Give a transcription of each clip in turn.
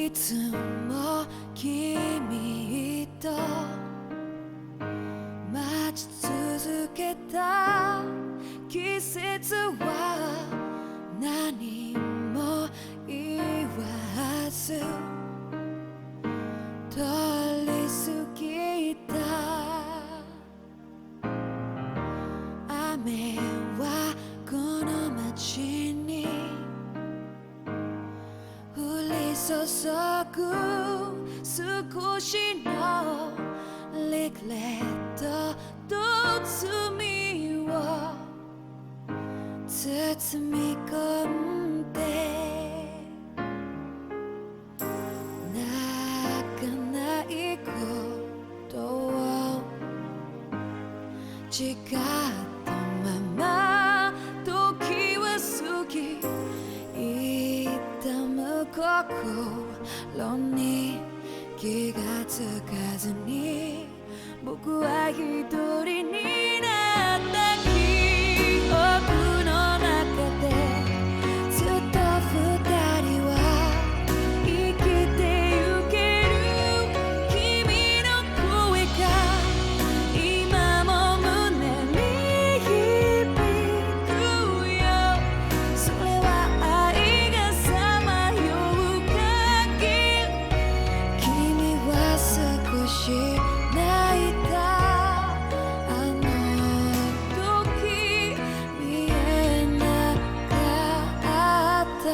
いつも君と待ち続けた季節は何も言わず通り過ぎた。雨はこの街に降り注ぐ少しのリグレットと罪を包み込んで泣かないことを誓ったまま時は過ぎ痛む心に気がつかずに僕は一人になった記憶の中でずっと二人は生きてゆける。君の声が今も胸に響くよ。それは愛がさまよう限り君は少し泣いた。あの時見えなかった。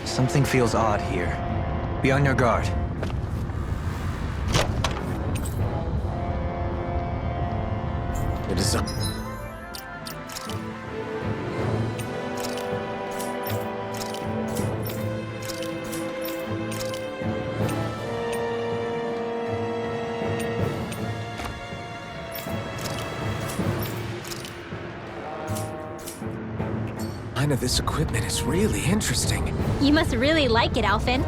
Something feels odd here. Be on your guard. It is None of this equipment is really interesting. You must really like it, Alphen.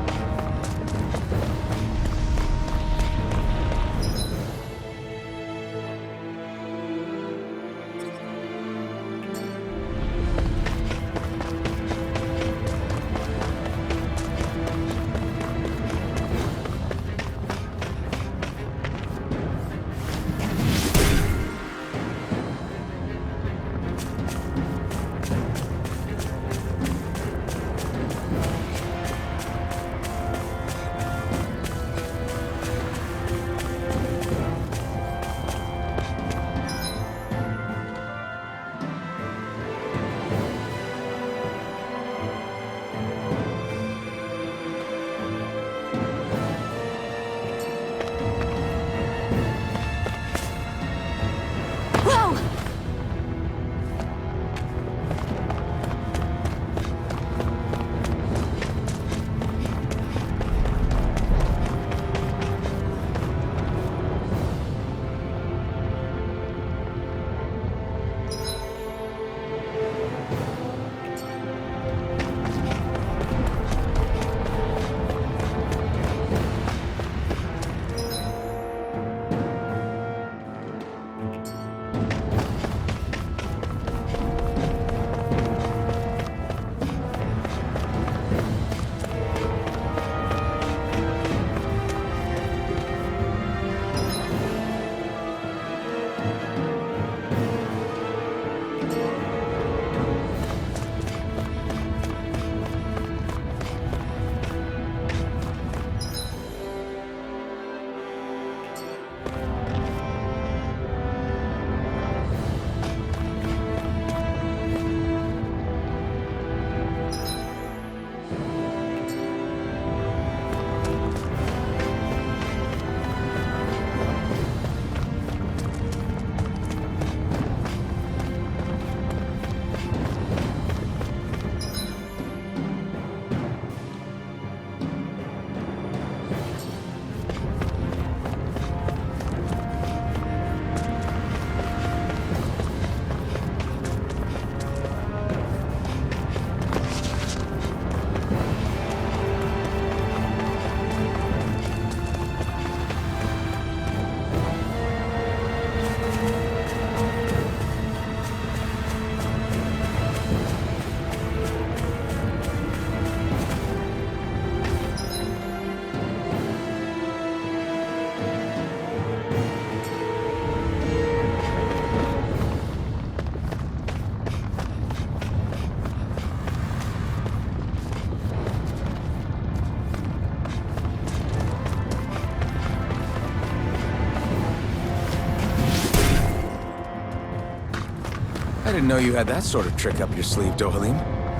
didn't know you had that sort of trick up your sleeve, Dohalim.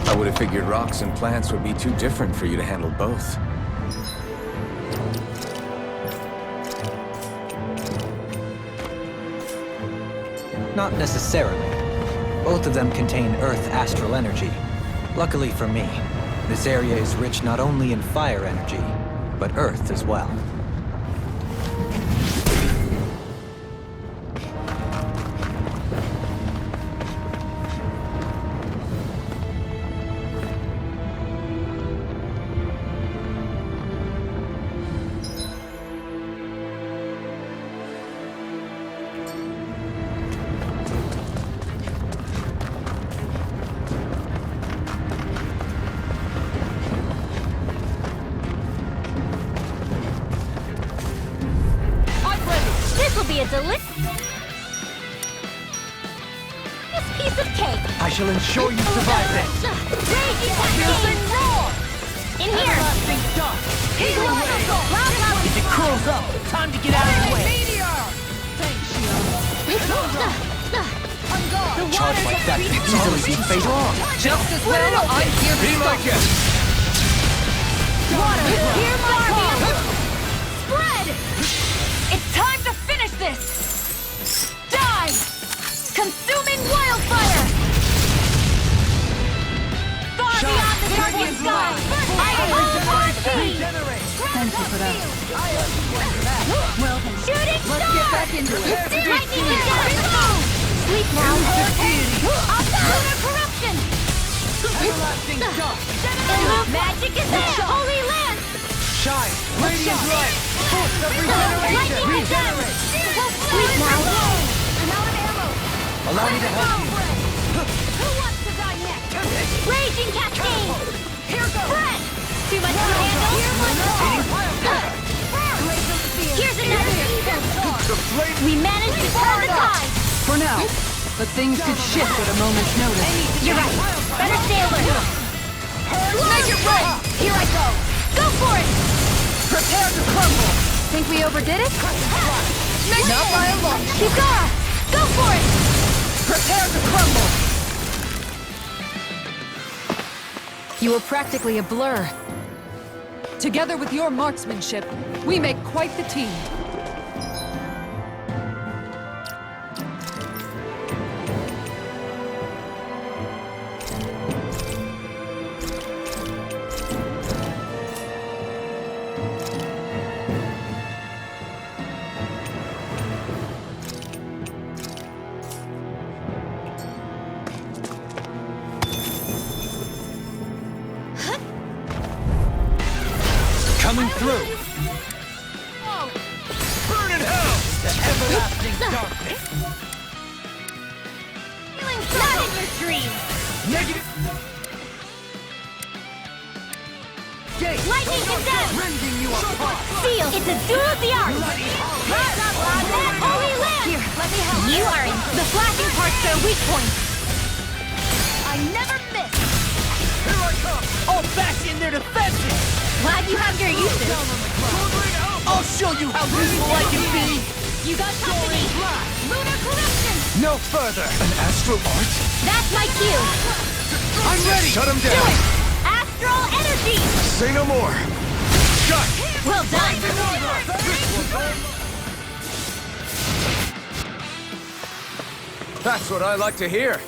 I would have figured rocks and plants would be too different for you to handle both. Not necessarily. Both of them contain Earth astral energy. Luckily for me, this area is rich not only in fire energy, but Earth as well. Be a delicious piece of cake. I shall ensure you survive this! Raging cascade! In here! If it curls up, time to get out of the way. Charge like that can easily be fatal. Just as well, I'm here to Be my stop. guest! Water! Hear my call! Spread! It's time to finish this! Die! Consuming wildfire! Far beyond the darkest sky! I hold thee! Thank you for that. Well then, Shooting star! let's get back into it. Lightning is down! Sleep now! Lunar corruption! Everlasting dark. Magic is there! Holy land! Shine! Radiant light. Force of regeneration. Lightning is down! Sleep now! I'm out of ammo! Allow me to help you. Who wants to die next? Raging cascade! Here goes! Spread! Too much to handle? Here's another! We managed to turn the tide! For now, but things could shift at a moment's notice. You're right! Better stay alert! Make it right! Here I go! Go for it! Prepare to crumble. Think we overdid it? Not by a long shot. Kikara! Go for it! Prepare to crumble. You were practically a blur. Together with your marksmanship, we make quite the team. Coming through! Burn in hell! Everlasting darkness. Not in your dreams! Negative! Lightning is down! Rending you apart. Seal! It's a duel of the arts! Rise up, that holy land! Here, let me help. You are in the flashing parts their weak points. I never miss! Here I come! I'll bash in their defenses. Glad you have your uses. I'll show you how useful I can be. You got company! Lunar corruption! No further! An astral art? That's my cue! I'm ready! Shut him Do down! it! Astral energy! Say no more! Shut! Well done! That's what I like to hear!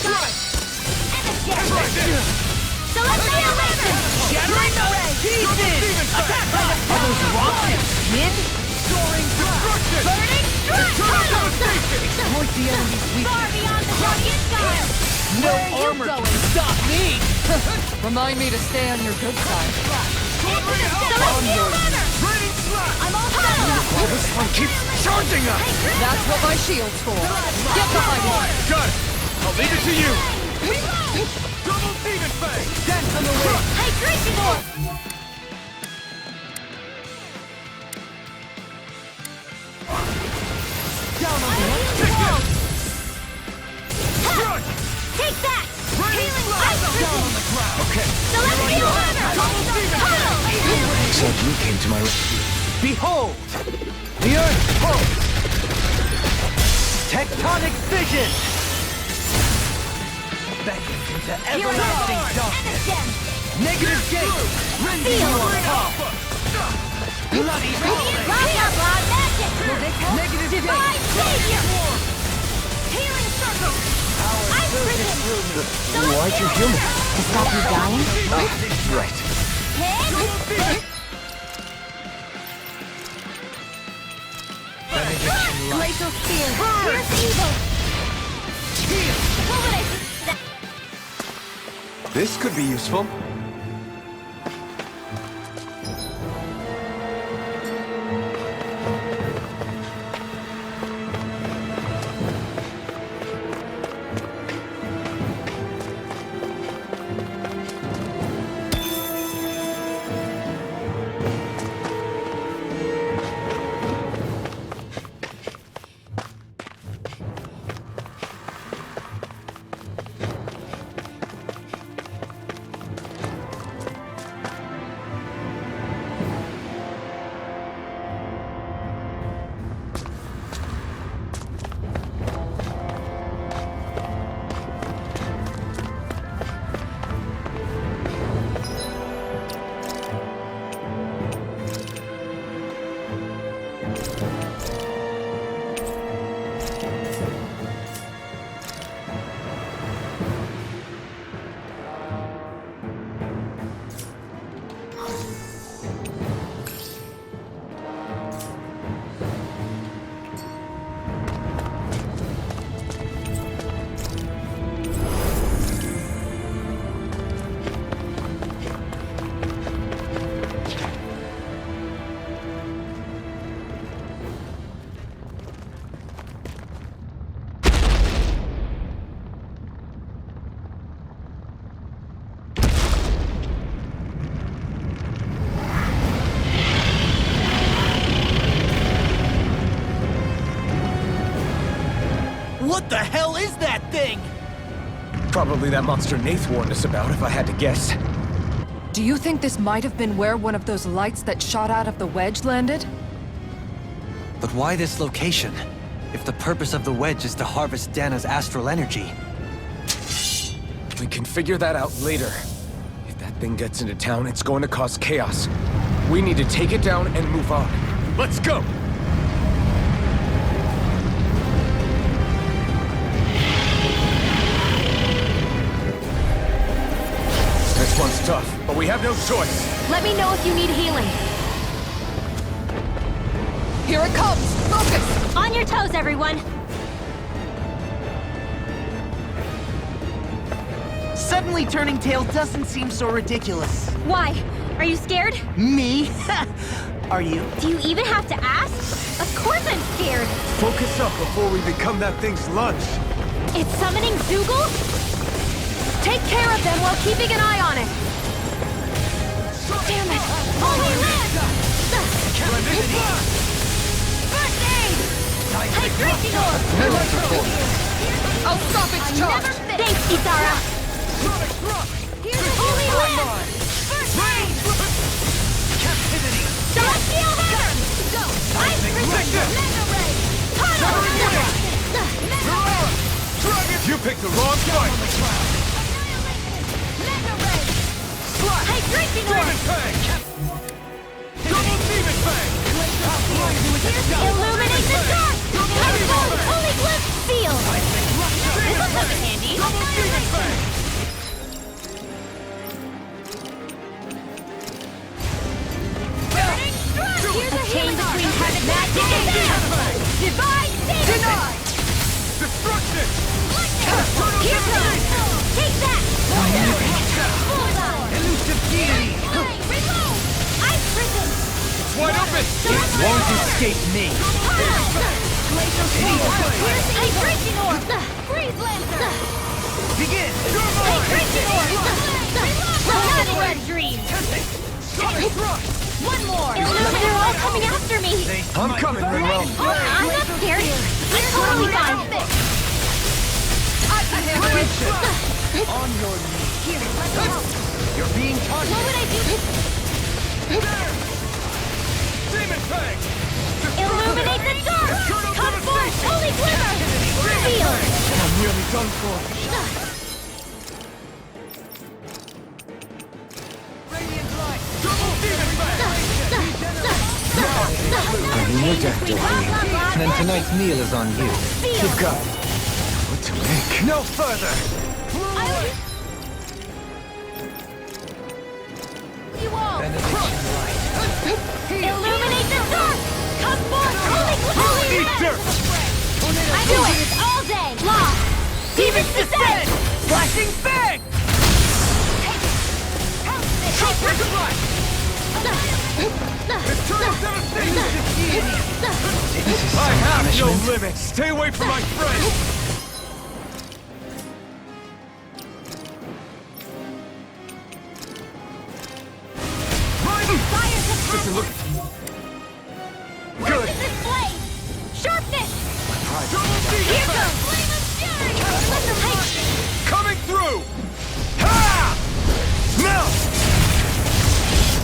Celestial Shattering pieces! Attack! Are those rocks and skin? Soaring destruction! Burning strike! Exploit the enemy's Far weakness. beyond the guardian style! No Where are you armor can going? stop me! Remind me to stay on your good side. Celestial leather! Raining slash! I'm all set up! Oh, this one keeps charging us! That's what my shield's for. Get behind me. Got it! I'll leave it to you! Reload! Double demon fang! Dance on the way! Hydration orb! Down on the Unhealed walls! Crush! Take that! Raining Healing slash! ice down on the ground! Okay. Celestial leather! Tunnel! So you came to my rescue. Behold! The Earth pulse! Tectonic vision! Beckon into Healing everlasting orb! darkness! Energen! Negative gate! Rending you on top! Bloody Radiant rolling! Blah magic! Negative Divine gate! savior! Healing circle! Ice prison! Why'd you heal me? To stop you dying? Right. Hit! Glacial spear! Here's evil! Illuminate! This could be useful. What the hell is that thing? Probably that monster Nath warned us about, if I had to guess. Do you think this might have been where one of those lights that shot out of the wedge landed? But why this location? If the purpose of the wedge is to harvest Dana's astral energy. We can figure that out later. If that thing gets into town, it's going to cause chaos. We need to take it down and move on. Let's go! This one's tough, but we have no choice. Let me know if you need healing. Here it comes! Focus! On your toes, everyone! Suddenly turning tail doesn't seem so ridiculous. Why? Are you scared? Me? Are you? Do you even have to ask? Of course I'm scared! Focus up before we become that thing's lunch. It's summoning Zoogle? Take care of them while keeping an eye on it! Damn it! Holy land! First aid! Hydration orb! I'll stop its charge! Never fit! Thanks, Isara! Holy land! First aid! Celestial Hammer! Ice Prison! Mega Ray! Tunnel! You picked the wrong fight! Mega Ray! Hydration orb! Double demon fang! Illuminate the dark! Holy Glyph Seal! This will come in handy! escape me! A drinking orb! Freeze Lancer! Begin! A drinking orb! Not in your dreams! One more! They're all coming after me! I'm coming, Remo. I'm not scared. I'm totally fine. On your knees. You're being What targeted. would I do? Demon Fang! Illuminate the dark! Come forth, holy glimmer! Reveal! I'm nearly done for. Radiant light. Double Demon Fang! I'm in your debt, Doreen. Then tonight's meal is on you. You've got what to make. No further. You all! Benediction light. Illuminate the dark! Come forth, holy glimmer! Eat dirt! I do it all day! Lost! Demons descend! Flashing fang! I have no limits. Stay away from my friends. Fire to Listen, look. Where's Good. the display? Sharpness! Double Here Demon goes! Fang! Flame of fury! Listen, hey! Coming through! Ha! Now!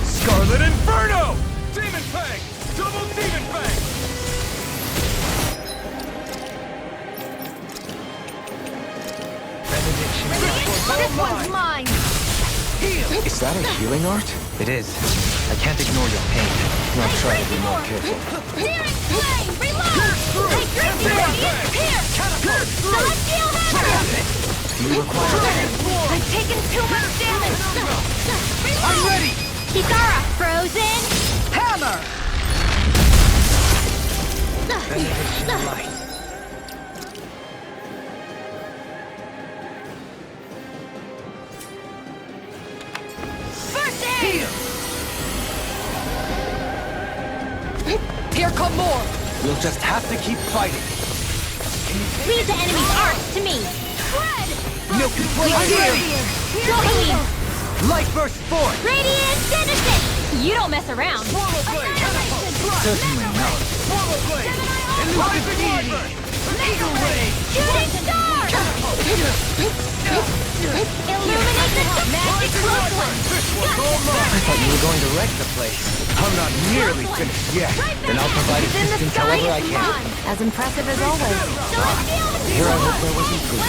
Scarlet Inferno! Demon Fang! Double Demon Fang! This one's mine! Is that a healing art? It is. I can't ignore your pain. I'll try to be more careful. Searing flame! Reload! Hey, drinking radiant! Here! Celestial hammer! Do you require... I've taken too much damage! Reload! I'm ready! Kitara! Frozen! Hammer! Benediction light. First aid! Here come more! We'll just have to keep fighting. Leave the enemy's arcs to me! Spread! No complaint here! Jokeling! Light burst forth! Radiant Denizen! You don't mess around! Certainly not. Elusive deity! Eagle ray! Shooting star! Illuminate the magic close one! I thought you were going to wreck the place. I'm not nearly finished yet. Then I'll provide assistance however I can. As impressive as always. Here I hope there wasn't food.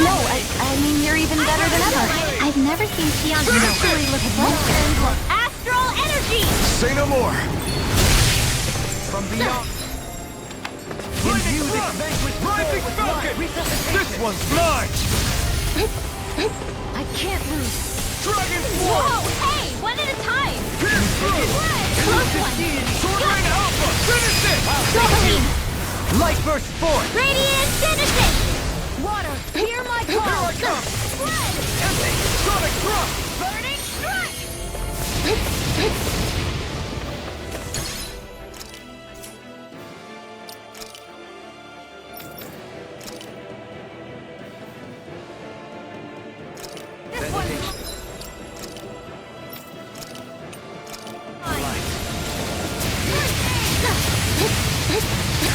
No, I mean, you're even better than ever. I've never seen Xion actually look at this. Astral energy! Say no more. From beyond. Imbue this vanquished Rising with Falcon! life. This one's mine! I can't lose. Dragon Whoa! Force! Hey! One at a time! Pierce through! Close one! Sword Ring Alpha! Finish it! Jokeling! Light burst forth! Radiant Denizen! Water! Hear my Here I call! come! Spread! Sonic Thrust! Burning strike! This one's mine!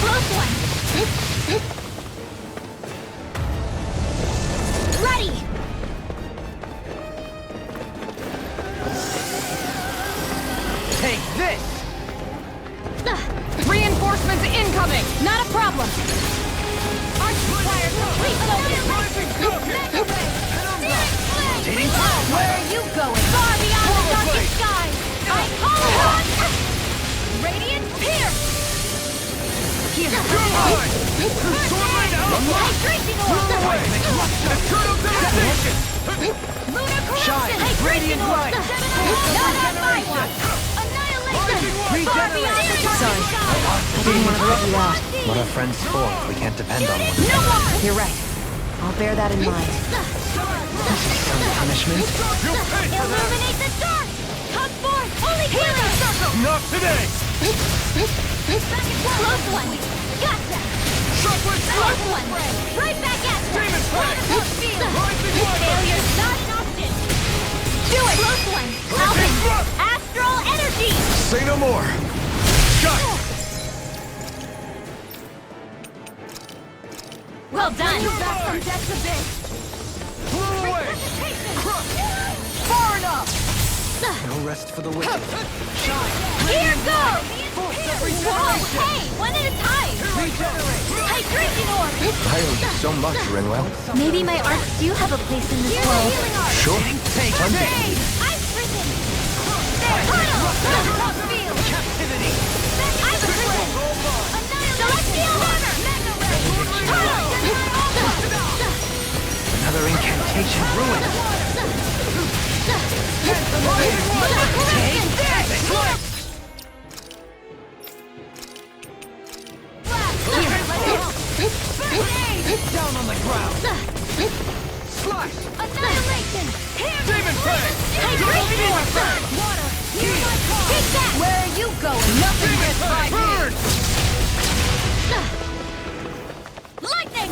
Close one! Ready! Take this! Reinforcements incoming! Not a problem! Archfire complete focus! Rotating Where are you going? Far beyond the darkest sky! I call upon Radiant Pierce! Here! Hey, drinking orb! Eternal Devastation! Lunar corruption! Shine! Hey, drinking Radiant orb! light! Not on my watch! Annihilation! Far beyond the darkest Sorry. sky! I didn't want to let you out. What are friends for if we can't depend on one? No more! You're right. I'll bear that in mind. Some punishment? You'll pay for that! Illuminate the dark! Come forth, holy healing! Not today! Close one! Gotcha! Close one! Right back at you! Failure's not an option! Do it! Close one! Alvin! Astral energy! Say no more! Shut! Well done! Blew away! Far enough! No rest for the wicked. Here goes! Whoa, hey! One at a time! Hydration orb! I owe you so much, Rinwell. Maybe my arts do have a place in this Here's a world. healing orb! Sure. I've risen! There! Tunnel! Field! Captivity! I've risen! Celestial hammer! Tunnel! Another incantation ruined. Down on the ground! Slash! Annihilation! Demon Fang! Hydration orb! Water! Take that! Where are you going? Nothing gets by me! Lightning!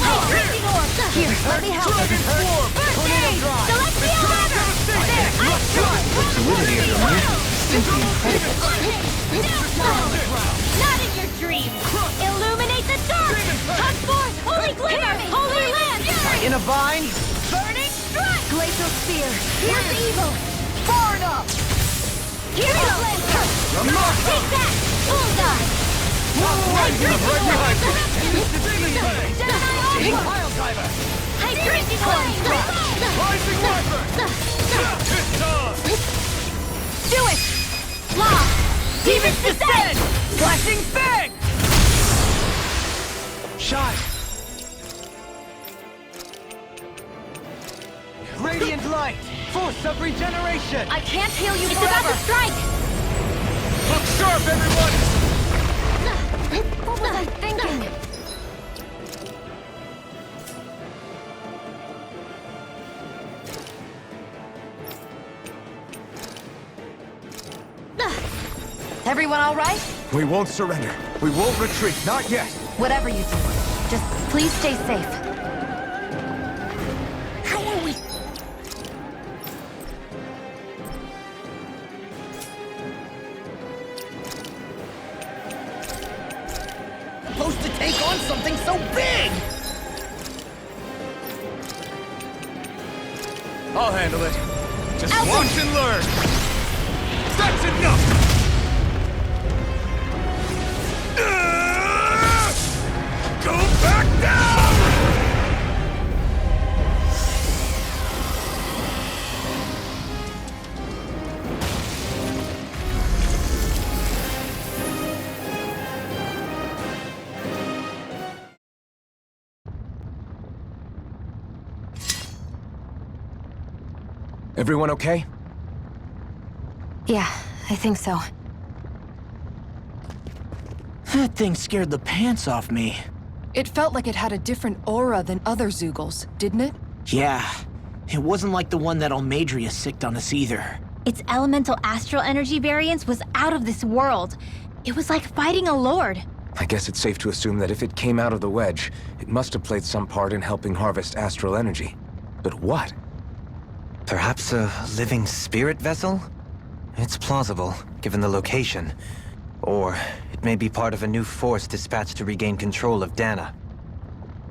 Hydration orb! Here, let me help. Dragon Swarm! First aid! Celestial hammer! There! Ice storm! Fluidity of the moon. Not in your dreams! Illuminate the dark! Hug forth! Holy glimmer! Holy land! In a bind? Burning strike! Glacial spear! Here's evil! Far enough! Here's the lantern! Take that! Bullseye! Right behind you! Gemini Alpha! Pile Driver! Hydration orb! Rising Wyvern! Do it! Law! Demon's Descent! Flashing Fang! Shine! Radiant light! Force of regeneration! I can't heal you forever! It's about to strike! Look sharp, everyone! What was I thinking? Everyone all right? We won't surrender. We won't retreat. Not yet. Whatever you do, just please stay safe. How are we? Supposed to take on something so big! I'll handle it. Just watch and learn. That's enough! Go back down! Everyone okay? Yeah, I think so. That thing scared the pants off me. It felt like it had a different aura than other Zeugles, didn't it? Yeah. It wasn't like the one that Almadria sicked on us either. Its elemental astral energy variance was out of this world. It was like fighting a lord. I guess it's safe to assume that if it came out of the wedge, it must have played some part in helping harvest astral energy. But what? Perhaps a living spirit vessel? It's plausible, given the location. Or it may be part of a new force dispatched to regain control of Dana.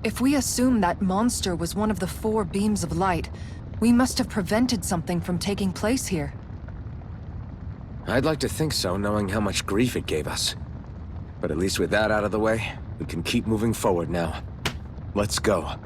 If we assume that monster was one of the 4 beams of light, we must have prevented something from taking place here. I'd like to think so, knowing how much grief it gave us. But at least with that out of the way, we can keep moving forward now. Let's go.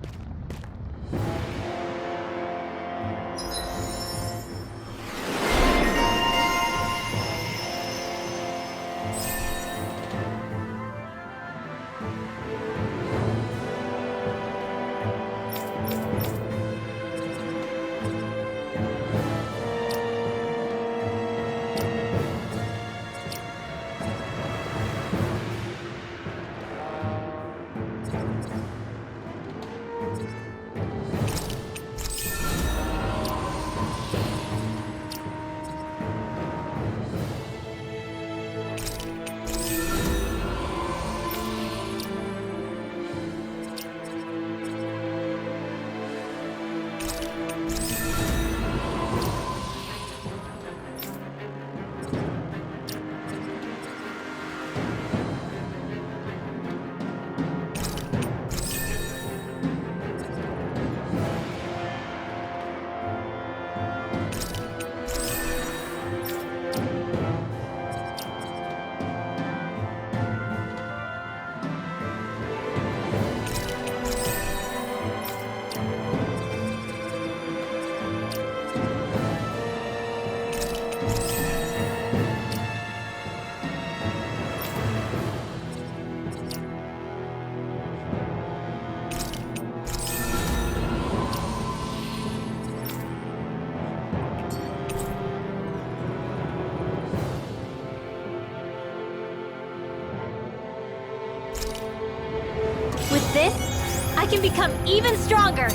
I can become even stronger!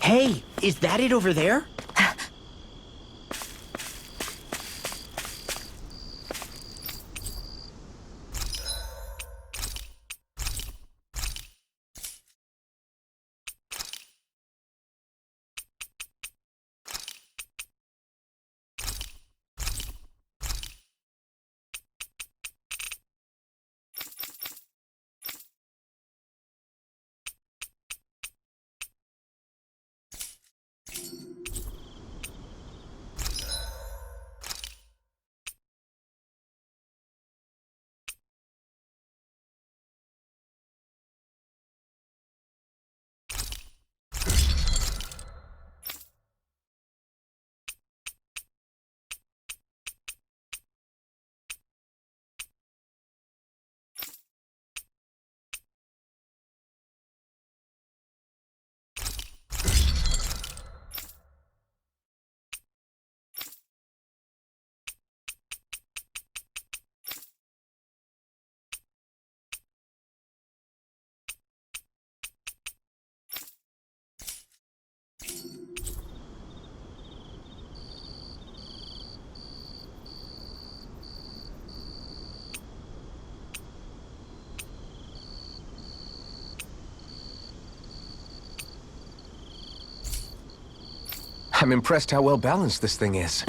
Hey, is that it over there? I'm impressed how well balanced this thing is.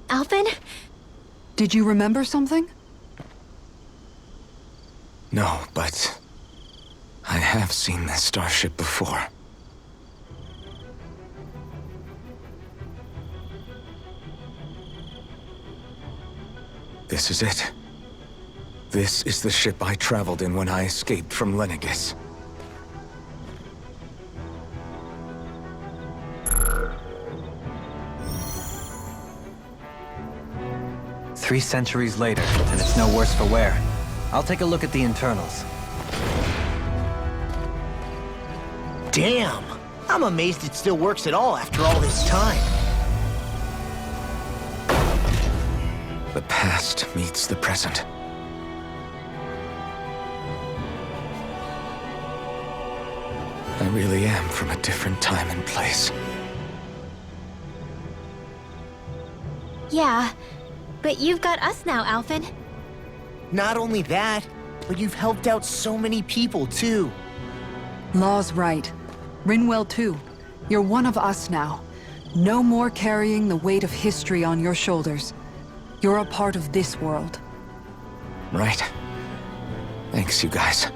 Alphen? Did you remember something? No, but I have seen this starship before. This is it. This is the ship I traveled in when I escaped from Lenegis. Three centuries later, and it's no worse for wear. I'll take a look at the internals. Damn! I'm amazed it still works at all after all this time. The past meets the present. I really am from a different time and place. Yeah, but you've got us now, Alphen. Not only that, but you've helped out so many people, too. Law's right. Rinwell too. You're one of us now. No more carrying the weight of history on your shoulders. You're a part of this world. Right. Thanks, you guys.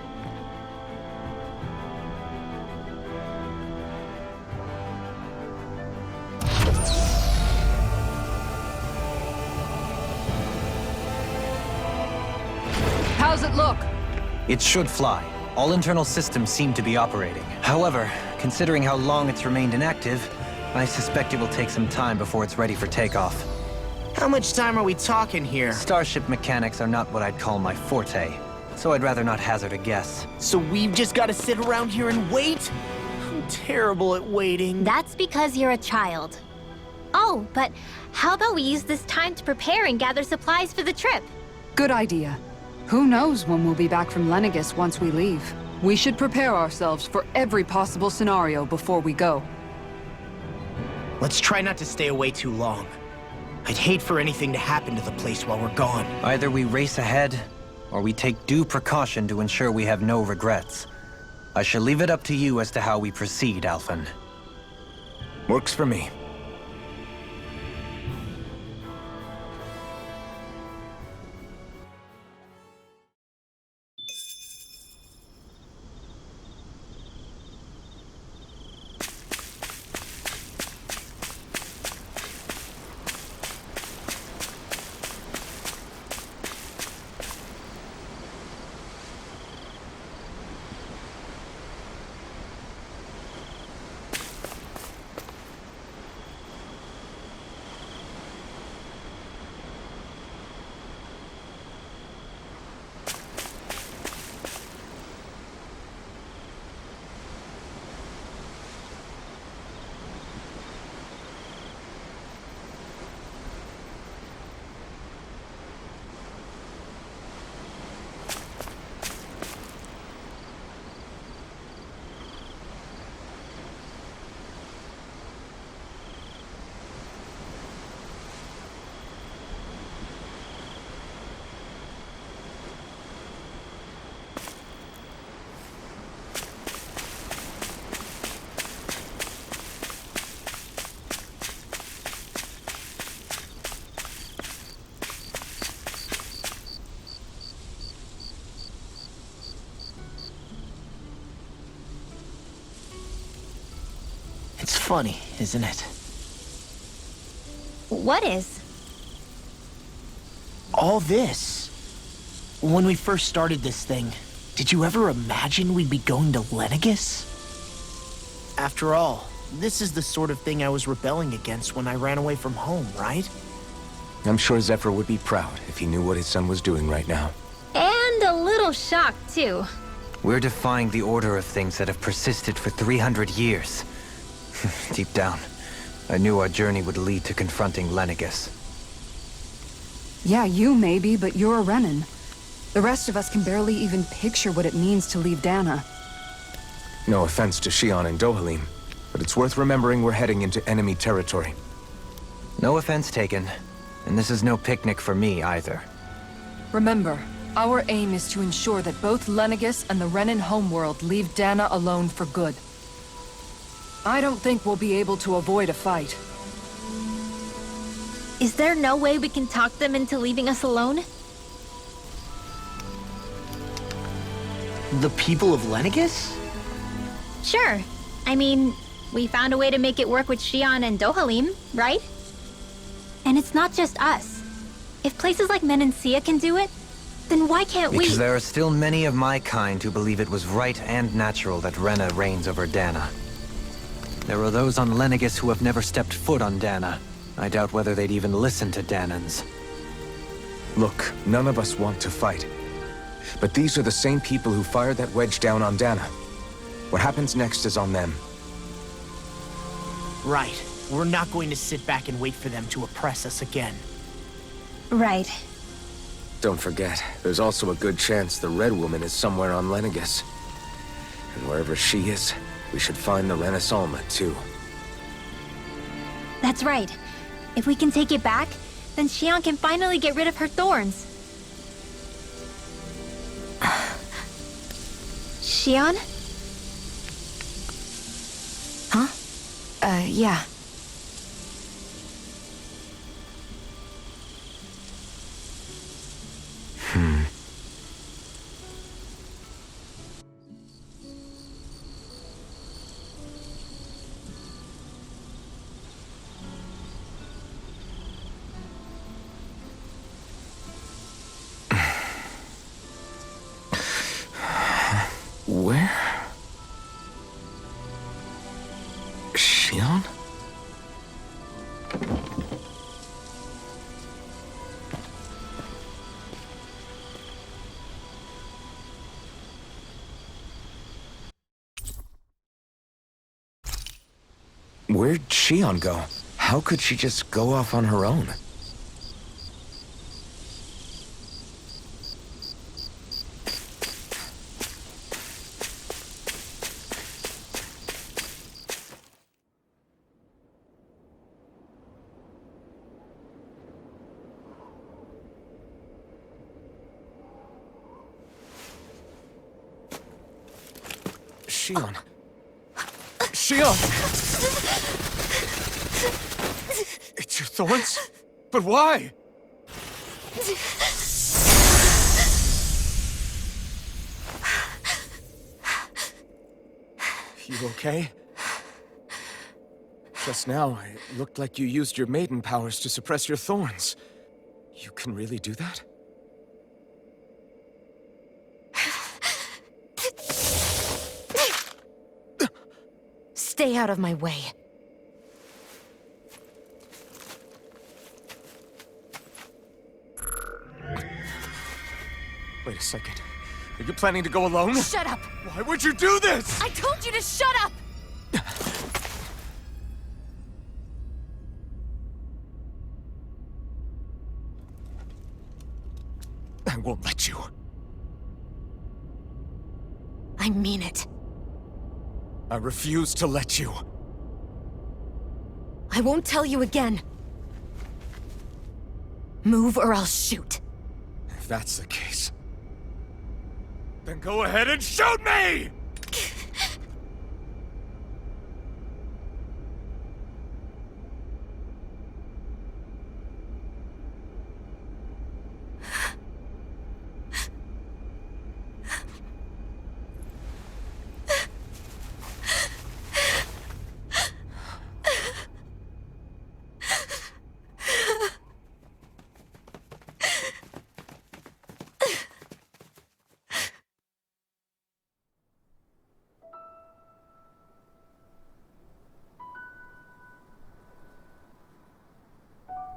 How's it look? It should fly. All internal systems seem to be operating. However, considering how long it's remained inactive, I suspect it will take some time before it's ready for takeoff. How much time are we talking here? Starship mechanics are not what I'd call my forte, so I'd rather not hazard a guess. So we've just got to sit around here and wait? I'm terrible at waiting. That's because you're a child. Oh, but how about we use this time to prepare and gather supplies for the trip? Good idea. Who knows when we'll be back from Lenegis once we leave? We should prepare ourselves for every possible scenario before we go. Let's try not to stay away too long. I'd hate for anything to happen to the place while we're gone. Either we race ahead, or we take due precaution to ensure we have no regrets. I shall leave it up to you as to how we proceed, Alphen. Works for me. It's funny, isn't it? What is? All this. When we first started this thing, did you ever imagine we'd be going to Lenegis? After all, this is the sort of thing I was rebelling against when I ran away from home, right? I'm sure Zephyr would be proud if he knew what his son was doing right now. And a little shocked, too. We're defying the order of things that have persisted for 300 years. Deep down, I knew our journey would lead to confronting Lenegis. Yeah, you maybe, but you're a Renan. The rest of us can barely even picture what it means to leave Dana. No offense to Xion and Dohalim, but it's worth remembering we're heading into enemy territory. No offense taken, and this is no picnic for me either. Remember, our aim is to ensure that both Lenegis and the Renan homeworld leave Dana alone for good. I don't think we'll be able to avoid a fight. Is there no way we can talk them into leaving us alone? The people of Lenegis? Sure. I mean, we found a way to make it work with Xion and Dohalim, right? And it's not just us. If places like Menancia can do it, then why can't we? Because there are still many of my kind who believe it was right and natural that Rena reigns over Dana. There are those on Lenegis who have never stepped foot on Dana. I doubt whether they'd even listen to Danans. Look, none of us want to fight. But these are the same people who fired that wedge down on Dana. What happens next is on them. Right. We're not going to sit back and wait for them to oppress us again. Right. Don't forget, there's also a good chance the Red Woman is somewhere on Lenegis. And wherever she is, we should find the Renasalma, too. That's right. If we can take it back, then Xion can finally get rid of her thorns. Xion? Huh? Yeah. Where? Xion? Where'd Xion go? How could she just go off on her own? Shion. Shion! It's your thorns? But why? You okay? Just now, it looked like you used your maiden powers to suppress your thorns. You can really do that? Stay out of my way. Wait a second. Are you planning to go alone? Shut up! Why would you do this? I told you to shut up! I won't let you. I mean it. I refuse to let you. I won't tell you again. Move or I'll shoot. If that's the case, then go ahead and shoot me!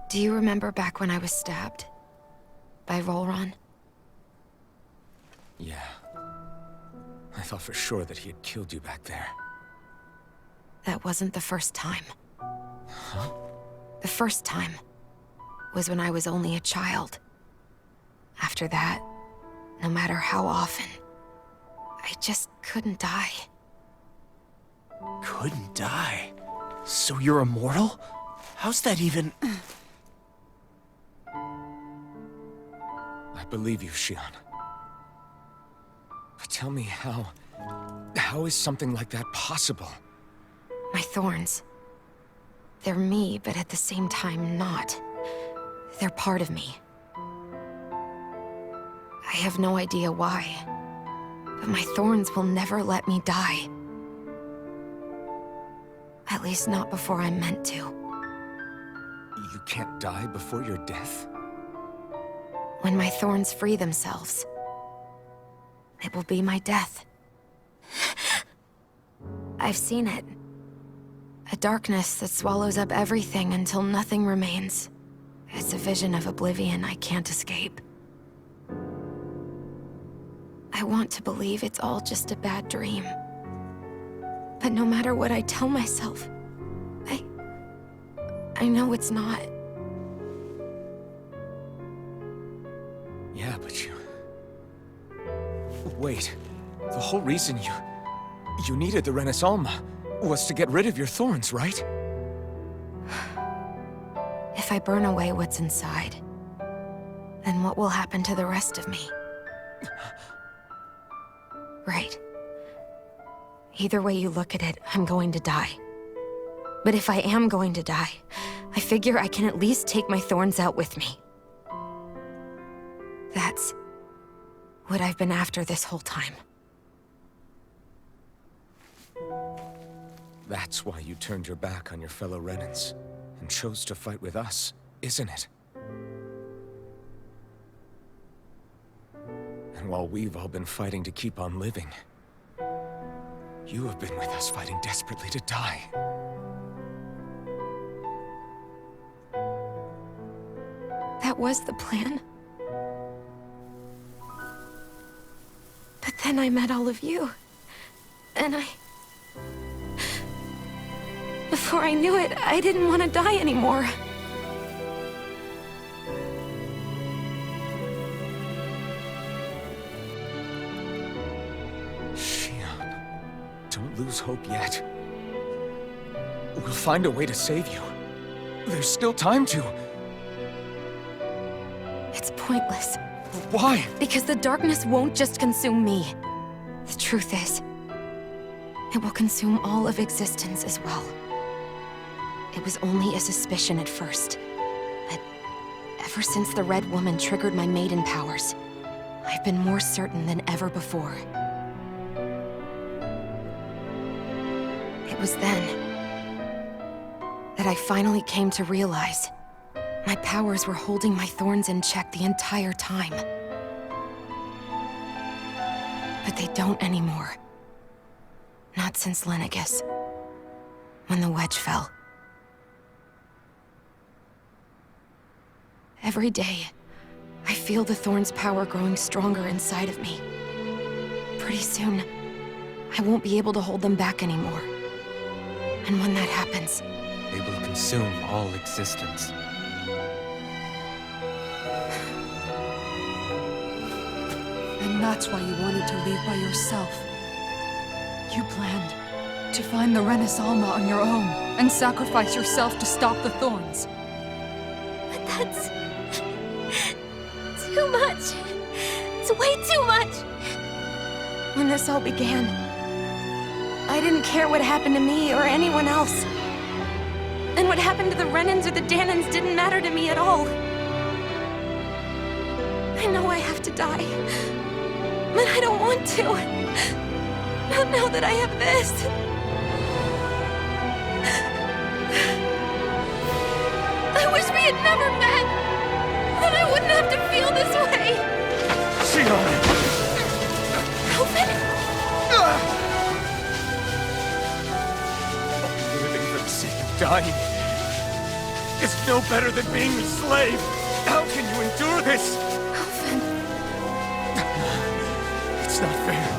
Do you remember back when I was stabbed? By Volron? Yeah. I thought for sure that he had killed you back there. That wasn't the first time. Huh? The first time was when I was only a child. After that, no matter how often, I just couldn't die. Couldn't die? So you're immortal? How's that even... I believe you, Shion. But tell me how is something like that possible? My thorns. They're me, but at the same time not. They're part of me. I have no idea why, but my thorns will never let me die. At least not before I'm meant to. You can't die before your death? When my thorns free themselves, it will be my death. I've seen it. A darkness that swallows up everything until nothing remains. It's a vision of oblivion I can't escape. I want to believe it's all just a bad dream. But no matter what I tell myself, I know it's not. Yeah, but you... Wait. The whole reason you needed the Renaissance was to get rid of your thorns, right? If I burn away what's inside, then what will happen to the rest of me? Right. Either way you look at it, I'm going to die. But if I am going to die, I figure I can at least take my thorns out with me. That's what I've been after this whole time. That's why you turned your back on your fellow Renans and chose to fight with us, isn't it? And while we've all been fighting to keep on living, you have been with us fighting desperately to die. That was the plan. But then I met all of you. And Before I knew it, I didn't want to die anymore. Shion, don't lose hope yet. We'll find a way to save you. There's still time to. It's pointless. Why? Because the darkness won't just consume me. The truth is, it will consume all of existence as well. It was only a suspicion at first, but ever since the Red Woman triggered my maiden powers, I've been more certain than ever before. It was then that I finally came to realize my powers were holding my thorns in check the entire time. But they don't anymore. Not since Lenegis, when the wedge fell. Every day, I feel the thorn's power growing stronger inside of me. Pretty soon, I won't be able to hold them back anymore. And when that happens, They will consume all existence. And that's why you wanted to leave by yourself. You planned to find the Renis Alma on your own and sacrifice yourself to stop the thorns. But that's... too much. It's way too much. when this all began, I didn't care what happened to me or anyone else. And what happened to the Renans or the Danans didn't matter to me at all. I know I have to die, but I don't want to. Not now that I have this. I wish we had never met. Then I wouldn't have to feel this way. Shion! Alvin? Living for the sake of dying is no better than being a slave. How can you endure this? Alvin. It's not fair.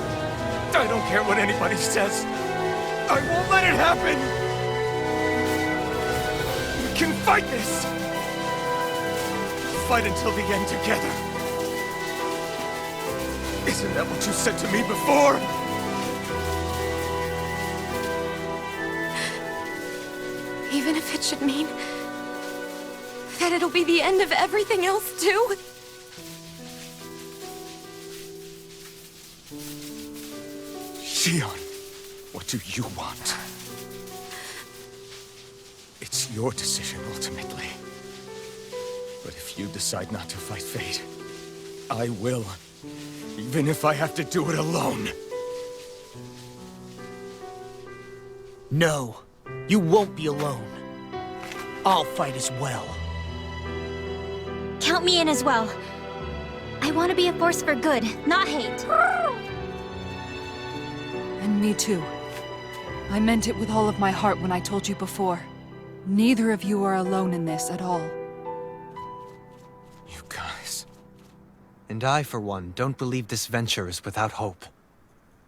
I don't care what anybody says. I won't let it happen. We can fight this. Fight until the end together. Isn't that what you said to me before? Even if it should mean that it'll be the end of everything else, too? Shion, what do you want? It's your decision, ultimately. But if you decide not to fight fate, I will. Even if I have to do it alone. No, you won't be alone. I'll fight as well. Count me in as well. I want to be a force for good, not hate. And me too. I meant it with all of my heart when I told you before. Neither of you are alone in this at all. You guys... And I, for one, don't believe this venture is without hope.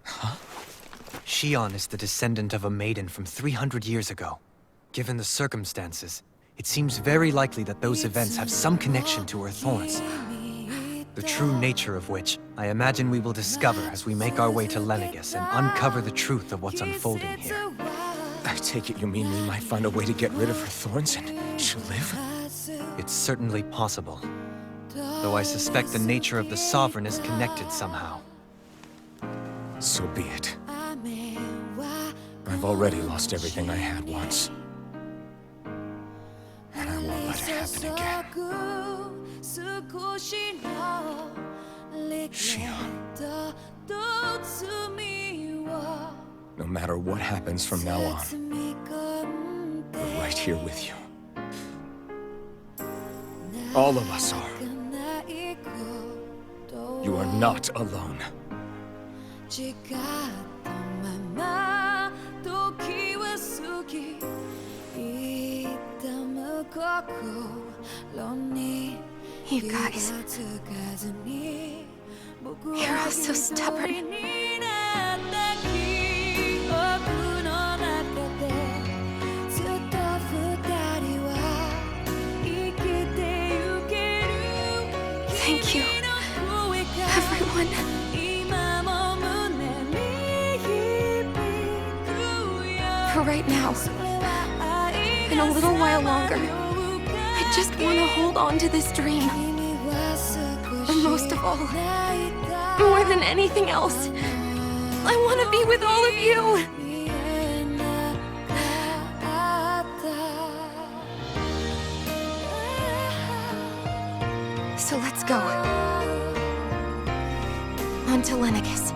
Huh? Shion is the descendant of a maiden from 300 years ago. Given the circumstances, it seems very likely that those events have some connection to her thorns. The true nature of which, I imagine we will discover as we make our way to Lenegis and uncover the truth of what's unfolding here. I take it you mean we might find a way to get rid of her thorns and she'll live? It's certainly possible. Though I suspect the nature of the Sovereign is connected somehow. So be it. I've already lost everything I had once. And I won't let it happen again. Shion. No matter what happens from now on, we're right here with you. All of us are. You are not alone. You guys, you're all so stubborn. Thank you, everyone. For right now, and a little while longer, I just want to hold on to this dream. And most of all, more than anything else, I want to be with all of you. So let's go. On to Lenegis.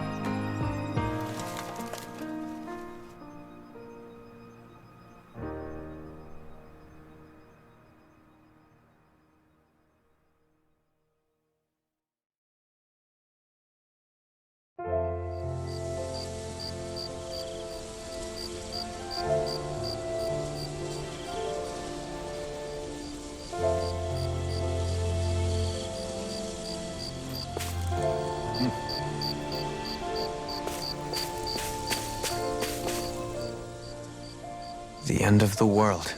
The end of the world.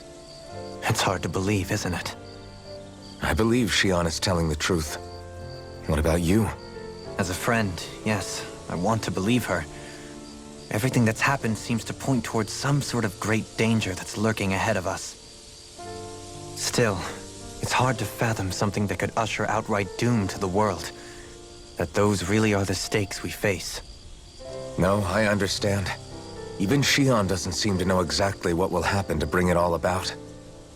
It's hard to believe, isn't it? I believe Shion is telling the truth. What about you? As a friend, yes, I want to believe her. Everything that's happened seems to point towards some sort of great danger that's lurking ahead of us. Still, it's hard to fathom something that could usher outright doom to the world. That those really are the stakes we face. No, I understand. Even Shion doesn't seem to know exactly what will happen to bring it all about.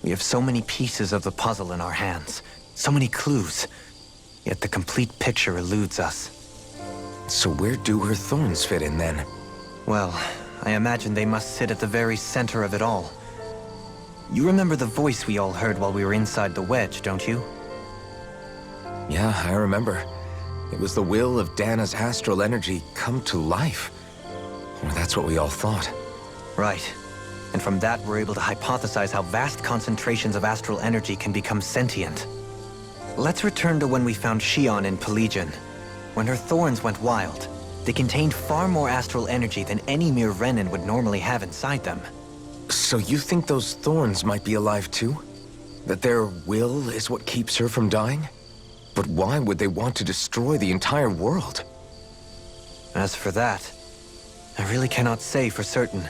We have so many pieces of the puzzle in our hands, so many clues, yet the complete picture eludes us. So where do her thorns fit in then? Well, I imagine they must sit at the very center of it all. You remember the voice we all heard while we were inside the wedge, don't you? Yeah, I remember. It was the will of Dana's astral energy come to life. Or that's what we all thought. Right. And from that, we're able to hypothesize how vast concentrations of astral energy can become sentient. Let's return to when we found Shion in Pelegion. When her thorns went wild, they contained far more astral energy than any mere Renin would normally have inside them. So you think those thorns might be alive too? That their will is what keeps her from dying? But why would they want to destroy the entire world? As for that, I really cannot say for certain.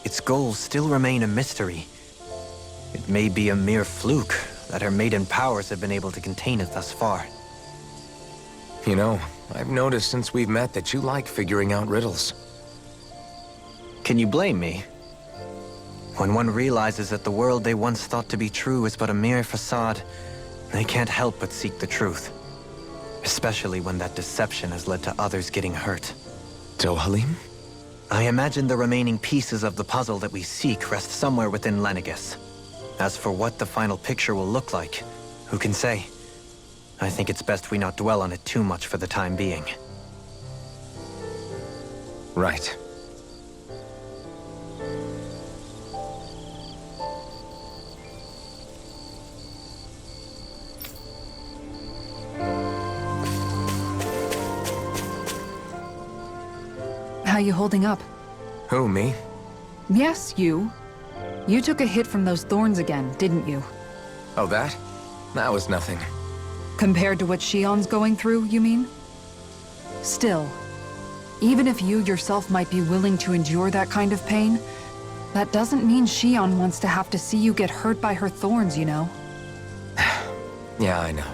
Its goals still remain a mystery. It may be a mere fluke that her maiden powers have been able to contain it thus far. You know, I've noticed since we've met that you like figuring out riddles. Can you blame me? When one realizes that the world they once thought to be true is but a mere facade, they can't help but seek the truth. Especially when that deception has led to others getting hurt. Dohalim? I imagine the remaining pieces of the puzzle that we seek rest somewhere within Lenegis. As for what the final picture will look like, who can say? I think it's best we not dwell on it too much for the time being. Right. How you holding up? Who, me? Yes, you. You took a hit from those thorns again, didn't you? Oh, that? That was nothing. Compared to what Shion's going through, you mean? Still, even if you yourself might be willing to endure that kind of pain, that doesn't mean Shion wants to have to see you get hurt by her thorns, you know? Yeah, I know.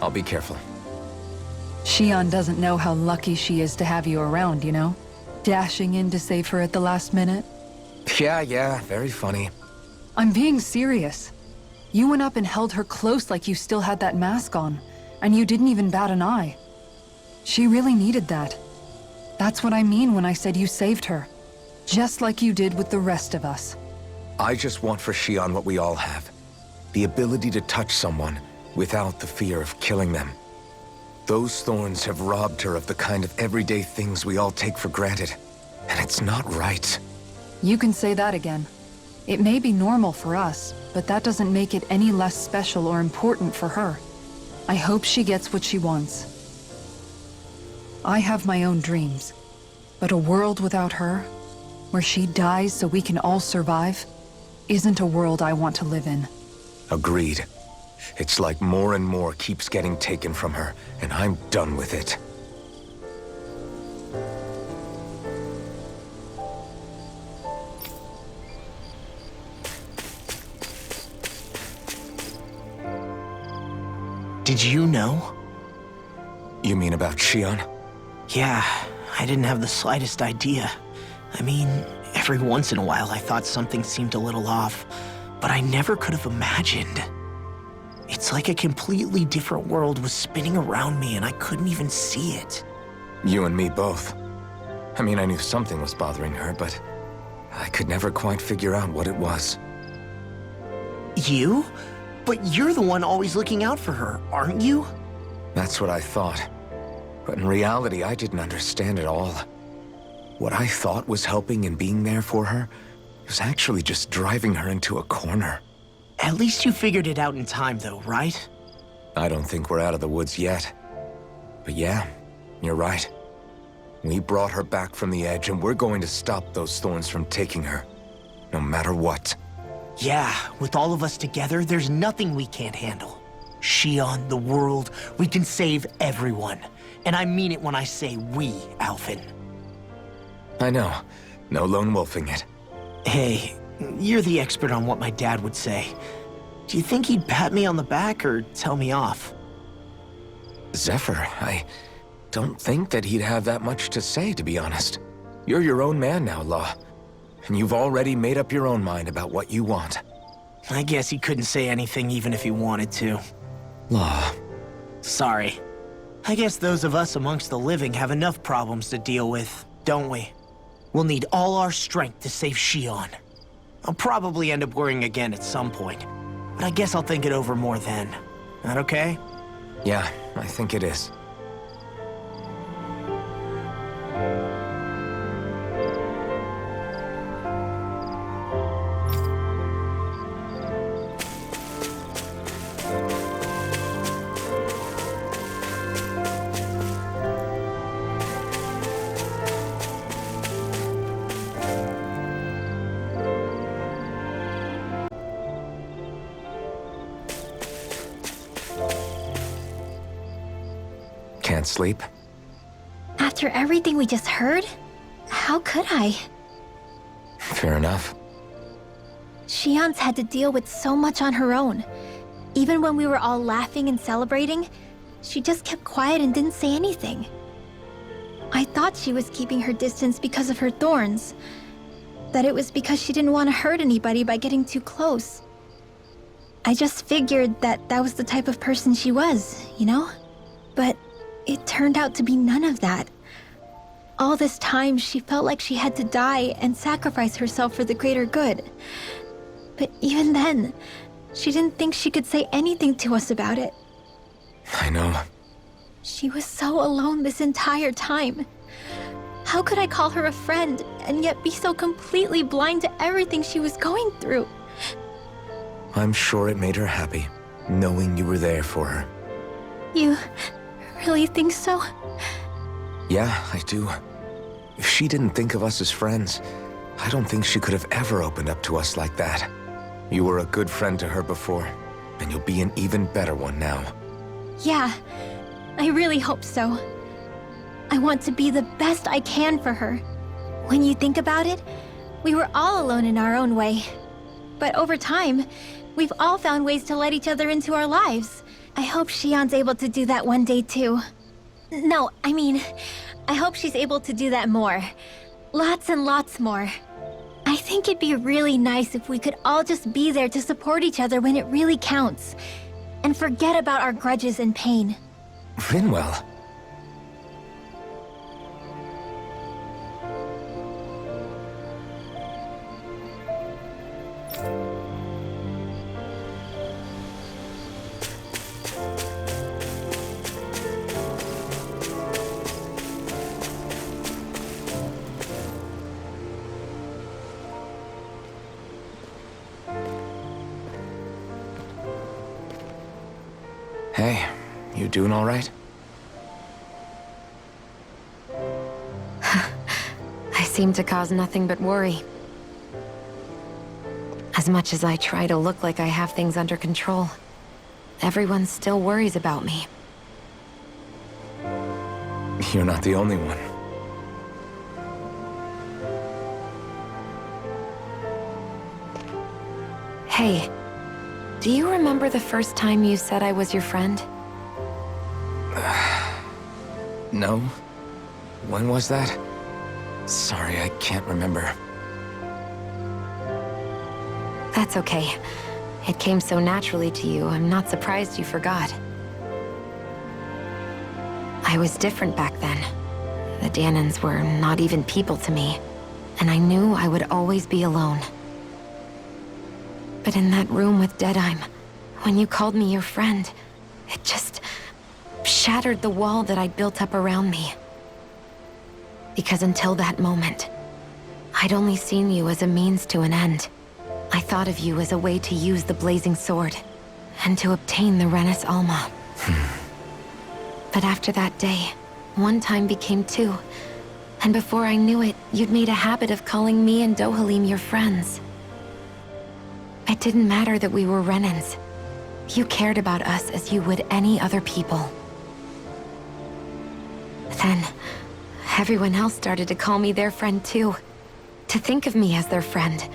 I'll be careful. Shion doesn't know how lucky she is to have you around, you know? Dashing in to save her at the last minute. Yeah, very funny. I'm being serious. You went up and held her close like you still had that mask on, and you didn't even bat an eye. She really needed that. That's what I mean when I said you saved her. Just like you did with the rest of us. I just want for Shion what we all have. The ability to touch someone without the fear of killing them. Those thorns have robbed her of the kind of everyday things we all take for granted. And it's not right. You can say that again. It may be normal for us, but that doesn't make it any less special or important for her. I hope she gets what she wants. I have my own dreams, but a world without her, where she dies so we can all survive, isn't a world I want to live in. Agreed. It's like more and more keeps getting taken from her, and I'm done with it. Did you know? You mean about Shion? Yeah, I didn't have the slightest idea. I mean, every once in a while I thought something seemed a little off, but I never could have imagined. It's like a completely different world was spinning around me and I couldn't even see it. You and me both. I mean, I knew something was bothering her, but I could never quite figure out what it was. You? But you're the one always looking out for her, aren't you? That's what I thought. But in reality, I didn't understand it all. What I thought was helping and being there for her was actually just driving her into a corner. At least you figured it out in time, though, right? I don't think we're out of the woods yet. But yeah, you're right. We brought her back from the edge, and we're going to stop those thorns from taking her, no matter what. Yeah, with all of us together, there's nothing we can't handle. Shion, the world, we can save everyone. And I mean it when I say we, Alphen. I know. No lone wolfing it. Hey, you're the expert on what my dad would say. Do you think he'd pat me on the back or tell me off? Zephyr, I don't think that he'd have that much to say, to be honest. You're your own man now, Law. And you've already made up your own mind about what you want. I guess he couldn't say anything even if he wanted to. Law. Sorry. I guess those of us amongst the living have enough problems to deal with, don't we? We'll need all our strength to save Shion. I'll probably end up worrying again at some point, but I guess I'll think it over more then. That okay? Yeah, I think it is. Can't sleep? After everything we just heard, how could I? Fair enough. Shion's had to deal with so much on her own. Even when we were all laughing and celebrating, she just kept quiet and didn't say anything. I thought she was keeping her distance because of her thorns. That it was because she didn't want to hurt anybody by getting too close. I just figured that that was the type of person she was, you know? But it turned out to be none of that. All this time, she felt like she had to die and sacrifice herself for the greater good. But even then, she didn't think she could say anything to us about it. I know. She was so alone this entire time. How could I call her a friend and yet be so completely blind to everything she was going through? I'm sure it made her happy, knowing you were there for her. You really think so? Yeah, I do. If she didn't think of us as friends, I don't think she could have ever opened up to us like that. You were a good friend to her before, and you'll be an even better one now. Yeah, I really hope so. I want to be the best I can for her. When you think about it, we were all alone in our own way. But over time, we've all found ways to let each other into our lives. I hope Shion's able to do that one day too. No, I mean, I hope she's able to do that more. Lots and lots more. I think it'd be really nice if we could all just be there to support each other when it really counts. And forget about our grudges and pain. Rinwell. Hey, you doing all right? I seem to cause nothing but worry. As much as I try to look like I have things under control, everyone still worries about me. You're not the only one. Hey, do you remember the first time you said I was your friend? No? When was that? Sorry, I can't remember. That's okay. It came so naturally to you, I'm not surprised you forgot. I was different back then. The Dahnans were not even people to me, and I knew I would always be alone. But in that room with Deadheim, when you called me your friend, it just shattered the wall that I'd built up around me. Because until that moment, I'd only seen you as a means to an end. I thought of you as a way to use the Blazing Sword, and to obtain the Renis Alma. But after that day, one time became two, and before I knew it, you'd made a habit of calling me and Dohalim your friends. It didn't matter that we were Renins. You cared about us as you would any other people. Then, everyone else started to call me their friend too. To think of me as their friend.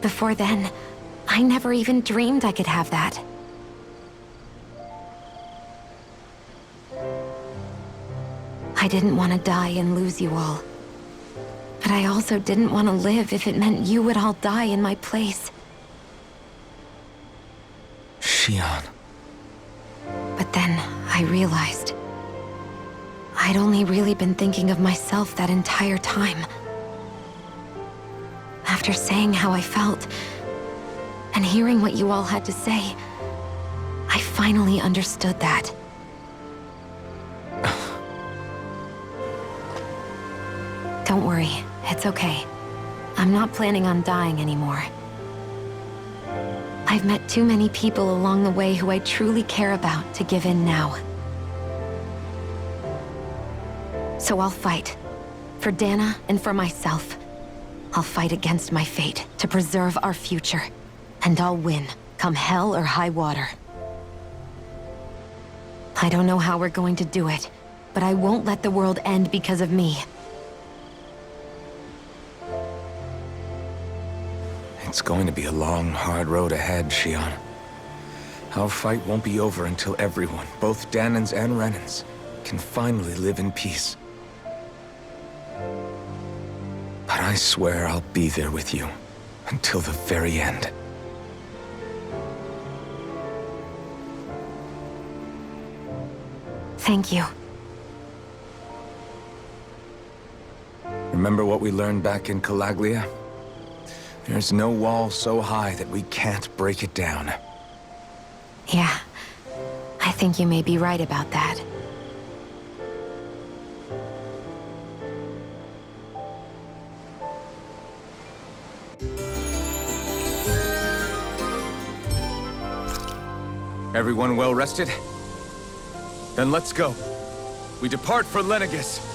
Before then, I never even dreamed I could have that. I didn't want to die and lose you all. But I also didn't want to live if it meant you would all die in my place. Shionne. But then, I realized I'd only really been thinking of myself that entire time. After saying how I felt, and hearing what you all had to say, I finally understood that. Don't worry, it's okay. I'm not planning on dying anymore. I've met too many people along the way who I truly care about to give in now. So I'll fight. For Dana and for myself. I'll fight against my fate to preserve our future. And I'll win, come hell or high water. I don't know how we're going to do it, but I won't let the world end because of me. It's going to be a long, hard road ahead, Shionne. Our fight won't be over until everyone, both Dahnans and Renins, can finally live in peace. But I swear I'll be there with you, until the very end. Thank you. Remember what we learned back in Calaglia? There's no wall so high that we can't break it down. Yeah, I think you may be right about that. Everyone well rested? Then let's go. We depart for Lenegis.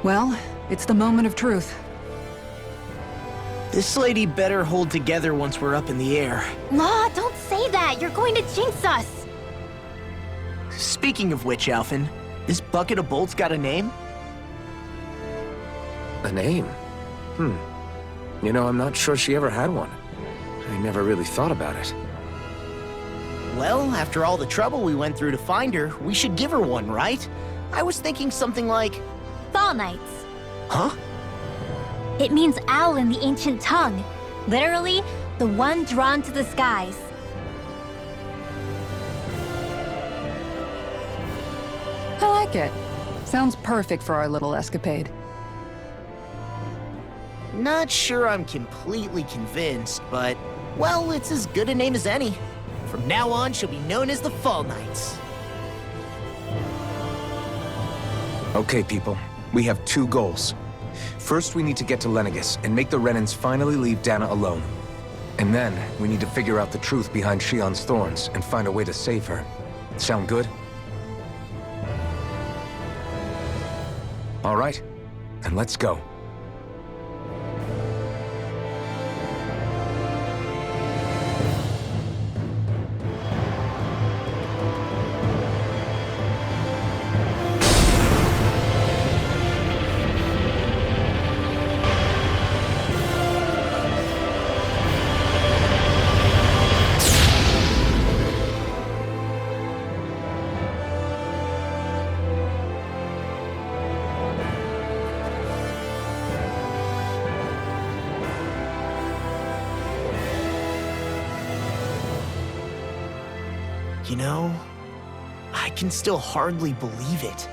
Well, it's the moment of truth. This lady better hold together once we're up in the air. Ma, don't say that! You're going to jinx us! Speaking of which, Alphen, this bucket of bolts got a name? A name? You know, I'm not sure she ever had one. I never really thought about it. Well, after all the trouble we went through to find her, we should give her one, right? I was thinking something like... Fall Knights. Huh? It means owl in the ancient tongue. Literally, the one drawn to the skies. I like it. Sounds perfect for our little escapade. Not sure I'm completely convinced, but... Well, it's as good a name as any. From now on, she'll be known as the Fall Knights. Okay, people. We have two goals. First, we need to get to Lenegis and make the Renans finally leave Dana alone. And then, we need to figure out the truth behind Shionne's thorns and find a way to save her. Sound good? All right, then let's go. You know, I can still hardly believe it.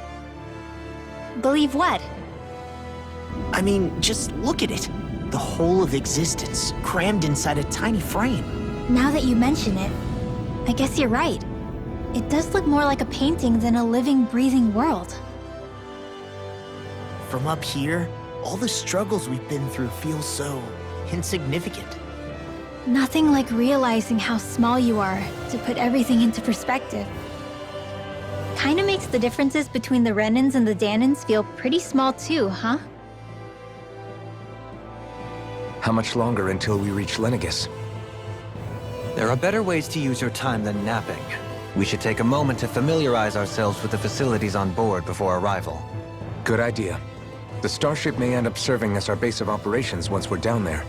Believe what? I mean, just look at it. The whole of existence, crammed inside a tiny frame. Now that you mention it, I guess you're right. It does look more like a painting than a living, breathing world. From up here, all the struggles we've been through feel so insignificant. Nothing like realizing how small you are to put everything into perspective. Kinda makes the differences between the Renans and the Danans feel pretty small too, huh? How much longer until we reach Lenegis? There are better ways to use your time than napping. We should take a moment to familiarize ourselves with the facilities on board before arrival. Good idea. The starship may end up serving as our base of operations once we're down there.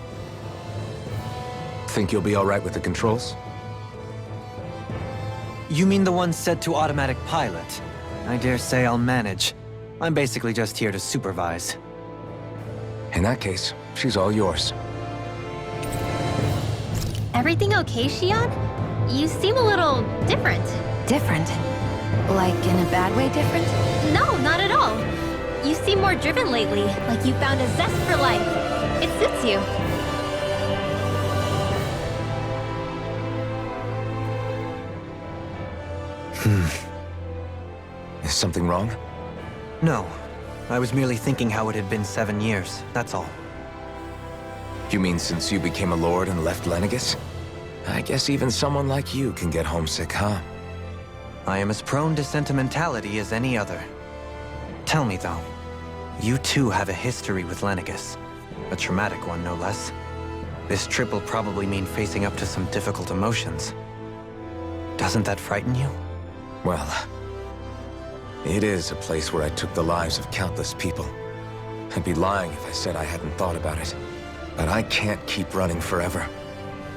Think you'll be all right with the controls? You mean the one set to automatic pilot? I dare say I'll manage. I'm basically just here to supervise. In that case, she's all yours. Everything okay, Shionne? You seem a little different. Different? Like in a bad way different? No, not at all. You seem more driven lately, like you found a zest for life. It suits you. Is something wrong? No. I was merely thinking how it had been 7 years, that's all. You mean since you became a lord and left Lenegis? I guess even someone like you can get homesick, huh? I am as prone to sentimentality as any other. Tell me, though, you too have a history with Lenegis. A traumatic one, no less. This trip will probably mean facing up to some difficult emotions. Doesn't that frighten you? Well, it is a place where I took the lives of countless people. I'd be lying if I said I hadn't thought about it. But I can't keep running forever.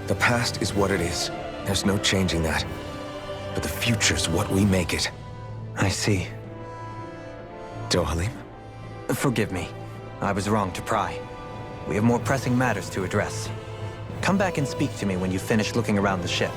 The past is what it is. There's no changing that. But the future's what we make it. I see. Dohalim? Forgive me. I was wrong to pry. We have more pressing matters to address. Come back and speak to me when you've finished looking around the ship.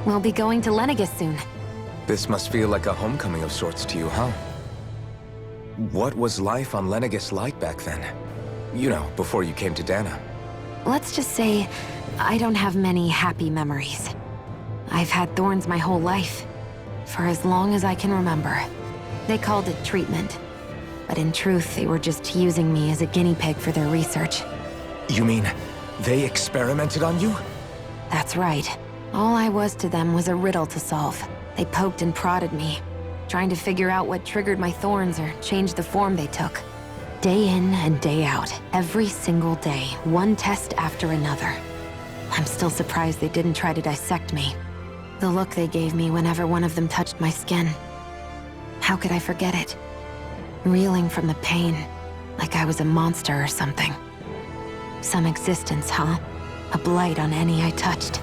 We'll be going to Lenegis soon. This must feel like a homecoming of sorts to you, huh? What was life on Lenegis like back then? You know, before you came to Dana. Let's just say, I don't have many happy memories. I've had thorns my whole life. For as long as I can remember. They called it treatment. But in truth, they were just using me as a guinea pig for their research. You mean, they experimented on you? That's right. All I was to them was a riddle to solve. They poked and prodded me, trying to figure out what triggered my thorns or changed the form they took. Day in and day out, every single day, one test after another. I'm still surprised they didn't try to dissect me. The look they gave me whenever one of them touched my skin. How could I forget it? Reeling from the pain, like I was a monster or something. Some existence, huh? A blight on any I touched,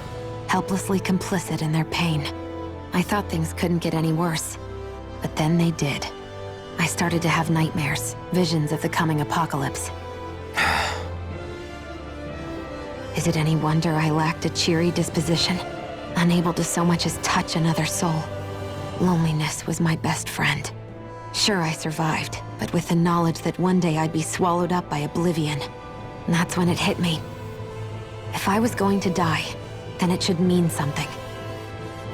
helplessly complicit in their pain. I thought things couldn't get any worse, but then they did. I started to have nightmares, visions of the coming apocalypse. Is it any wonder I lacked a cheery disposition? Unable to so much as touch another soul. Loneliness was my best friend. Sure, I survived, but with the knowledge that one day I'd be swallowed up by oblivion. And that's when it hit me. If I was going to die, then it should mean something.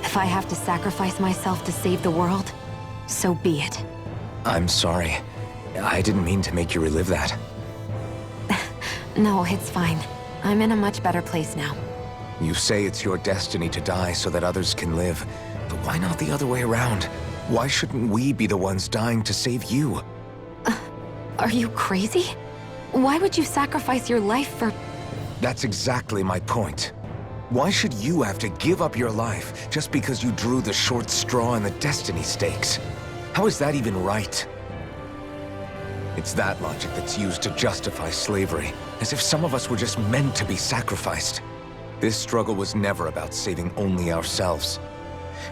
If I have to sacrifice myself to save the world, so be it. I'm sorry. I didn't mean to make you relive that. No, it's fine. I'm in a much better place now. You say it's your destiny to die so that others can live, but why not the other way around? Why shouldn't we be the ones dying to save you? Are you crazy? Why would you sacrifice your life for... That's exactly my point. Why should you have to give up your life just because you drew the short straw in the destiny stakes? How is that even right? It's that logic that's used to justify slavery, as if some of us were just meant to be sacrificed. This struggle was never about saving only ourselves.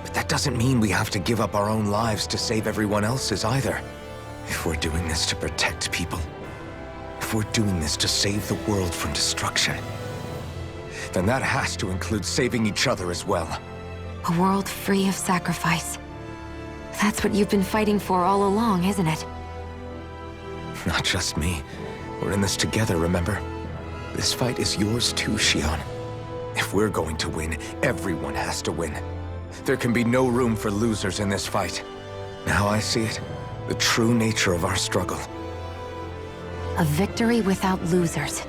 But that doesn't mean we have to give up our own lives to save everyone else's either. If we're doing this to protect people, if we're doing this to save the world from destruction, then that has to include saving each other as well. A world free of sacrifice. That's what you've been fighting for all along, isn't it? Not just me. We're in this together, remember? This fight is yours too, Shion. If we're going to win, everyone has to win. There can be no room for losers in this fight. Now I see it. The true nature of our struggle. A victory without losers.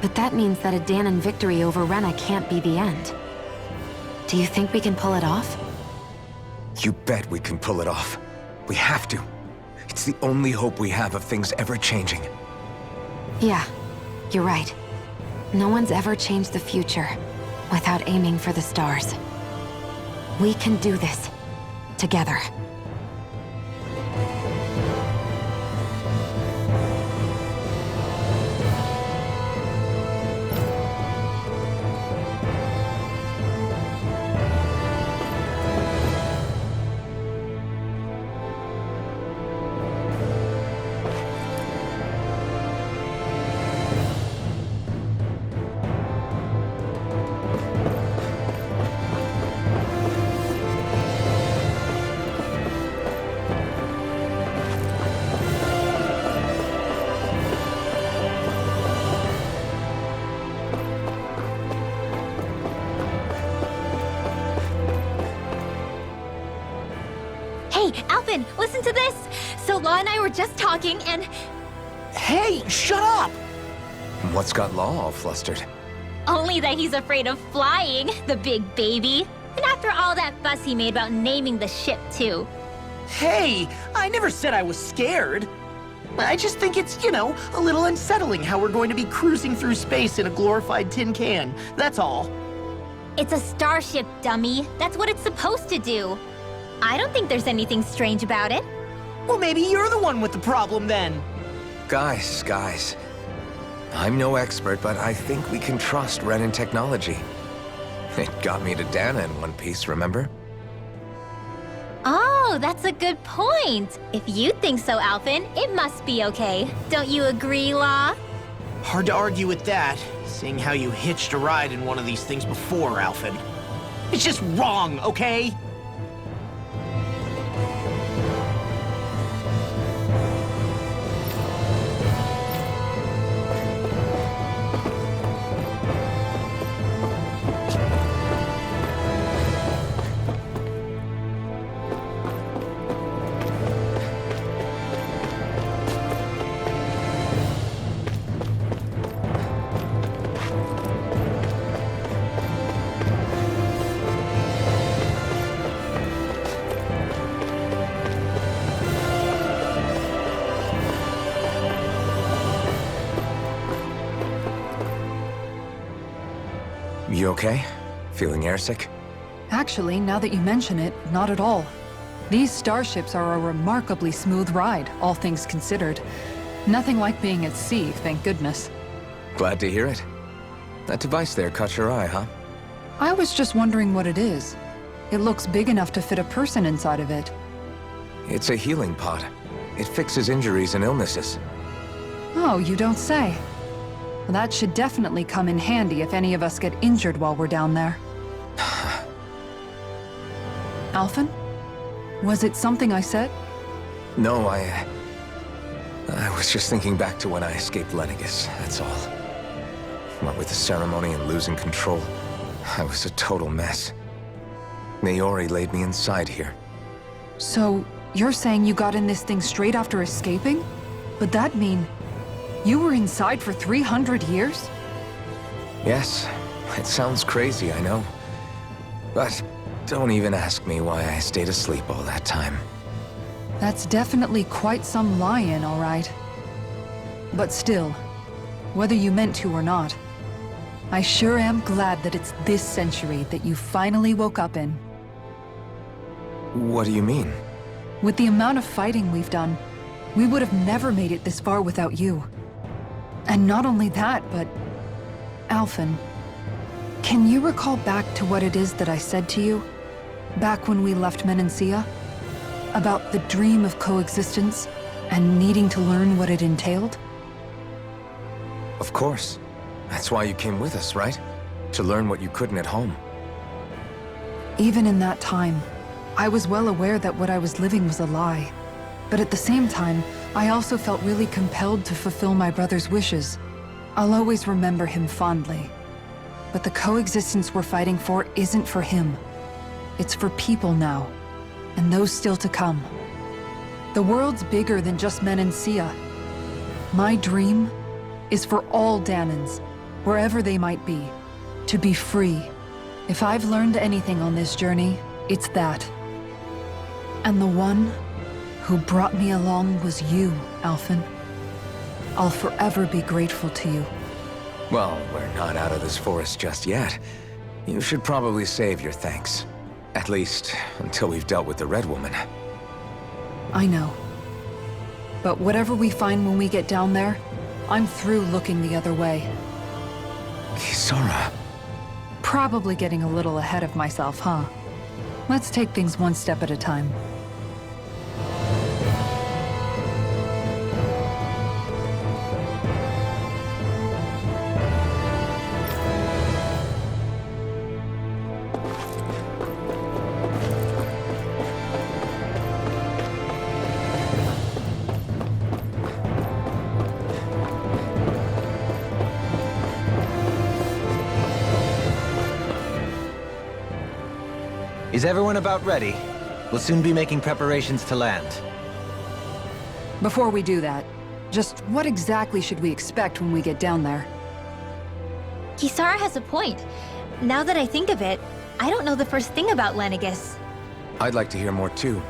But that means that a Dahnan victory over Rena can't be the end. Do you think we can pull it off? You bet we can pull it off. We have to. It's the only hope we have of things ever changing. Yeah, you're right. No one's ever changed the future without aiming for the stars. We can do this. Together. Hey, Alphen, listen to this! So Law and I were just talking and... Hey, shut up! What's got Law all flustered? Only that he's afraid of flying, the big baby. And after all that fuss he made about naming the ship, too. Hey, I never said I was scared. I just think it's, a little unsettling how we're going to be cruising through space in a glorified tin can. That's all. It's a starship, dummy. That's what it's supposed to do. I don't think there's anything strange about it. Well, maybe you're the one with the problem then. Guys. I'm no expert, but I think we can trust Renan technology. It got me to Dahna in one piece, remember? Oh, that's a good point. If you think so, Alphen, it must be okay. Don't you agree, Law? Hard to argue with that, seeing how you hitched a ride in one of these things before, Alphen. It's just wrong, okay? You okay? Feeling airsick? Actually, now that you mention it, not at all. These starships are a remarkably smooth ride, all things considered. Nothing like being at sea, thank goodness. Glad to hear it. That device there caught your eye, huh? I was just wondering what it is. It looks big enough to fit a person inside of it. It's a healing pod. It fixes injuries and illnesses. Oh, you don't say. Well, that should definitely come in handy if any of us get injured while we're down there. Alphen? Was it something I said? No, I was just thinking back to when I escaped Lenegis, that's all. What with the ceremony and losing control, I was a total mess. Naori laid me inside here. So, you're saying you got in this thing straight after escaping? But that mean you were inside for 300 years? Yes, it sounds crazy, I know. But don't even ask me why I stayed asleep all that time. That's definitely quite some lie-in, all right. But still, whether you meant to or not, I sure am glad that it's this century that you finally woke up in. What do you mean? With the amount of fighting we've done, we would have never made it this far without you. And not only that, but... Alphen, can you recall back to what it is that I said to you? Back when we left Menancia? About the dream of coexistence, and needing to learn what it entailed? Of course. That's why you came with us, right? To learn what you couldn't at home. Even in that time, I was well aware that what I was living was a lie. But at the same time, I also felt really compelled to fulfill my brother's wishes. I'll always remember him fondly. But the coexistence we're fighting for isn't for him. It's for people now, and those still to come. The world's bigger than just Menancia. My dream is for all Dahnans, wherever they might be, to be free. If I've learned anything on this journey, it's that. And the one who brought me along was you, Alphen. I'll forever be grateful to you. Well, we're not out of this forest just yet. You should probably save your thanks. At least, until we've dealt with the Red Woman. I know. But whatever we find when we get down there, I'm through looking the other way. Kisara. Probably getting a little ahead of myself, huh? Let's take things one step at a time. Is everyone about ready? We'll soon be making preparations to land. Before we do that, just what exactly should we expect when we get down there? Kisara has a point. Now that I think of it, I don't know the first thing about Lenegis. I'd like to hear more too.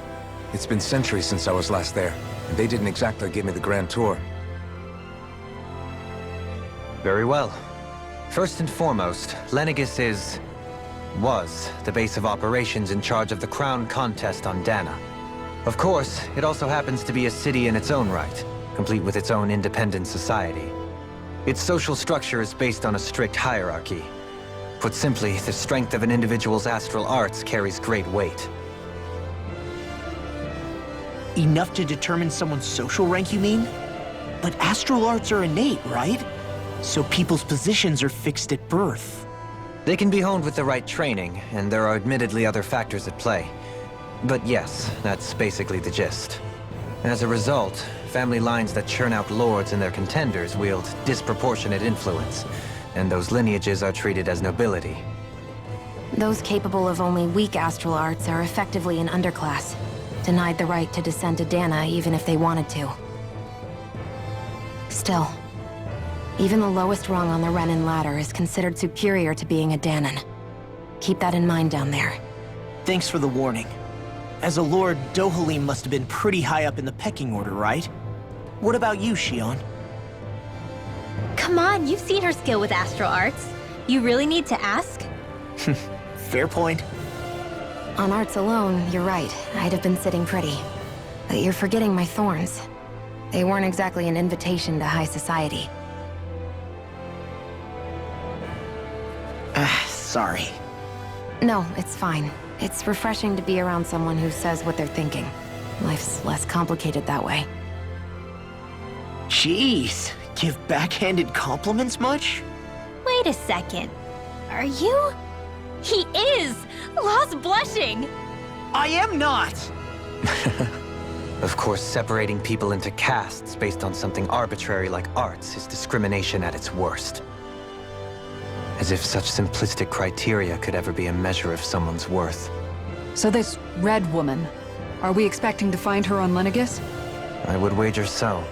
It's been centuries since I was last there, and they didn't exactly give me the grand tour. Very well. First and foremost, Lenegis was the base of operations in charge of the crown contest on Dahna. Of course, it also happens to be a city in its own right, complete with its own independent society. Its social structure is based on a strict hierarchy. Put simply, the strength of an individual's astral arts carries great weight. Enough to determine someone's social rank, you mean? But astral arts are innate, right? So people's positions are fixed at birth. They can be honed with the right training, and there are admittedly other factors at play. But yes, that's basically the gist. As a result, family lines that churn out lords and their contenders wield disproportionate influence, and those lineages are treated as nobility. Those capable of only weak astral arts are effectively an underclass, denied the right to descend to Dahna even if they wanted to. Still, even the lowest rung on the Renin ladder is considered superior to being a Dahnan. Keep that in mind down there. Thanks for the warning. As a lord, Dohalim must have been pretty high up in the pecking order, right? What about you, Shionne? Come on, you've seen her skill with astral arts. You really need to ask? Fair point. On arts alone, you're right. I'd have been sitting pretty. But you're forgetting my thorns. They weren't exactly an invitation to high society. Sorry. No, it's fine. It's refreshing to be around someone who says what they're thinking. Life's less complicated that way. Jeez, give backhanded compliments much? Wait a second. Are you? He is! Law's blushing! I am not! Of course, separating people into castes based on something arbitrary like arts is discrimination at its worst. As if such simplistic criteria could ever be a measure of someone's worth. So this Red Woman, are we expecting to find her on Lenegis? I would wager so.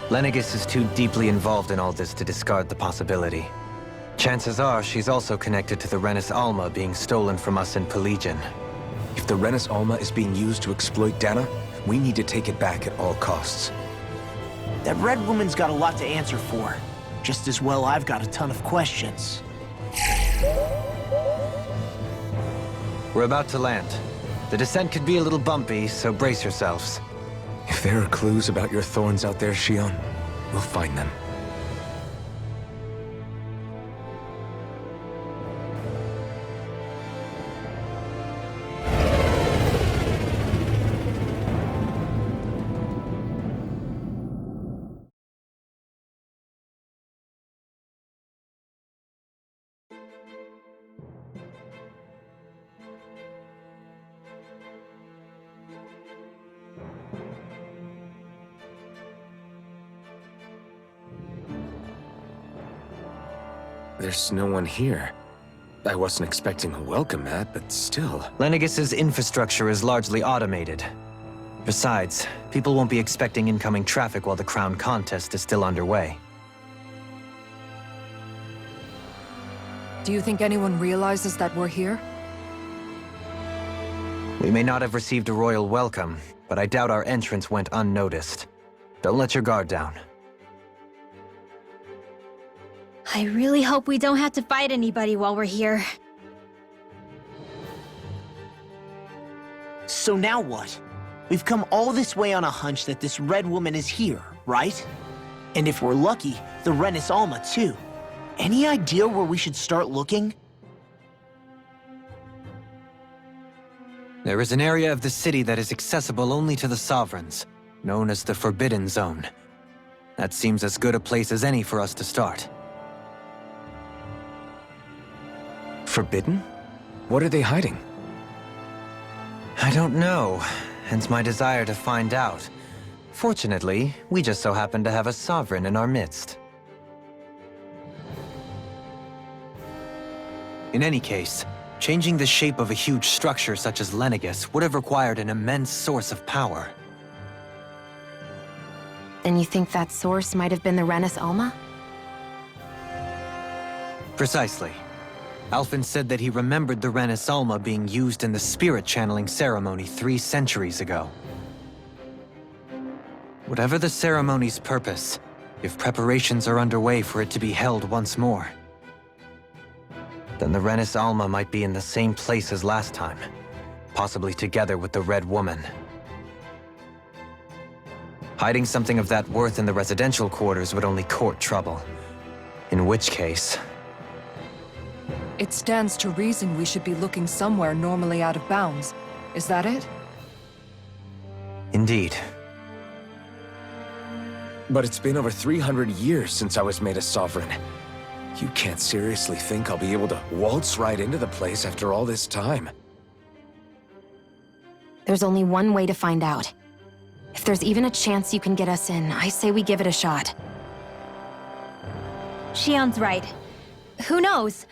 Lenegis is too deeply involved in all this to discard the possibility. Chances are she's also connected to the Renis Alma being stolen from us in Pelegion. If the Renis Alma is being used to exploit Dana, we need to take it back at all costs. That Red Woman's got a lot to answer for. Just as well I've got a ton of questions. We're about to land. The descent could be a little bumpy, so brace yourselves. If there are clues about your thorns out there, Shion, we'll find them. There's no one here. I wasn't expecting a welcome mat, but still. Lenegis's infrastructure is largely automated. Besides, people won't be expecting incoming traffic while the crown contest is still underway. Do you think anyone realizes that we're here? We may not have received a royal welcome, but I doubt our entrance went unnoticed. Don't let your guard down. I really hope we don't have to fight anybody while we're here. So now what? We've come all this way on a hunch that this Red Woman is here, right? And if we're lucky, the Renis Alma too. Any idea where we should start looking? There is an area of the city that is accessible only to the Sovereigns, known as the Forbidden Zone. That seems as good a place as any for us to start. Forbidden? What are they hiding? I don't know, hence my desire to find out. Fortunately, we just so happen to have a Sovereign in our midst. In any case, changing the shape of a huge structure such as Lenegis would have required an immense source of power. Then you think that source might have been the Renis Alma? Precisely. Alphen said that he remembered the Renis Alma being used in the spirit channeling ceremony 3 centuries ago. Whatever the ceremony's purpose, if preparations are underway for it to be held once more, then the Renis Alma might be in the same place as last time, possibly together with the Red Woman. Hiding something of that worth in the residential quarters would only court trouble. In which case... It stands to reason we should be looking somewhere normally out of bounds. Is that it? Indeed. But it's been over 300 years since I was made a Sovereign. You can't seriously think I'll be able to waltz right into the place after all this time. There's only one way to find out. If there's even a chance you can get us in, I say we give it a shot. Shion's right. Who knows?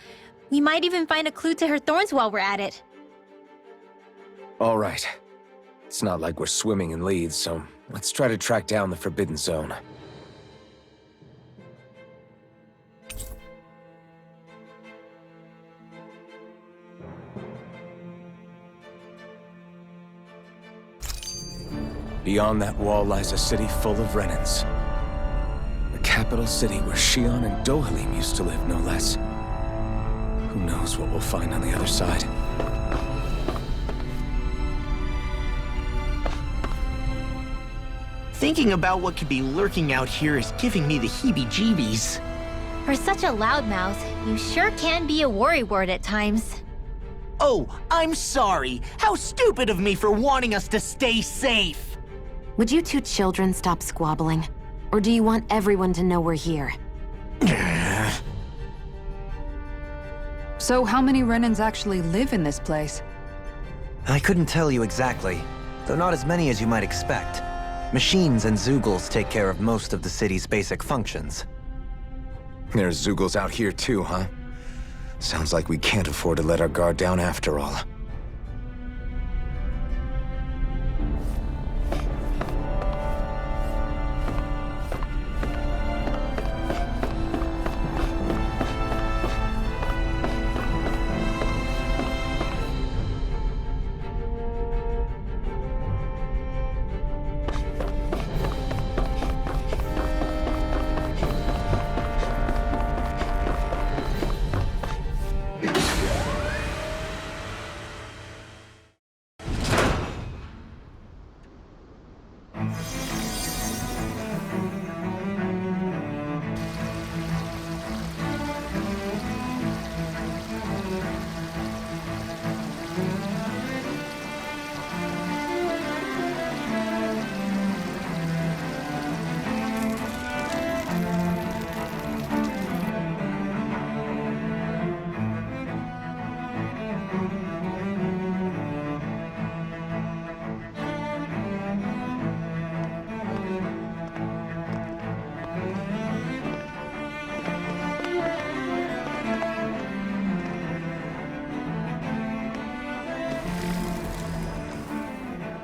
We might even find a clue to her thorns while we're at it. All right. It's not like we're swimming in leads, so let's try to track down the Forbidden Zone. Beyond that wall lies a city full of Renins. The capital city where Shion and Dohalim used to live, no less. Who knows what we'll find on the other side? Thinking about what could be lurking out here is giving me the heebie-jeebies. For such a loudmouth, you sure can be a worrywart at times. Oh, I'm sorry. How stupid of me for wanting us to stay safe. Would you two children stop squabbling? Or do you want everyone to know we're here? So how many Renans actually live in this place? I couldn't tell you exactly, though not as many as you might expect. Machines and Zeugles take care of most of the city's basic functions. There's Zeugles out here too, huh? Sounds like we can't afford to let our guard down after all.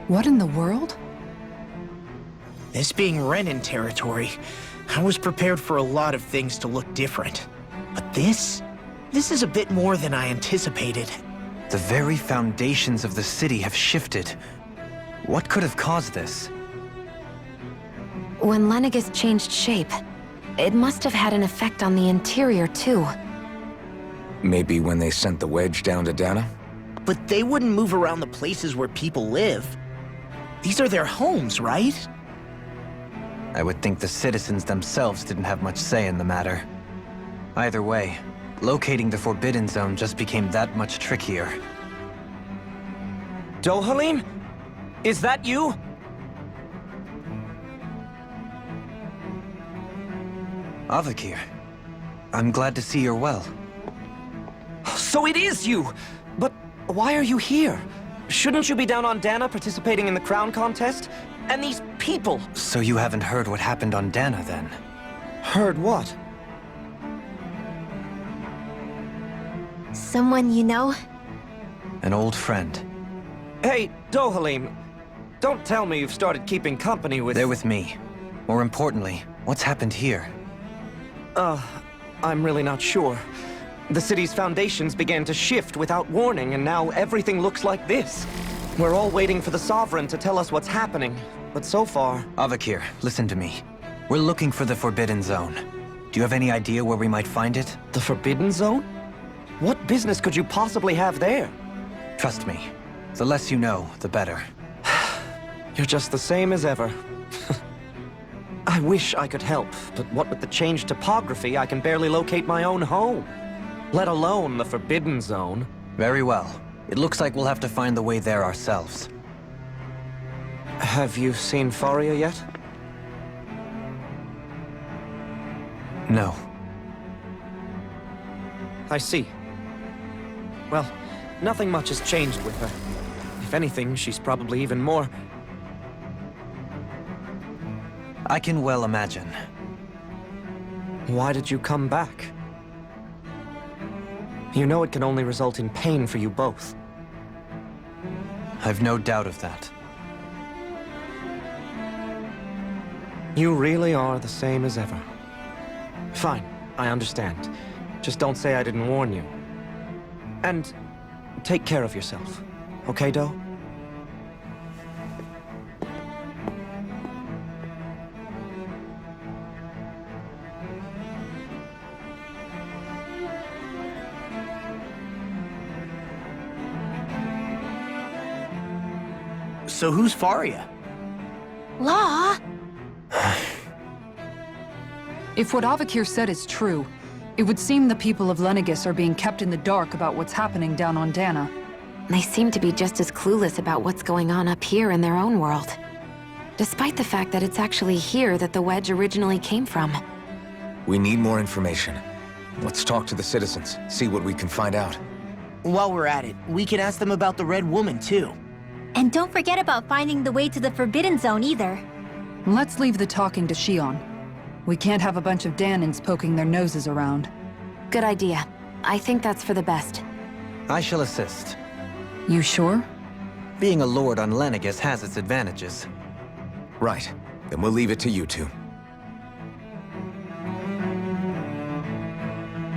What in the world? This being Renan territory, I was prepared for a lot of things to look different. But this is a bit more than I anticipated. The very foundations of the city have shifted. What could have caused this? When Lenegis changed shape, it must have had an effect on the interior too. Maybe when they sent the wedge down to Dana? But they wouldn't move around the places where people live. These are their homes, right? I would think the citizens themselves didn't have much say in the matter. Either way, locating the Forbidden Zone just became that much trickier. Dohalim? Is that you? Avakir, I'm glad to see you're well. So it is you! But why are you here? Shouldn't you be down on Dana participating in the crown contest? And these people! So you haven't heard what happened on Dana, then? Heard what? Someone you know? An old friend. Hey, Dohalim, don't tell me you've started keeping company with... They're with me. More importantly, what's happened here? I'm really not sure. The city's foundations began to shift without warning, and now everything looks like this. We're all waiting for the Sovereign to tell us what's happening, but so far... Avakir, listen to me. We're looking for the Forbidden Zone. Do you have any idea where we might find it? The Forbidden Zone? What business could you possibly have there? Trust me. The less you know, the better. You're just the same as ever. I wish I could help, but what with the changed topography, I can barely locate my own home. Let alone the Forbidden Zone. Very well. It looks like we'll have to find the way there ourselves. Have you seen Faria yet? No. I see. Well, nothing much has changed with her. If anything, she's probably even more... I can well imagine. Why did you come back? You know it can only result in pain for you both. I've no doubt of that. You really are the same as ever. Fine, I understand. Just don't say I didn't warn you. And take care of yourself. Okay, Do? So who's Faria? Law? If what Avakir said is true, it would seem the people of Lenegis are being kept in the dark about what's happening down on Dana. They seem to be just as clueless about what's going on up here in their own world. Despite the fact that it's actually here that the Wedge originally came from. We need more information. Let's talk to the citizens, see what we can find out. While we're at it, we can ask them about the Red Woman, too. And don't forget about finding the way to the Forbidden Zone either. Let's leave the talking to Shion. We can't have a bunch of Danans poking their noses around. Good idea. I think that's for the best. I shall assist. You sure? Being a lord on Lenegis has its advantages. Right. Then we'll leave it to you two.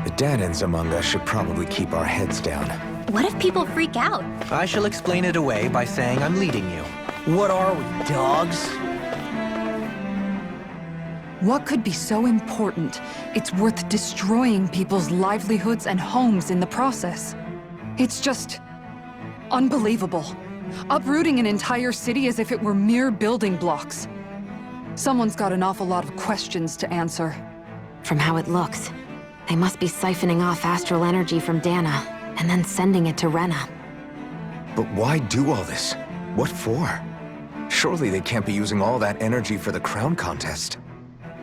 The Danans among us should probably keep our heads down. What if people freak out? I shall explain it away by saying I'm leading you. What are we, dogs? What could be so important? It's worth destroying people's livelihoods and homes in the process. It's just unbelievable. Uprooting an entire city as if it were mere building blocks. Someone's got an awful lot of questions to answer. From how it looks, they must be siphoning off astral energy from Dana, and then sending it to Rena. But why do all this? What for? Surely they can't be using all that energy for the crown contest.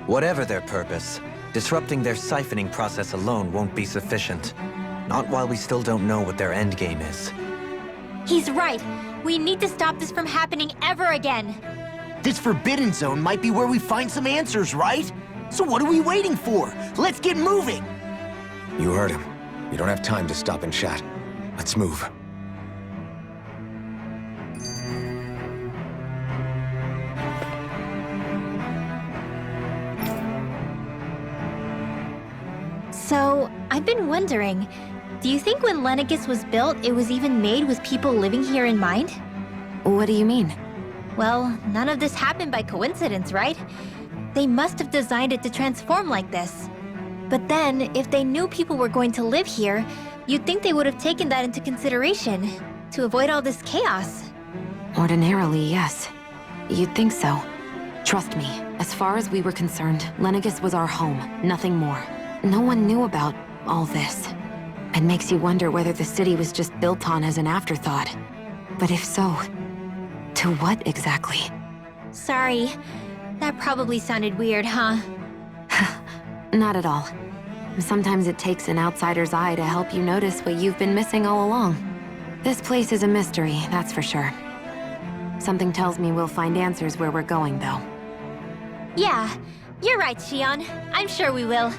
Whatever their purpose, disrupting their siphoning process alone won't be sufficient. Not while we still don't know what their endgame is. He's right. We need to stop this from happening ever again. This Forbidden Zone might be where we find some answers, right? So what are we waiting for? Let's get moving! You heard him. We don't have time to stop and chat. Let's move. So, I've been wondering, do you think when Lenegis was built, it was even made with people living here in mind? What do you mean? Well, none of this happened by coincidence, right? They must have designed it to transform like this. But then, if they knew people were going to live here, you'd think they would have taken that into consideration, to avoid all this chaos. Ordinarily, yes. You'd think so. Trust me, as far as we were concerned, Lenegis was our home, nothing more. No one knew about all this. It makes you wonder whether the city was just built on as an afterthought. But if so, to what exactly? Sorry. That probably sounded weird, huh? Not at all. Sometimes it takes an outsider's eye to help you notice what you've been missing all along. This place is a mystery, that's for sure. Something tells me we'll find answers where we're going, though. Yeah, you're right, Shion. I'm sure we will.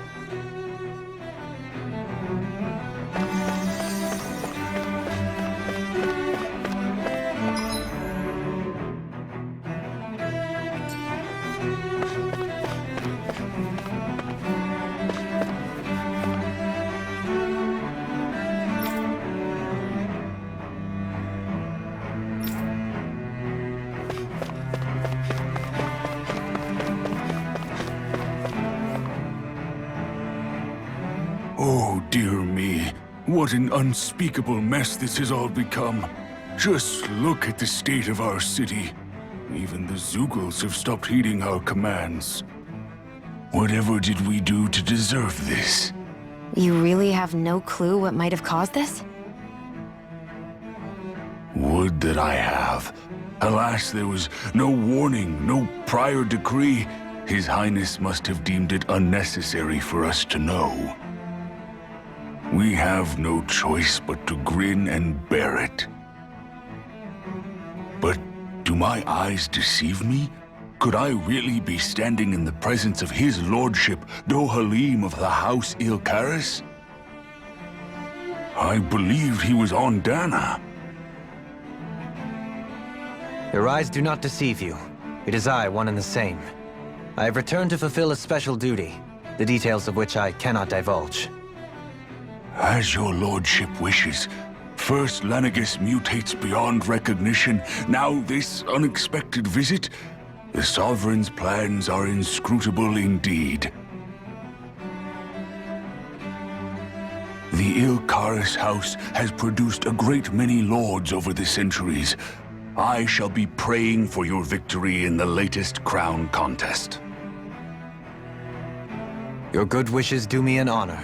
Oh, dear me. What an unspeakable mess this has all become. Just look at the state of our city. Even the Zeugles have stopped heeding our commands. Whatever did we do to deserve this? You really have no clue what might have caused this? Would that I have. Alas, there was no warning, no prior decree. His Highness must have deemed it unnecessary for us to know. We have no choice but to grin and bear it. But do my eyes deceive me? Could I really be standing in the presence of his lordship, Dohalim of the House Ilkaris? I believed he was on Dana. Your eyes do not deceive you. It is I, one and the same. I have returned to fulfill a special duty, the details of which I cannot divulge. As your lordship wishes. First Lenegis mutates beyond recognition, now this unexpected visit. The Sovereign's plans are inscrutable indeed. The Ilkaris house has produced a great many lords over the centuries. I shall be praying for your victory in the latest crown contest. Your good wishes do me an honor.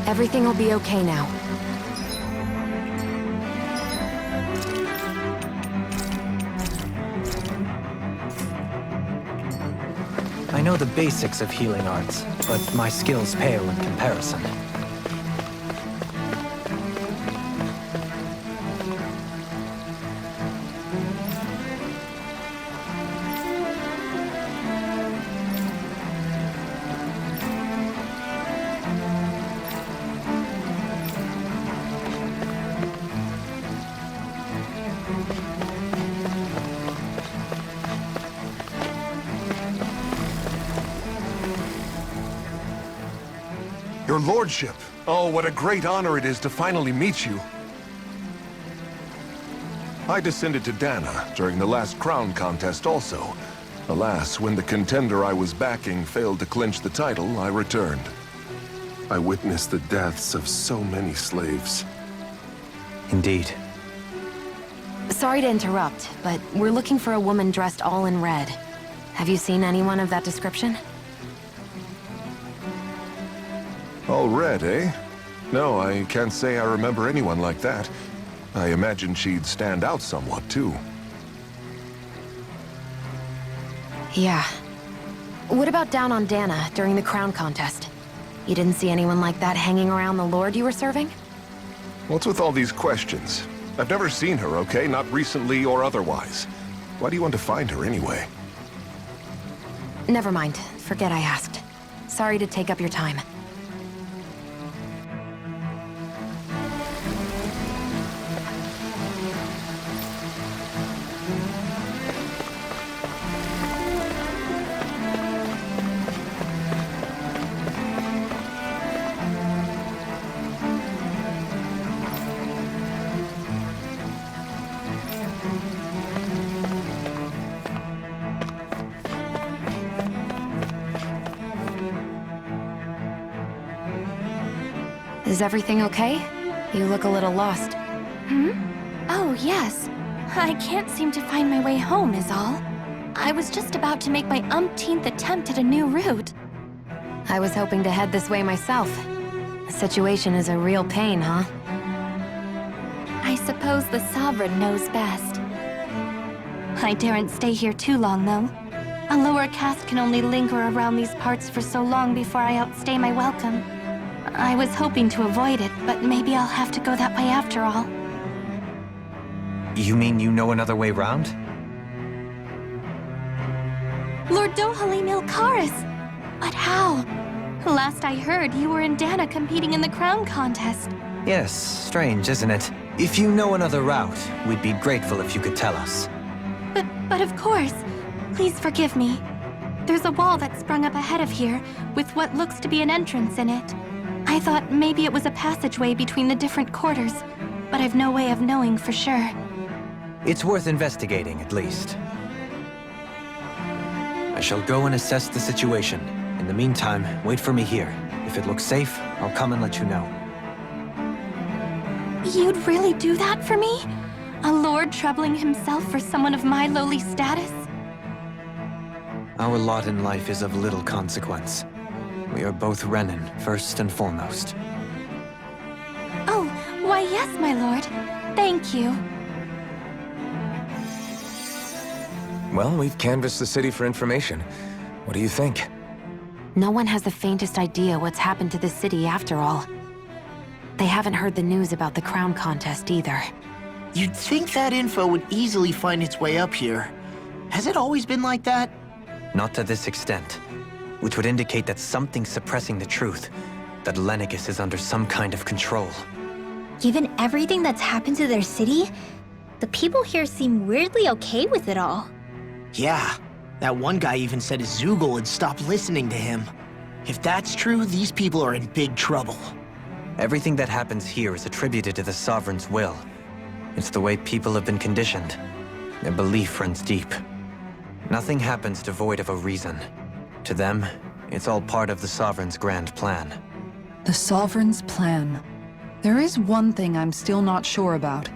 Everything will be okay now. I know the basics of healing arts, but my skills pale in comparison. Your lordship! Oh, what a great honor it is to finally meet you. I descended to Dana during the last crown contest also. Alas, when the contender I was backing failed to clinch the title, I returned. I witnessed the deaths of so many slaves. Indeed. Sorry to interrupt, but we're looking for a woman dressed all in red. Have you seen anyone of that description? All red, eh? No, I can't say I remember anyone like that. I imagine she'd stand out somewhat, too. Yeah. What about down on Dana during the crown contest? You didn't see anyone like that hanging around the lord you were serving? What's with all these questions? I've never seen her, okay? Not recently or otherwise. Why do you want to find her anyway? Never mind. Forget I asked. Sorry to take up your time. Is everything okay? You look a little lost. Oh, yes. I can't seem to find my way home, is all. I was just about to make my umpteenth attempt at a new route. I was hoping to head this way myself. The situation is a real pain, huh? I suppose the Sovereign knows best. I daren't stay here too long, though. A lower caste can only linger around these parts for so long before I outstay my welcome. I was hoping to avoid it, but maybe I'll have to go that way after all. You mean you know another way round? Lord Dohalim Ilkaris! But how? Last I heard, you were in Dana competing in the crown contest. Yes, strange, isn't it? If you know another route, we'd be grateful if you could tell us. But of course. Please forgive me. There's a wall that sprung up ahead of here, with what looks to be an entrance in it. I thought maybe it was a passageway between the different quarters, but I've no way of knowing for sure. It's worth investigating, at least. I shall go and assess the situation. In the meantime, wait for me here. If it looks safe, I'll come and let you know. You'd really do that for me? A lord troubling himself for someone of my lowly status? Our lot in life is of little consequence. We are both Renan, first and foremost. Oh, why yes, my lord. Thank you. Well, we've canvassed the city for information. What do you think? No one has the faintest idea what's happened to the city after all. They haven't heard the news about the crown contest either. You'd think that info would easily find its way up here. Has it always been like that? Not to this extent, which would indicate that something's suppressing the truth, that Lenegis is under some kind of control. Given everything that's happened to their city, the people here seem weirdly okay with it all. Yeah, that one guy even said Zoogle had stopped listening to him. If that's true, these people are in big trouble. Everything that happens here is attributed to the Sovereign's will. It's the way people have been conditioned. Their belief runs deep. Nothing happens devoid of a reason. To them, it's all part of the Sovereign's grand plan. The Sovereign's plan. There is one thing I'm still not sure about.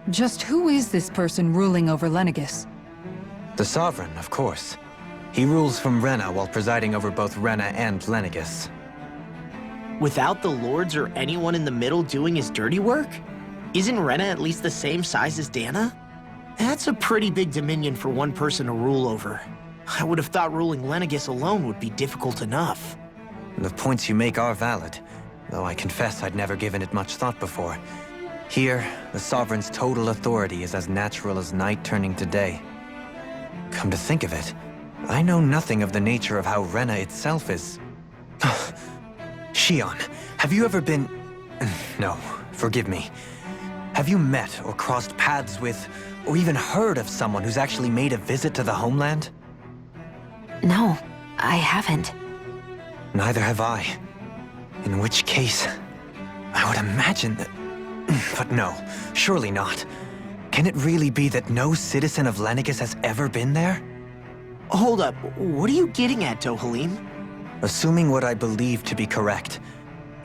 Just who is this person ruling over Lenegis? The Sovereign, of course. He rules from Rena while presiding over both Rena and Lenegis. Without the lords or anyone in the middle doing his dirty work? Isn't Rena at least the same size as Dana? That's a pretty big dominion for one person to rule over. I would have thought ruling Lenegis alone would be difficult enough. The points you make are valid, though I confess I'd never given it much thought before. Here, the Sovereign's total authority is as natural as night turning to day. Come to think of it, I know nothing of the nature of how Rena itself is. Shion, have you ever been... No, forgive me. Have you met or crossed paths with, or even heard of someone who's actually made a visit to the homeland? No, I haven't. Neither have I. In which case, I would imagine that... But no, surely not. Can it really be that no citizen of Lenegis has ever been there? Hold up, what are you getting at, Dohalim? Assuming what I believe to be correct,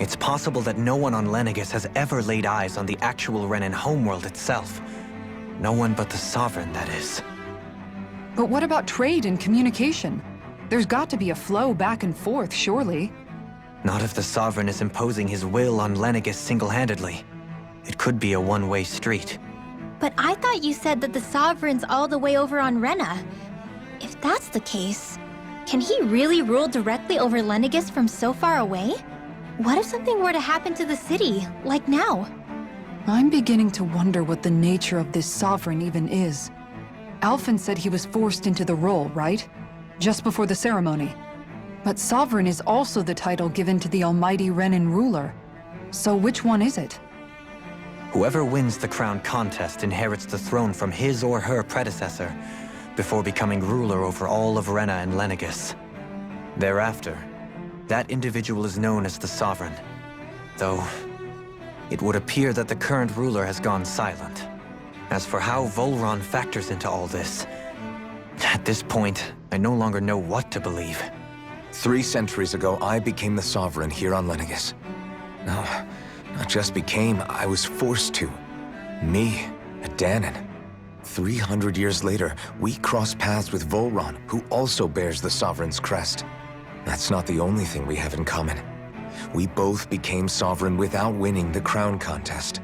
it's possible that no one on Lenegis has ever laid eyes on the actual Renan homeworld itself. No one but the Sovereign, that is. But what about trade and communication? There's got to be a flow back and forth, surely. Not if the Sovereign is imposing his will on Lenegis single-handedly. It could be a one-way street. But I thought you said that the Sovereign's all the way over on Rena. If that's the case, can he really rule directly over Lenegis from so far away? What if something were to happen to the city, like now? I'm beginning to wonder what the nature of this Sovereign even is. Alphen said he was forced into the role, right? Just before the ceremony. But Sovereign is also the title given to the almighty Renan ruler. So which one is it? Whoever wins the crown contest inherits the throne from his or her predecessor, before becoming ruler over all of Rena and Lenegis. Thereafter, that individual is known as the Sovereign. Though, it would appear that the current ruler has gone silent. As for how Volron factors into all this, at this point, I no longer know what to believe. 3 centuries ago, I became the Sovereign here on Lenegis. No, not just became, I was forced to. Me, a Dahnan. 300 years later, we cross paths with Volron, who also bears the Sovereign's crest. That's not the only thing we have in common. We both became Sovereign without winning the crown contest.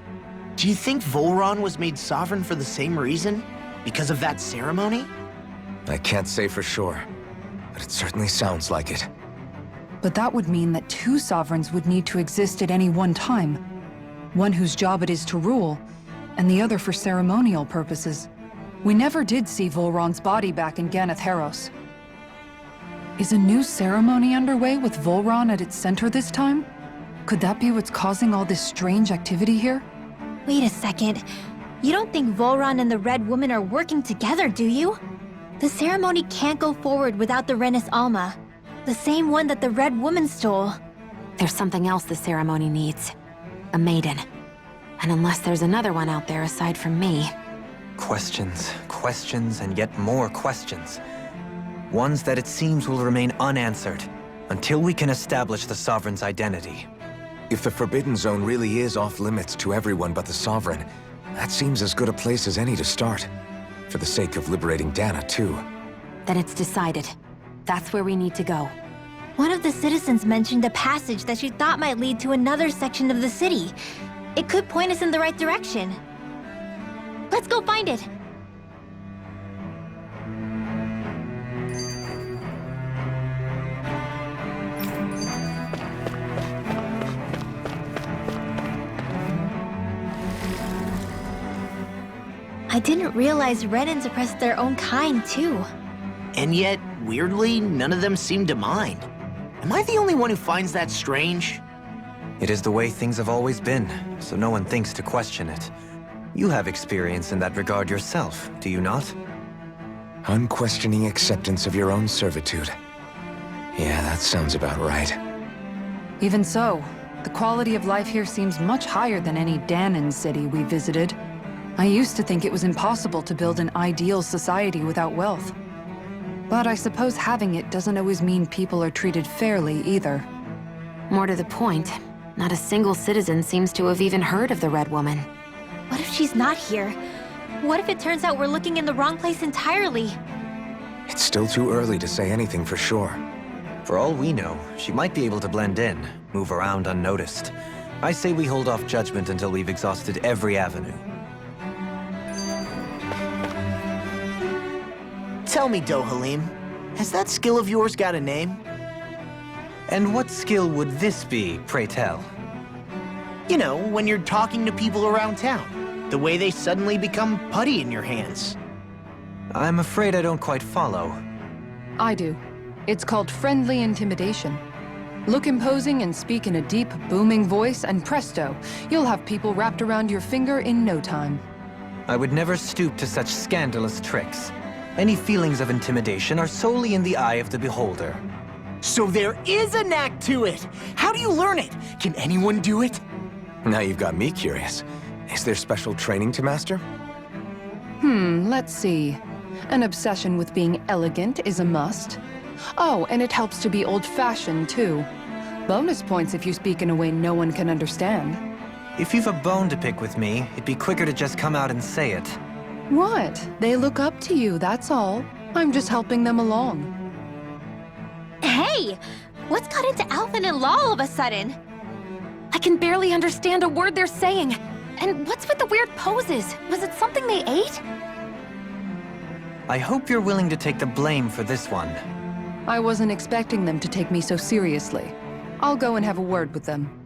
Do you think Volron was made Sovereign for the same reason? Because of that ceremony? I can't say for sure, but it certainly sounds like it. But that would mean that 2 Sovereigns would need to exist at any one time. One whose job it is to rule, and the other for ceremonial purposes. We never did see Volron's body back in Ganath Haros. Is a new ceremony underway with Volron at its center this time? Could that be what's causing all this strange activity here? Wait a second. You don't think Volron and the Red Woman are working together, do you? The ceremony can't go forward without the Renis Alma. The same one that the Red Woman stole. There's something else the ceremony needs. A maiden. And unless there's another one out there aside from me... Questions, questions, and yet more questions. Ones that it seems will remain unanswered until we can establish the Sovereign's identity. If the Forbidden Zone really is off-limits to everyone but the Sovereign, that seems as good a place as any to start. For the sake of liberating Dana, too. Then it's decided. That's where we need to go. One of the citizens mentioned a passage that she thought might lead to another section of the city. It could point us in the right direction. Let's go find it! I didn't realize Renans oppressed their own kind, too. And yet, weirdly, none of them seem to mind. Am I the only one who finds that strange? It is the way things have always been, so no one thinks to question it. You have experience in that regard yourself, do you not? Unquestioning acceptance of your own servitude. Yeah, that sounds about right. Even so, the quality of life here seems much higher than any Danan city we visited. I used to think it was impossible to build an ideal society without wealth. But I suppose having it doesn't always mean people are treated fairly either. More to the point, not a single citizen seems to have even heard of the Red Woman. What if she's not here? What if it turns out we're looking in the wrong place entirely? It's still too early to say anything for sure. For all we know, she might be able to blend in, move around unnoticed. I say we hold off judgment until we've exhausted every avenue. Tell me, Dohalim, has that skill of yours got a name? And what skill would this be, pray tell? You know, when you're talking to people around town. The way they suddenly become putty in your hands. I'm afraid I don't quite follow. I do. It's called friendly intimidation. Look imposing and speak in a deep, booming voice, and presto, you'll have people wrapped around your finger in no time. I would never stoop to such scandalous tricks. Any feelings of intimidation are solely in the eye of the beholder. So there is a knack to it! How do you learn it? Can anyone do it? Now you've got me curious. Is there special training to master? Let's see. An obsession with being elegant is a must. Oh, and it helps to be old-fashioned, too. Bonus points if you speak in a way no one can understand. If you've a bone to pick with me, it'd be quicker to just come out and say it. What? They look up to you, that's all. I'm just helping them along. Hey! What's got into Alvin and Law all of a sudden? I can barely understand a word they're saying. And what's with the weird poses? Was it something they ate? I hope you're willing to take the blame for this one. I wasn't expecting them to take me so seriously. I'll go and have a word with them.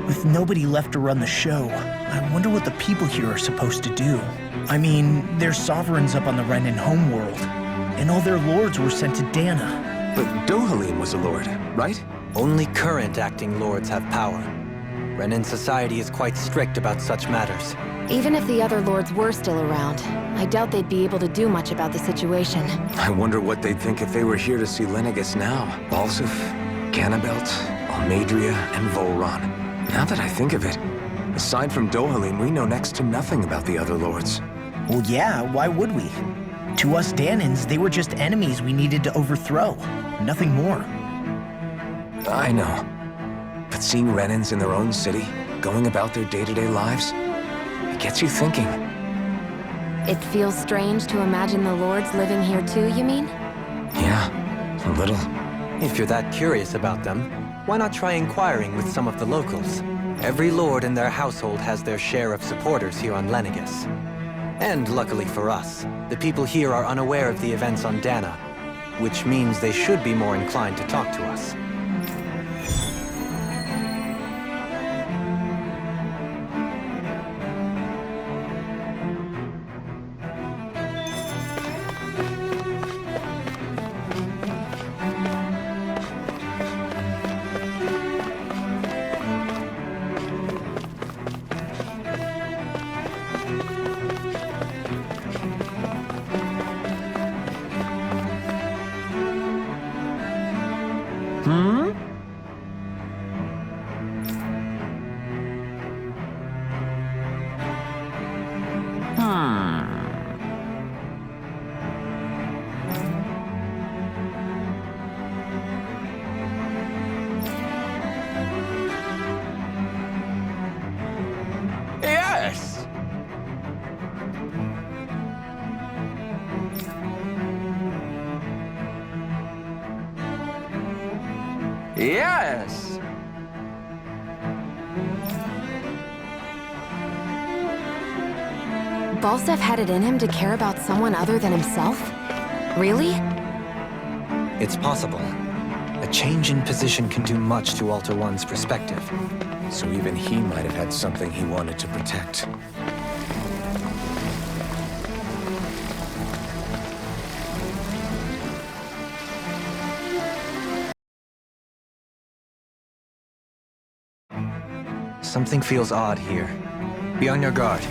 With nobody left to run the show, I wonder what the people here are supposed to do. I mean, there's sovereigns up on the Renan homeworld, and all their lords were sent to Dana. But Dohalim was a lord, right? Only current acting lords have power. Renan society is quite strict about such matters. Even if the other lords were still around, I doubt they'd be able to do much about the situation. I wonder what they'd think if they were here to see Lenegis now. Balsuf, Cannabelt, Almadria, and Volron. Now that I think of it, aside from Dohalim, we know next to nothing about the other lords. Well, yeah, why would we? To us Danans, they were just enemies we needed to overthrow. Nothing more. I know. But seeing Renans in their own city, going about their day-to-day lives, it gets you thinking. It feels strange to imagine the lords living here too, you mean? Yeah, a little. If you're that curious about them, why not try inquiring with some of the locals? Every lord in their household has their share of supporters here on Lenegis. And luckily for us, the people here are unaware of the events on Dana, which means they should be more inclined to talk to us. Yes! Balseph had it in him to care about someone other than himself? Really? It's possible. A change in position can do much to alter one's perspective. So even he might have had something he wanted to protect. Something feels odd here. Be on your guard.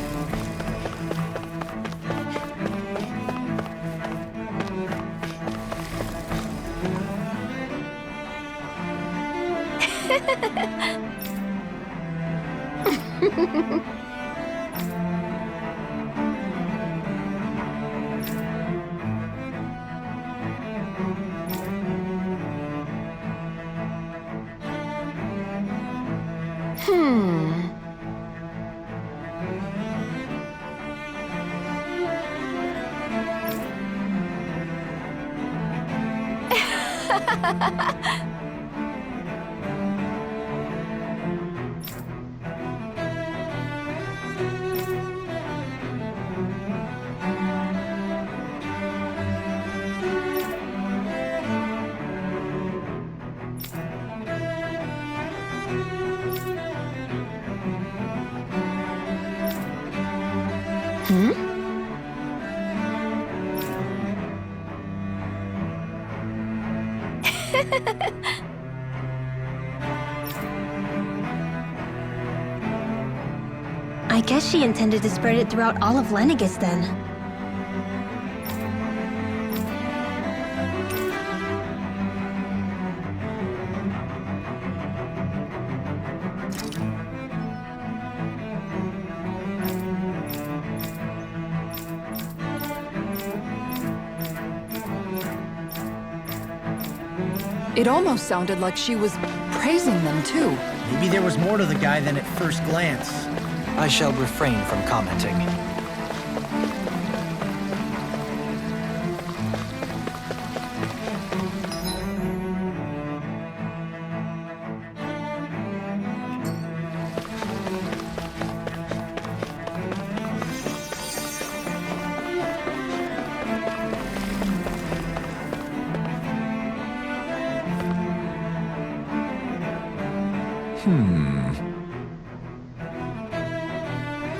I guess she intended to spread it throughout all of Lenegis then. It almost sounded like she was praising them too. Maybe there was more to the guy than at first glance. I shall refrain from commenting.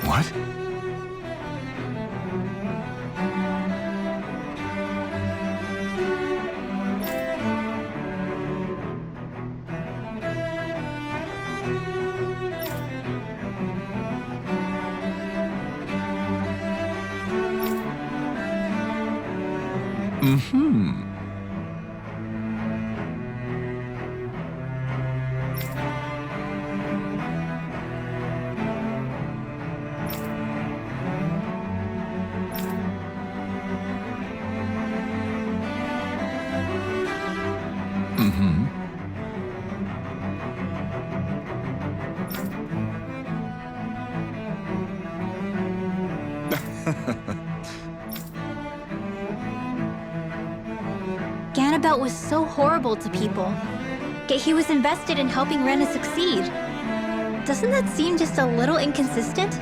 What? Ganabelt was so horrible to people, yet he was invested in helping Rena succeed. Doesn't that seem just a little inconsistent?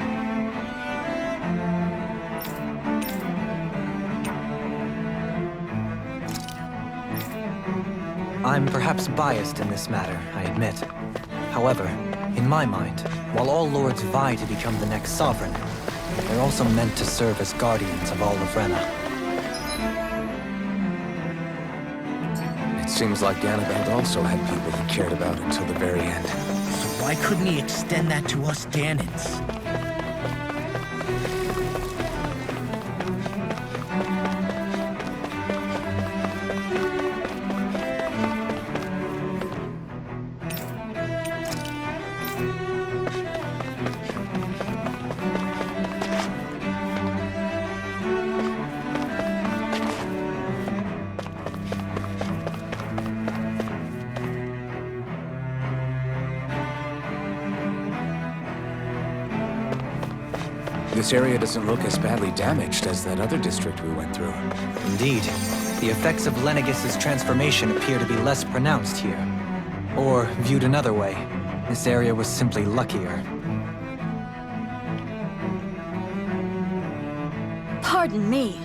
I'm perhaps biased in this matter, I admit. However, in my mind, while all lords vie to become the next sovereign, they're also meant to serve as guardians of all of Rena. It seems like Ganabelt also had people he cared about until the very end. So why couldn't he extend that to us Danans? This area doesn't look as badly damaged as that other district we went through. Indeed, the effects of Lenegis' transformation appear to be less pronounced here. Or, viewed another way, this area was simply luckier. Pardon me.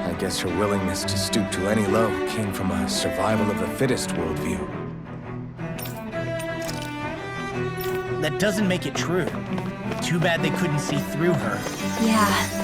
I guess her willingness to stoop to any low came from a survival of the fittest worldview. That doesn't make it true. Too bad they couldn't see through her. Yeah.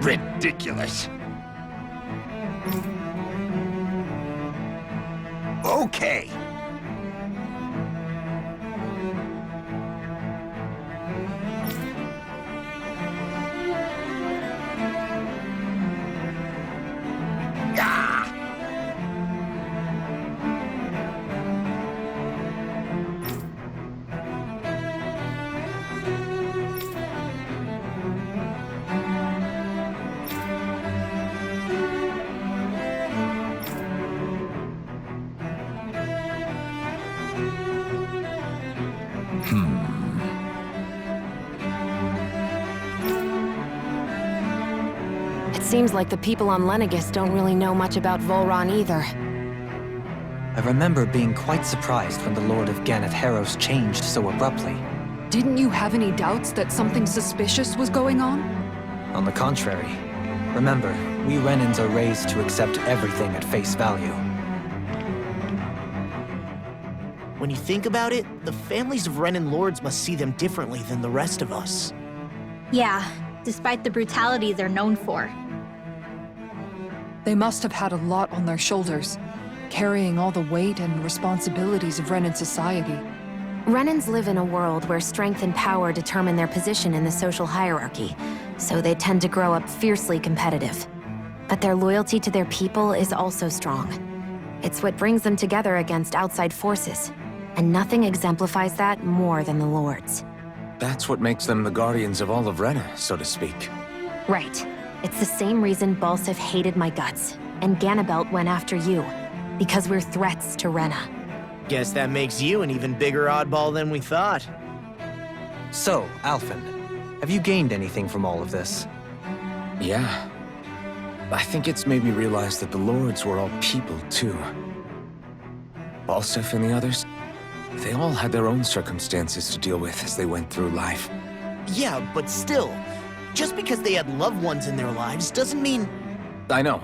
Ridiculous. Okay. It seems like the people on Lenegis don't really know much about Volron either. I remember being quite surprised when the Lord of Ganath Haros changed so abruptly. Didn't you have any doubts that something suspicious was going on? On the contrary. Remember, we Renans are raised to accept everything at face value. When you think about it, the families of Renan lords must see them differently than the rest of us. Yeah, despite the brutality they're known for. They must have had a lot on their shoulders, carrying all the weight and responsibilities of Renan society. Renans live in a world where strength and power determine their position in the social hierarchy, so they tend to grow up fiercely competitive. But their loyalty to their people is also strong. It's what brings them together against outside forces, and nothing exemplifies that more than the Lords. That's what makes them the guardians of all of Rena, so to speak. Right. It's the same reason Balsif hated my guts, and Ganabelt went after you. Because we're threats to Rena. Guess that makes you an even bigger oddball than we thought. So, Alphen, have you gained anything from all of this? Yeah. I think it's made me realize that the Lords were all people, too. Balsif and the others, they all had their own circumstances to deal with as they went through life. Yeah, but still, just because they had loved ones in their lives doesn't mean... I know.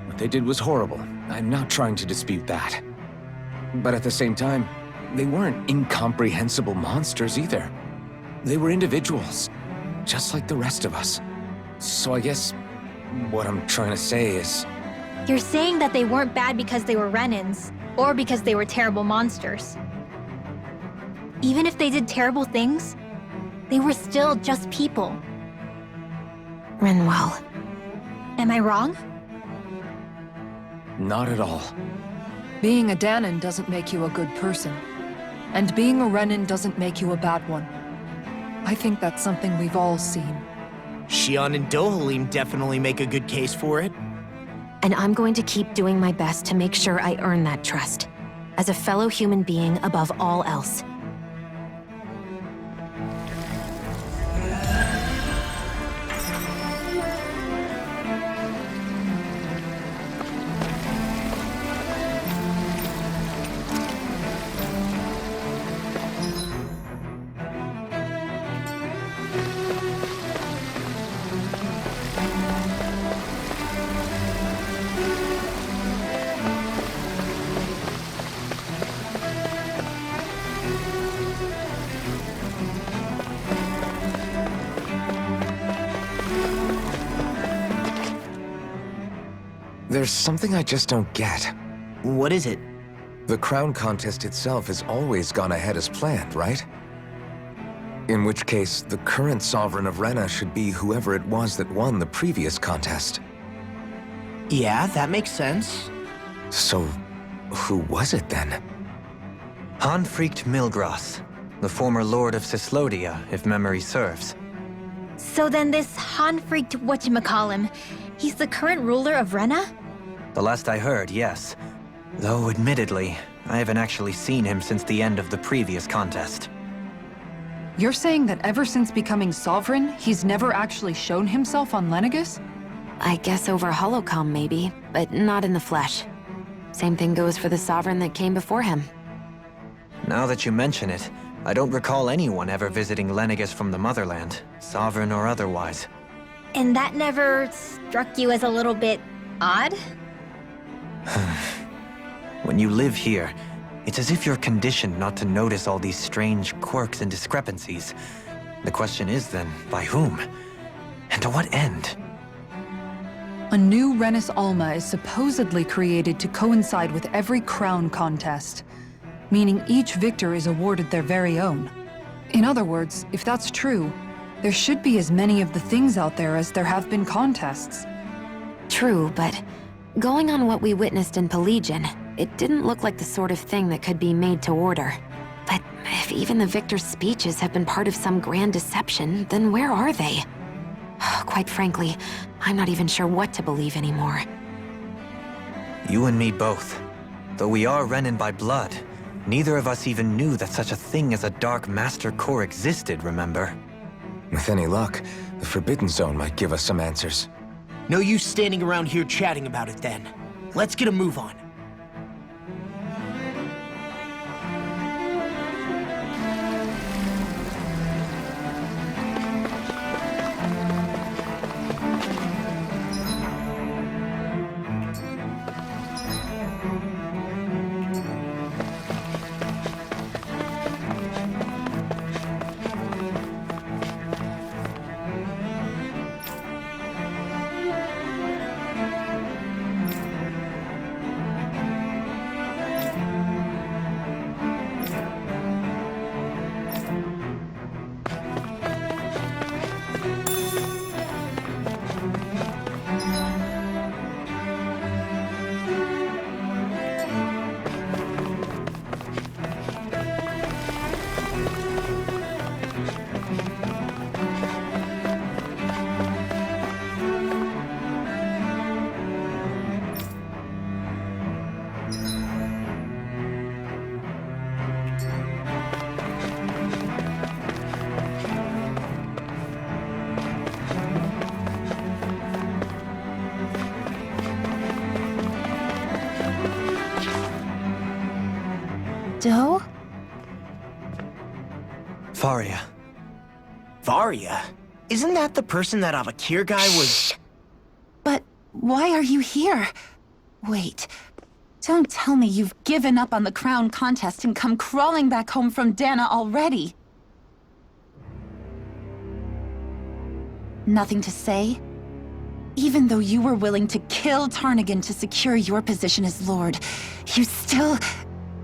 What they did was horrible. I'm not trying to dispute that. But at the same time, they weren't incomprehensible monsters either. They were individuals, just like the rest of us. So I guess what I'm trying to say is... You're saying that they weren't bad because they were Renans, or because they were terrible monsters. Even if they did terrible things, they were still just people. Rinwell. Am I wrong? Not at all. Being a Dahnan doesn't make you a good person. And being a Renan doesn't make you a bad one. I think that's something we've all seen. Shion and Dohalim definitely make a good case for it. And I'm going to keep doing my best to make sure I earn that trust. As a fellow human being above all else. There's something I just don't get. What is it? The crown contest itself has always gone ahead as planned, right? In which case, the current Sovereign of Rena should be whoever it was that won the previous contest. Yeah, that makes sense. So, who was it then? Hanfried Milgras, the former Lord of Cyslodia, if memory serves. So then this Hanfried whatchamacallem, he's the current ruler of Rena? The last I heard, yes. Though, admittedly, I haven't actually seen him since the end of the previous contest. You're saying that ever since becoming Sovereign, he's never actually shown himself on Lenegis? I guess over Holocom maybe, but not in the flesh. Same thing goes for the Sovereign that came before him. Now that you mention it, I don't recall anyone ever visiting Lenegis from the Motherland, Sovereign or otherwise. And that never struck you as a little bit odd? When you live here, it's as if you're conditioned not to notice all these strange quirks and discrepancies. The question is then, by whom? And to what end? A new Renis Alma is supposedly created to coincide with every crown contest, meaning each victor is awarded their very own. In other words, if that's true, there should be as many of the things out there as there have been contests. True, but going on what we witnessed in Pelagian, it didn't look like the sort of thing that could be made to order. But if even the victor's speeches have been part of some grand deception, then where are they? Quite frankly, I'm not even sure what to believe anymore. You and me both. Though we are Renin by blood, neither of us even knew that such a thing as a Dark Master Core existed, remember? With any luck, the Forbidden Zone might give us some answers. No use standing around here chatting about it then. Let's get a move on. Doe? Faria. Varia? Isn't that the person that Avakir guy was— But why are you here? Wait. Don't tell me you've given up on the crown contest and come crawling back home from Dana already. Nothing to say? Even though you were willing to kill Tarnigan to secure your position as Lord, you still—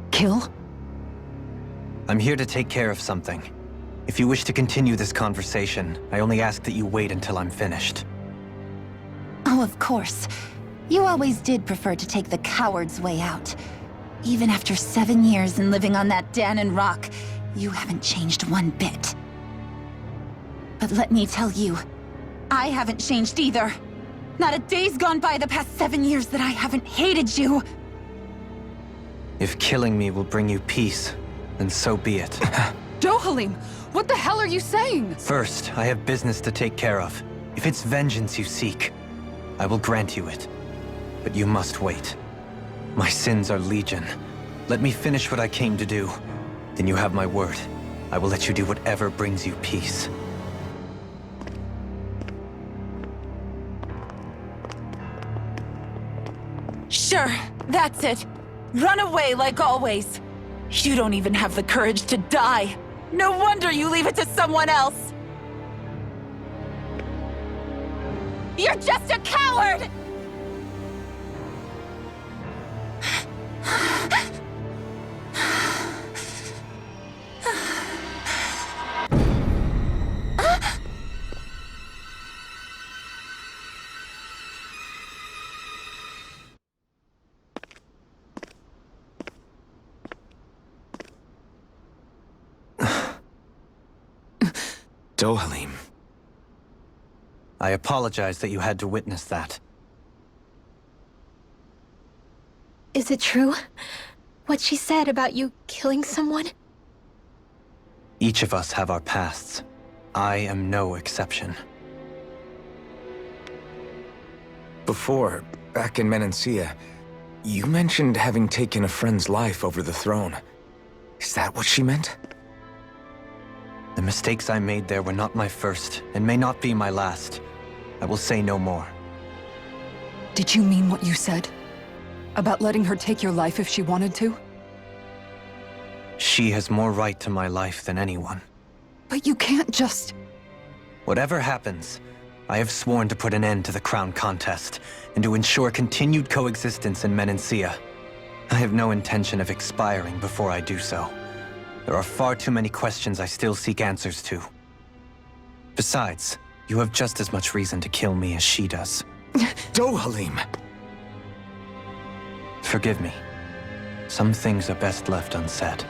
Kill? I'm here to take care of something. If you wish to continue this conversation, I only ask that you wait until I'm finished. Oh, of course. You always did prefer to take the coward's way out. Even after 7 years and living on that Danon rock, you haven't changed one bit. But let me tell you, I haven't changed either. Not a day's gone by the past 7 years that I haven't hated you! If killing me will bring you peace, then so be it. Dohalim, what the hell are you saying? First, I have business to take care of. If it's vengeance you seek, I will grant you it. But you must wait. My sins are legion. Let me finish what I came to do. Then you have my word. I will let you do whatever brings you peace. Sure, that's it. Run away like always. You don't even have the courage to die. No wonder you leave it to someone else. You're just a coward! Dohalim. I apologize that you had to witness that. Is it true? What she said about you killing someone? Each of us have our pasts. I am no exception. Before, back in Menancia, you mentioned having taken a friend's life over the throne. Is that what she meant? The mistakes I made there were not my first, and may not be my last. I will say no more. Did you mean what you said? About letting her take your life if she wanted to? She has more right to my life than anyone. But you can't just... Whatever happens, I have sworn to put an end to the crown contest, and to ensure continued coexistence in Menancia. I have no intention of expiring before I do so. There are far too many questions I still seek answers to. Besides, you have just as much reason to kill me as she does. Dohalim! Forgive me. Some things are best left unsaid.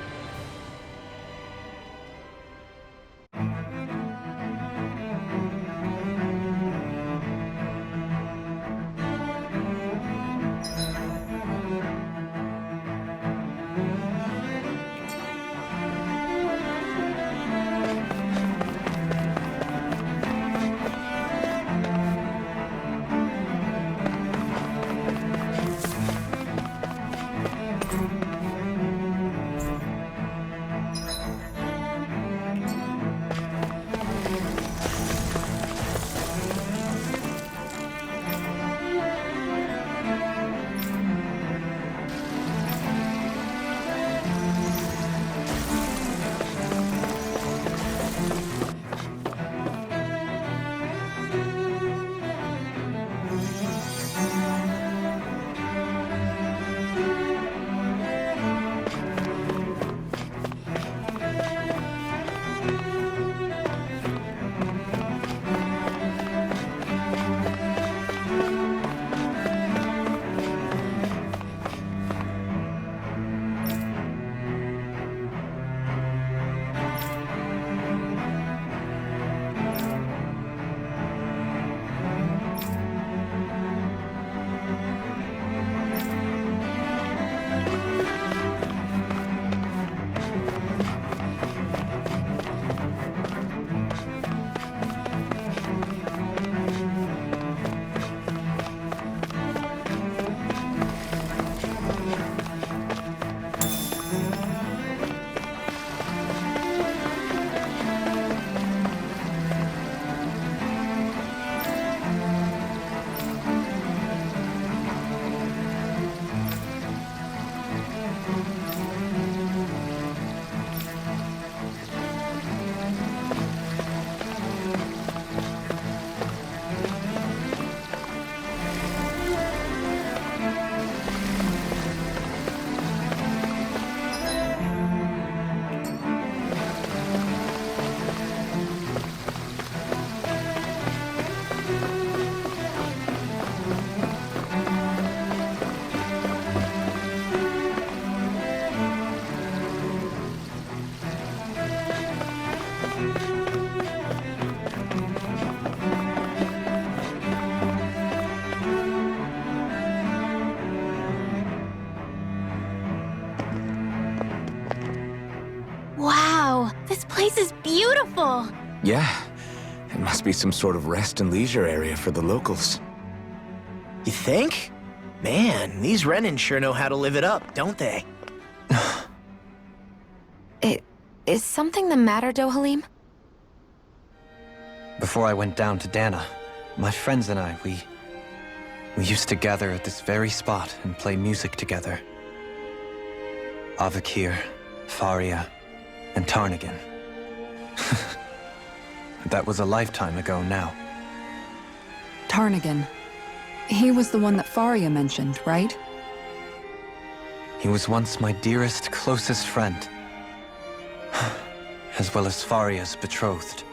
Wow, this place is beautiful! Yeah, it must be some sort of rest and leisure area for the locals. You think? Man, these Renan sure know how to live it up, don't they? Is something the matter, Dohalim? Before I went down to Dana, my friends and I, we used to gather at this very spot and play music together. Avakir, Faria, and Tarnagin. That was a lifetime ago now. Tarnagin. He was the one that Faria mentioned, right? He was once my dearest, closest friend. As well as Faria's betrothed.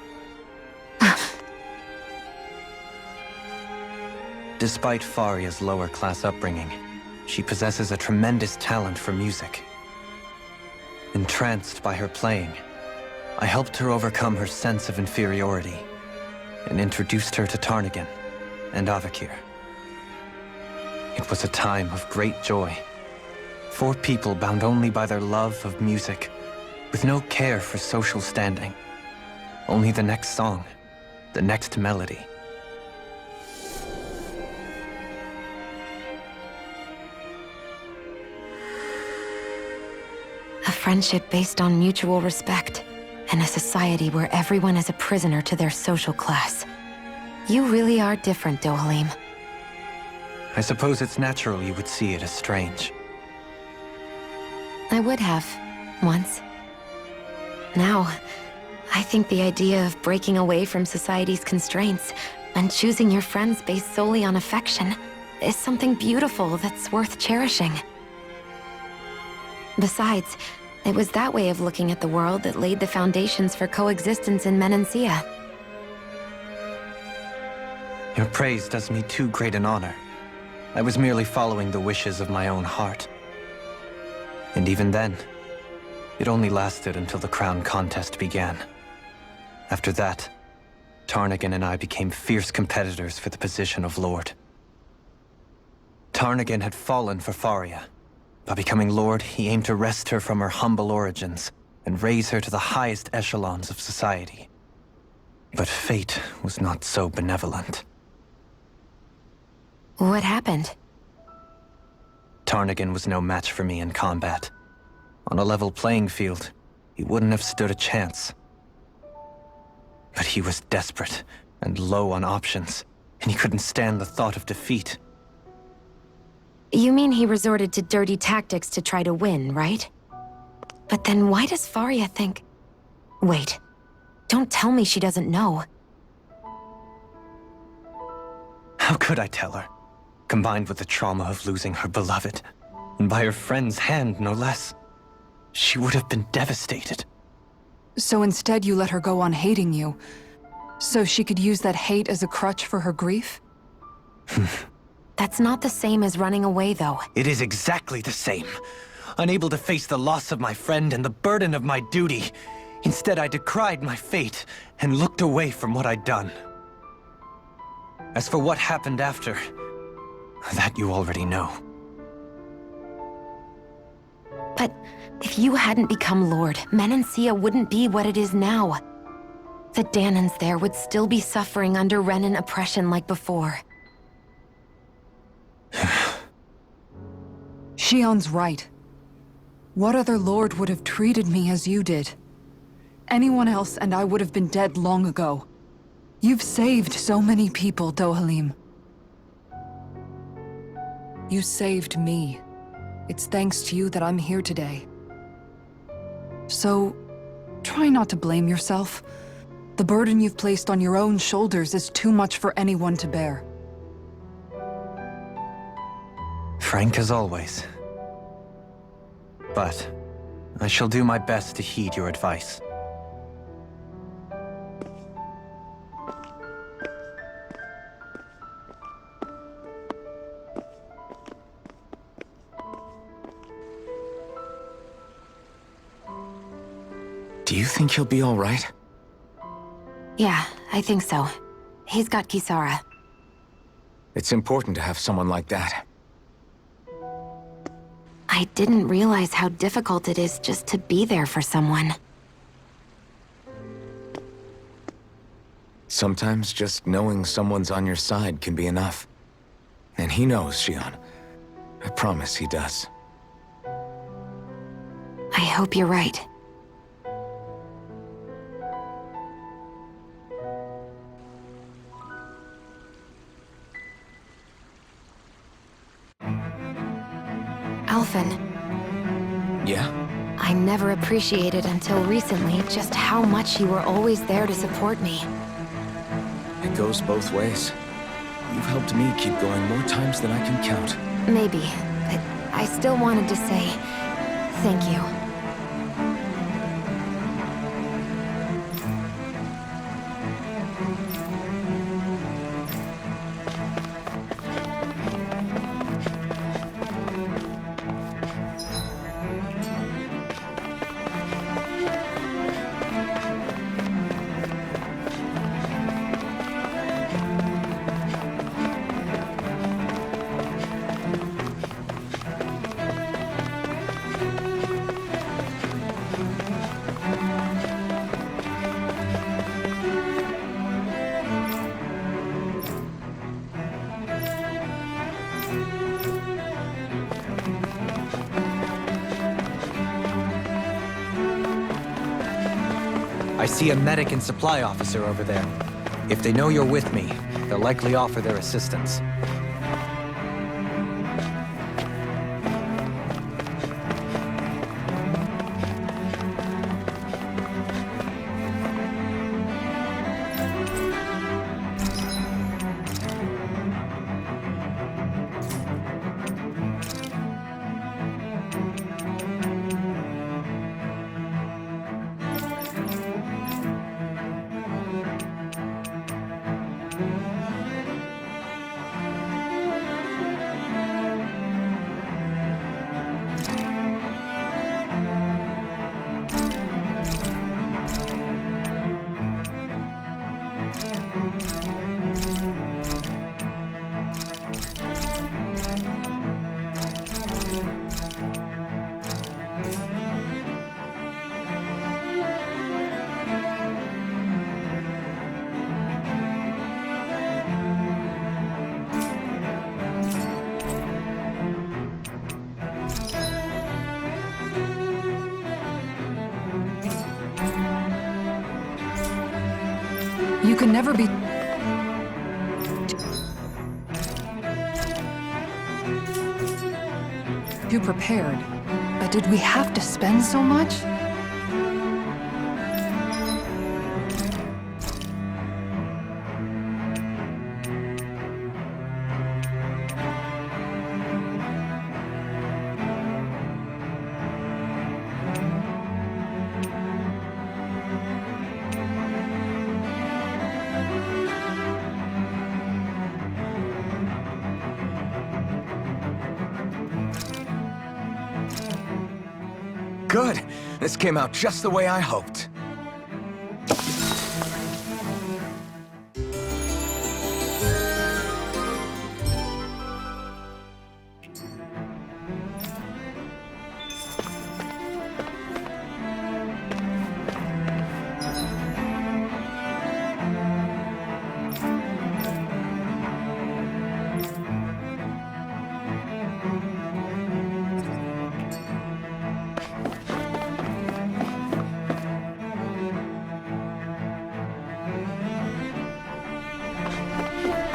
Despite Faria's lower-class upbringing, she possesses a tremendous talent for music. Entranced by her playing, I helped her overcome her sense of inferiority and introduced her to Tarnagin and Avakir. It was a time of great joy. 4 people bound only by their love of music, with no care for social standing. Only the next song, the next melody. A friendship based on mutual respect, and a society where everyone is a prisoner to their social class. You really are different, Dohalim. I suppose it's natural you would see it as strange. I would have, once. Now, I think the idea of breaking away from society's constraints and choosing your friends based solely on affection is something beautiful that's worth cherishing. Besides, it was that way of looking at the world that laid the foundations for coexistence in Menancia. Your praise does me too great an honor. I was merely following the wishes of my own heart. And even then, it only lasted until the crown contest began. After that, Tarnagin and I became fierce competitors for the position of Lord. Tarnagin had fallen for Faria. By becoming Lord, he aimed to wrest her from her humble origins and raise her to the highest echelons of society. But fate was not so benevolent. What happened? Tarnagin was no match for me in combat. On a level playing field, he wouldn't have stood a chance. But he was desperate and low on options, and he couldn't stand the thought of defeat. You mean he resorted to dirty tactics to try to win, right? But then why does Faria think... Wait, don't tell me she doesn't know. How could I tell her? Combined with the trauma of losing her beloved, and by her friend's hand, no less. She would have been devastated. So instead you let her go on hating you, so she could use that hate as a crutch for her grief? That's not the same as running away, though. It is exactly the same. Unable to face the loss of my friend and the burden of my duty, instead I decried my fate and looked away from what I'd done. As for what happened after, that you already know. But if you hadn't become Lord, Menancia wouldn't be what it is now. The Danans there would still be suffering under Renan oppression like before. Shion's right. What other lord would have treated me as you did? Anyone else and I would have been dead long ago. You've saved so many people, Dohalim. You saved me. It's thanks to you that I'm here today. So, try not to blame yourself. The burden you've placed on your own shoulders is too much for anyone to bear. Frank as always. But I shall do my best to heed your advice. Do you think he'll be all right? Yeah, I think so. He's got Kisara. It's important to have someone like that. I didn't realize how difficult it is just to be there for someone. Sometimes just knowing someone's on your side can be enough. And he knows, Shion. I promise he does. I hope you're right. Alphen. Yeah? I never appreciated until recently just how much you were always there to support me. It goes both ways. You've helped me keep going more times than I can count. Maybe, but I still wanted to say thank you. I see a medic and supply officer over there. If they know you're with me, they'll likely offer their assistance. You can never be too prepared. But did we have to spend so much? Good! This came out just the way I hoped.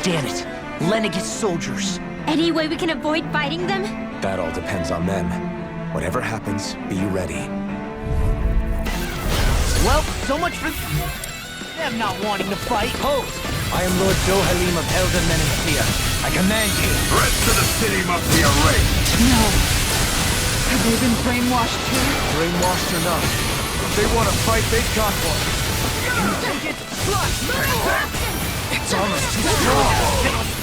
Damn it! Lenegis soldiers! Any way we can avoid fighting them? That all depends on them. Whatever happens, be ready. Well, so much for them not wanting to fight. Hold! I am Lord Dohalim of Helden Menancia. I command you. The rest of the city must be erased. No. Have they been brainwashed too? Brainwashed or not, if they want to fight, they got one. Take it! Flush! It's almost too strong.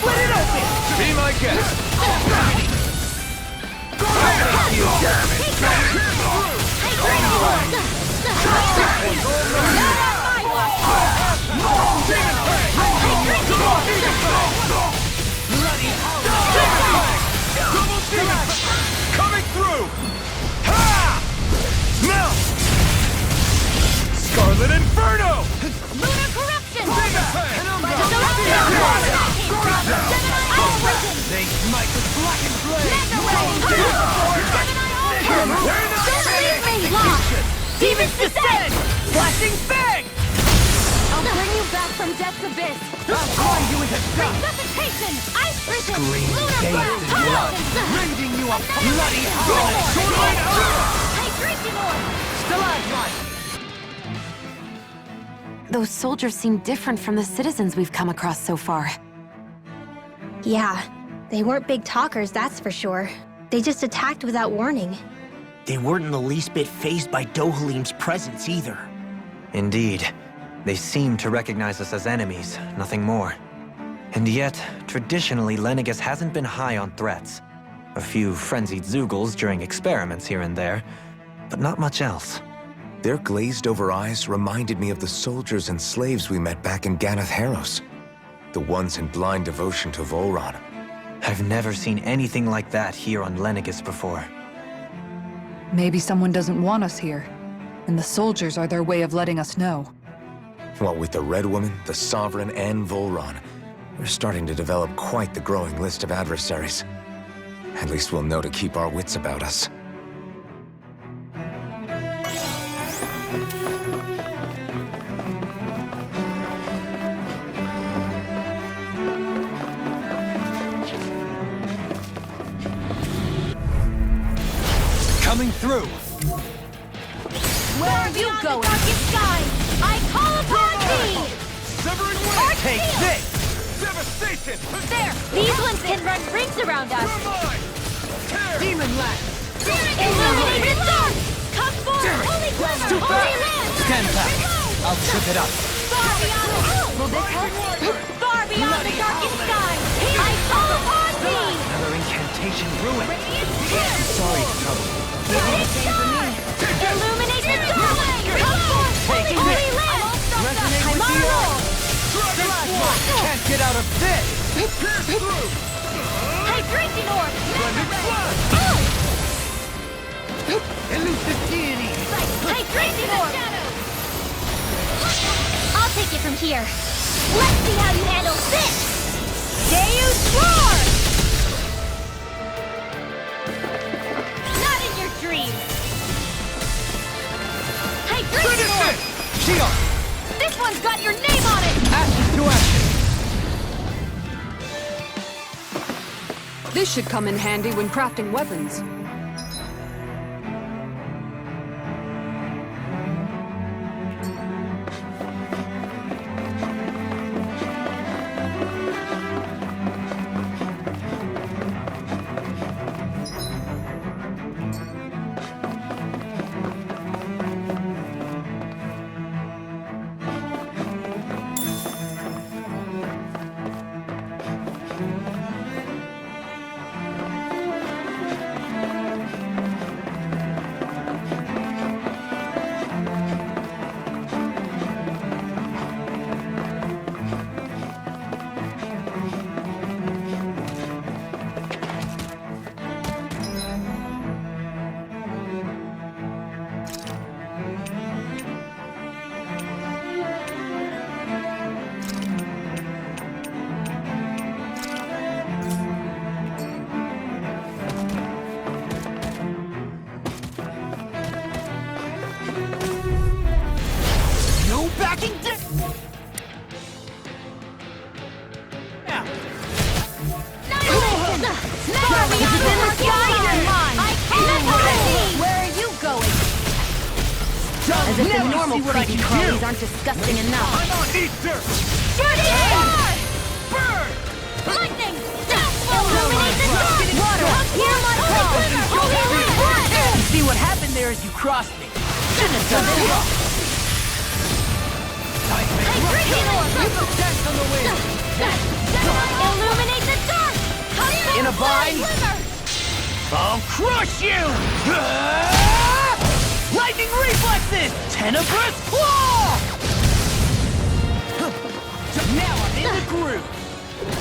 Split it open! Be my guest. You damn it! Coming through! Ha! Now! Scarlet Inferno! Lunar corruption! Demon Fang! Demons descend! Flashing fang! I'll bring you back from death's abyss. I'll climb you into dust! Resuscitation! Ice prison! Scream Lunar bathed blast! in blood, rending you a bloody Hydration orb! Stalagmite! Those soldiers seem different from the citizens we've come across so far. Yeah, they weren't big talkers, that's for sure. They just attacked without warning. They weren't in the least bit fazed by Dohalim's presence either. Indeed. They seem to recognize us as enemies, nothing more. And yet, traditionally, Lenegis hasn't been high on threats. A few frenzied Zeugles during experiments here and there, but not much else. Their glazed-over eyes reminded me of the soldiers and slaves we met back in Ganath Haros. The ones in blind devotion to Volron. I've never seen anything like that here on Lenegis before. Maybe someone doesn't want us here, and the soldiers are their way of letting us know. What with the Red Woman, the Sovereign, and Volron, we're starting to develop quite the growing list of adversaries. At least we'll know to keep our wits about us. Coming through! Where are you going? Darkest sky! I call upon thee! Severing Arch Take shield! this! Devastation! There! These ones can run rings around us! Demon Lash! Illuminate the dark! Come forth! Holy glimmer! Too Holy fast! land! Stand back! I'll trip it up! Far beyond the... Will this help? Far beyond the darkest sky! I call upon thee! Another incantation ruined. Radiant Sorry, trouble. Illuminate the dark! Come forth! Take Holy this. land! Resonate with the earth! Can't get out of this! Hydration orb! Elusive deity! Hydration orb! I'll take it from here. Let's see how you handle this! Deus Roar! Not in your dreams! Hydration orb! Shion! This one's got your name on it! Ashes to ashes! This should come in handy when crafting weapons. No backing down! Where are you going? As if the Never normal see what I creepy can crawlies do. aren't disgusting enough. Burn! Lightning! Illuminate the dark! Water! Hear my call! Holy land! You see what happened there as you crossed me? Shouldn't have done it! Hydration orb! Dance on the wind! Illuminate the dark! Come In a bind? glimmer! I'll crush you! Lightning reflexes! Tenebrous claw! Now I'm in the groove!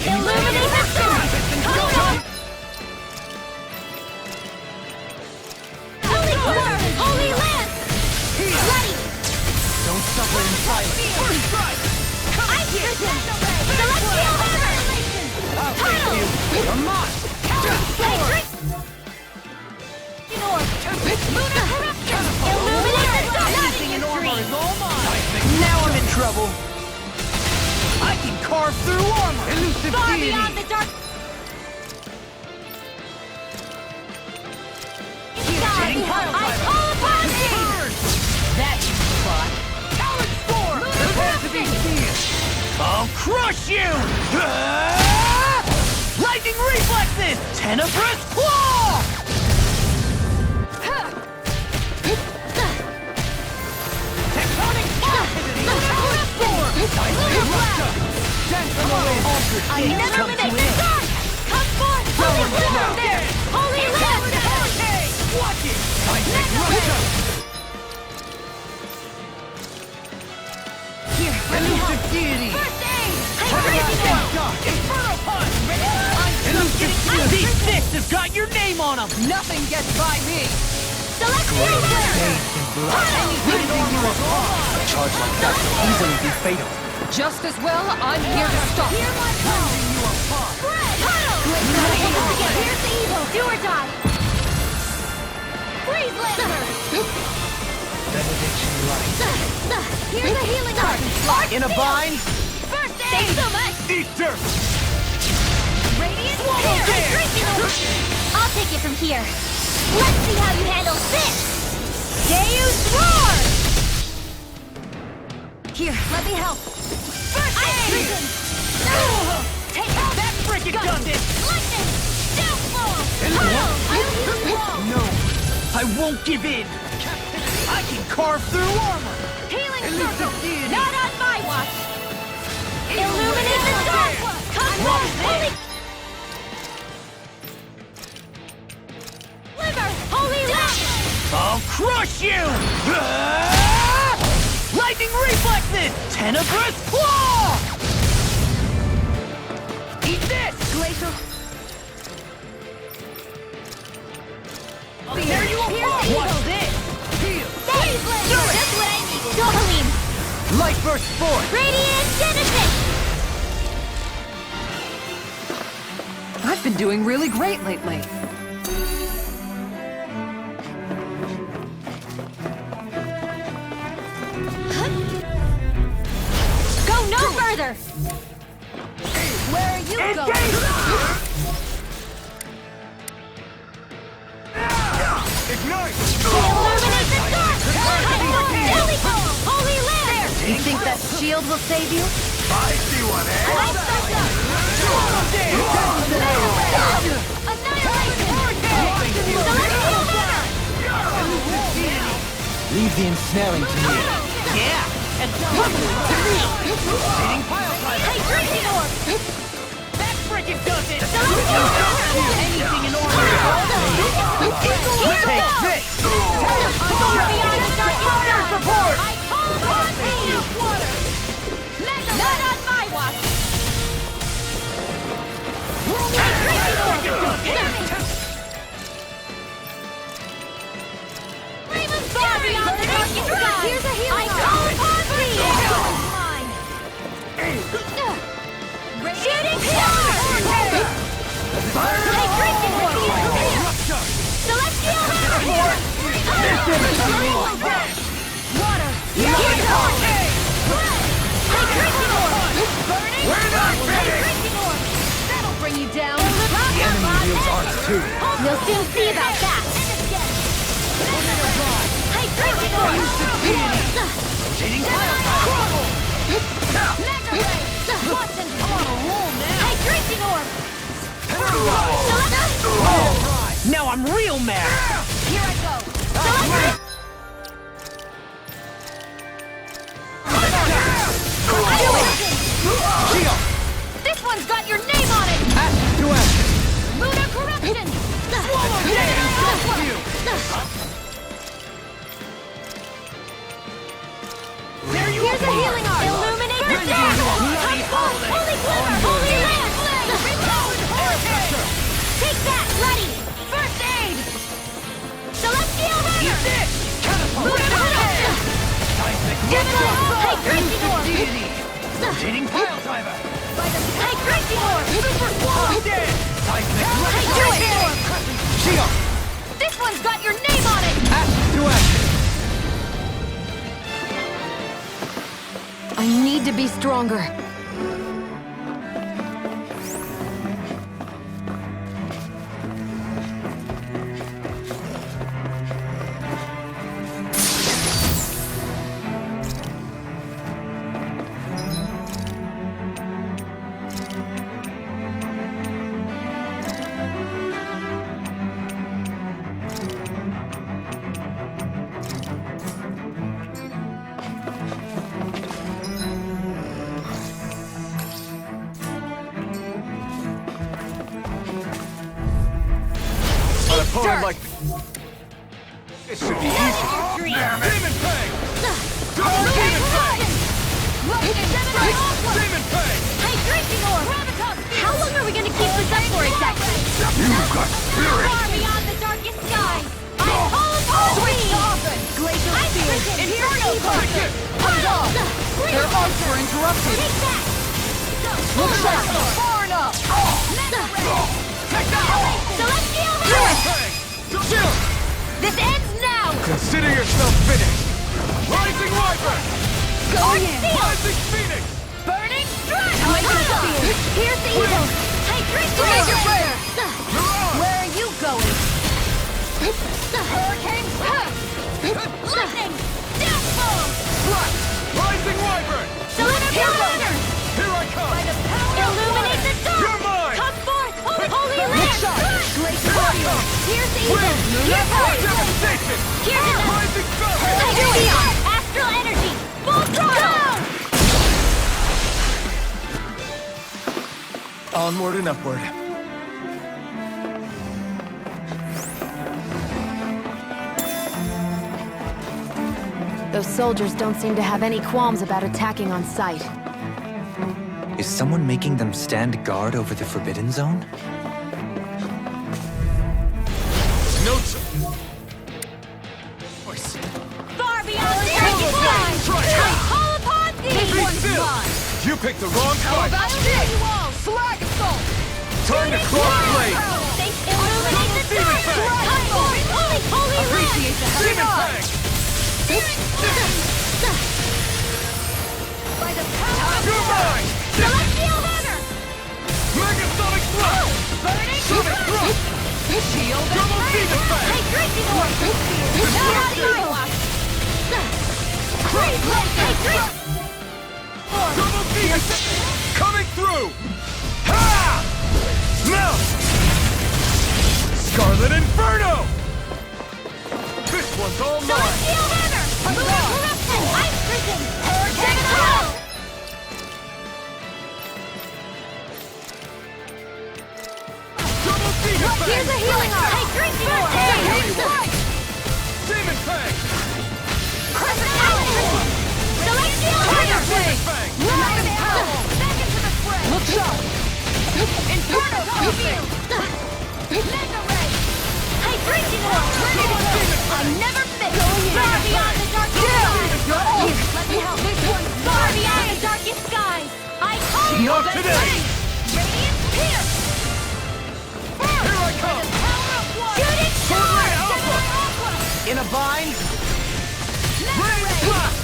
Illuminate the dark! Come on! Holy glimmer! Holy land! Ready! Don't suffer in silence! First strike! Ice vision! Celestial hammer! I'll face you! Come on! Hydration orb! Lunar corruption! Illuminate the dark! carve through armor! Elusive Far deity! beyond the dark. God, I call upon thee! That's your spot! Coward Storm! Prepare to be seen! I'll crush you! Lightning reflexes! Tenebrous claw! Tectonic velocity! Coward Storm! I illuminate the dark! Come forth! Holy glimmer there! Holy land! Watch it! Here, let me help! Deity! First aid! Hey, Inferno Punch! These fists have got your name on them! Nothing gets by me! Celestial Winner! A charge like that could easily be fatal. Just as well, I'm here to stop. Hear my call! Spread! Huddle! Here's the evil! Do or die! Freeze Lancer! Benediction light. Here's a healing art! In a bind? First aid! Thanks so much! Eat dirt! Radiant Spear! I'll take it from here. Let's see how you handle this! Deus Roar! Here, let me help. First aid! Take out That frickin' does it! lightning! Downfall! Huddle! I'll heal you all! No, I won't give in! I can carve through armor! Healing circle! Not on my watch! Illuminate the dark! Come forth! Holy... Liver! Holy land! I'll crush you! Lightning reflexes! Tenebrous claw! Eat this! Glacial... There you are! Here's Watch evil. this! Phase Laser! Just what I needed! Dohalim! Light burst forth! Radiant Genesis! I've been doing really great lately. Go no further! Where are you going? Ignite! Illuminate the dark! Holy Ball! Holy Land! You think that shield will save you? I see one, eh? Light strike up! Annihilation! Celestial Winner! Leave the ensnaring to me. Yeah! And come to me! Hitting pile driver! Hey, drinking orb! That frickin' does it! Celestial Winner! Anything in order! Take this! Far beyond the dark Fire support! I call upon thee! Water! Not on my watch! Raven far beyond the dark sky! Here's a healing I call upon thee! Mine! Shooting star! Hey, drinking orb! Celestial Hammer! Water! Here's orb! Hey, drinking orb! Burning! We're not Hey, finished! drinking orb! That'll bring you down! The enemy wields ours too. We'll soon see about that! Hey, drinking orb! Hitting pile driver! Mega Ray! Watch and follow! Hey, drinking orb! Now I'm real mad! Here I go! This one's got your name on it! To action. Lunar corruption! Here's a healing art! Illuminate the dark! Come forth! Holy glimmer! Holy land! Take that! Ready! First aid! Celestial Hammer! Lunar corruption! Hey, drinking orb! Hitting pile driver! Hey, drinking orb! Super swallow! Hey, do it! Shield. This one's got your name on it! To action. I need to be stronger. hard like... It should be easy. Demon Fang! Demon Fang! Demon Fang! Hydration orb! How long are we gonna keep this up for exactly? You've got spirit! Far beyond the darkest skies! I call upon Switch to offense! Glacial Spear! Inferno Cluster! Hold on! Their arcs were interrupted! Take that! Look sharp! Far enough! Celestial Demon Hammer! Fang! Chill! This ends now! Consider yourself finished. Rising Wyvern! Going in! Rising Phoenix! Burning Strike! Here's the evil! Hydration Make your orb! prayer! Mirage! Where are you going? Hurricane! Lightning! Death Ball! Flash! Rising Wyvern! Celestial Hammer! Here I come! Illuminate the dark! You're mine! Come forth, Holy Land! Glacial Spear! Here's the evil! Here's the Devastation! Here's the Rising Falcon! Hydration! Astral energy! Full throttle! Onward and upward. Those soldiers don't seem to have any qualms about attacking on sight. Is someone making them stand guard over the Forbidden Zone? No Far beyond the darkest skies! I call upon thee! Be still! You picked the wrong fight! Flag Assault! Time to cross blade! Illuminate the dark! Come forth, Holy Land! Appreciate the Demon Fang! By the power of You're mine! Celestial Hammer! Megasonic Blast! Burning Sonic Thrust! Shield! Double Demon Fang! Hydration orb! Not evil! Hydration! Double Demon Fang! Coming through! Ha! Melt! Scarlet Inferno! This one's all mine! Celestial Hammer! Eruption! Ice Prison! Hurricane Hell! Double Demon Fang! Here's a healing arm! Hydration orb! Demon Fang! Crescent Island! Celestial Hammer! Demon Fang! Rise and power! Back into the fray! Look sharp! Inferno Field! Mega Ray! Hydration orb! I never miss! Far beyond the darkest skies! Let me help! This one's far beyond the darkest skies! I call you Not the today! Radiant Pierce! Here I come! Shooting star! In a bind? Rain Blast!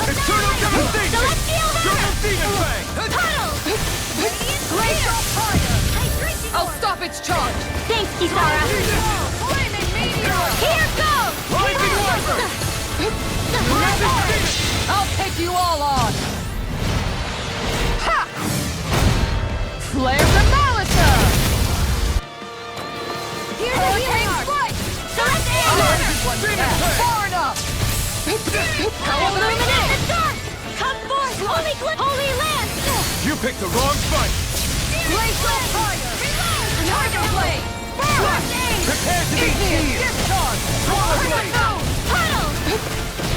Eternal Devastation! Celestial Double Hammer! Demon Fang! Tunnel! Radiant Glacial Fire! Hydration I'll orb! stop its charge! Thanks, Kisara! Flaming Meteor! Here goes! Rising Wyvern! I'll take you all on! Ha! Flare the Malachor! Here's a healing arm! Celestial Hammer! Demon Fang! Far enough! Illuminate the dark! Come forth, Holy Land! You picked the wrong fight! Glacial Fire! Tiger Blade! Prepare to be sealed! Discharge! Swallow Blade! Tunnel!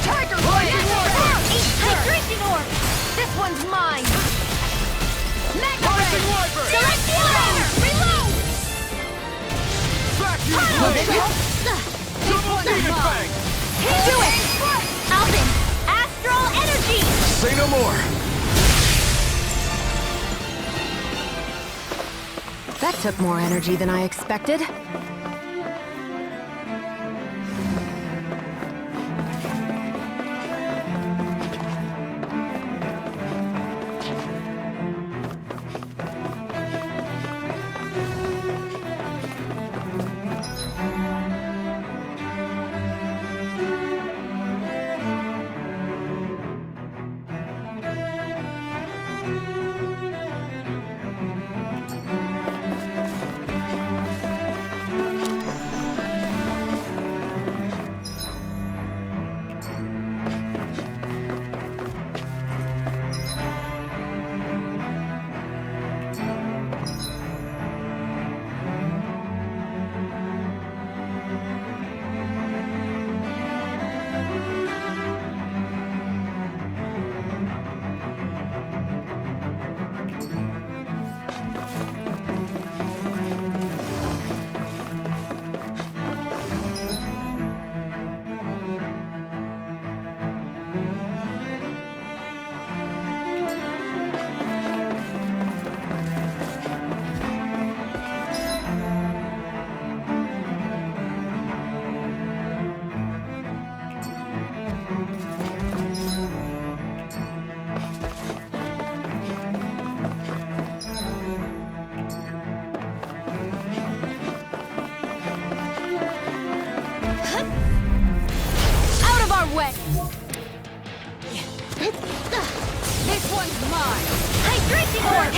Tiger Blade! Hydration orb! This one's mine! Mega Rising Ray! Wyvern! Celestial Hammer! Reload! Vacuum Blade! Double Demon Fang! Do it! Alvin! Astral Energy! Say no more. That took more energy than I expected. This one's mine! Hydration orb!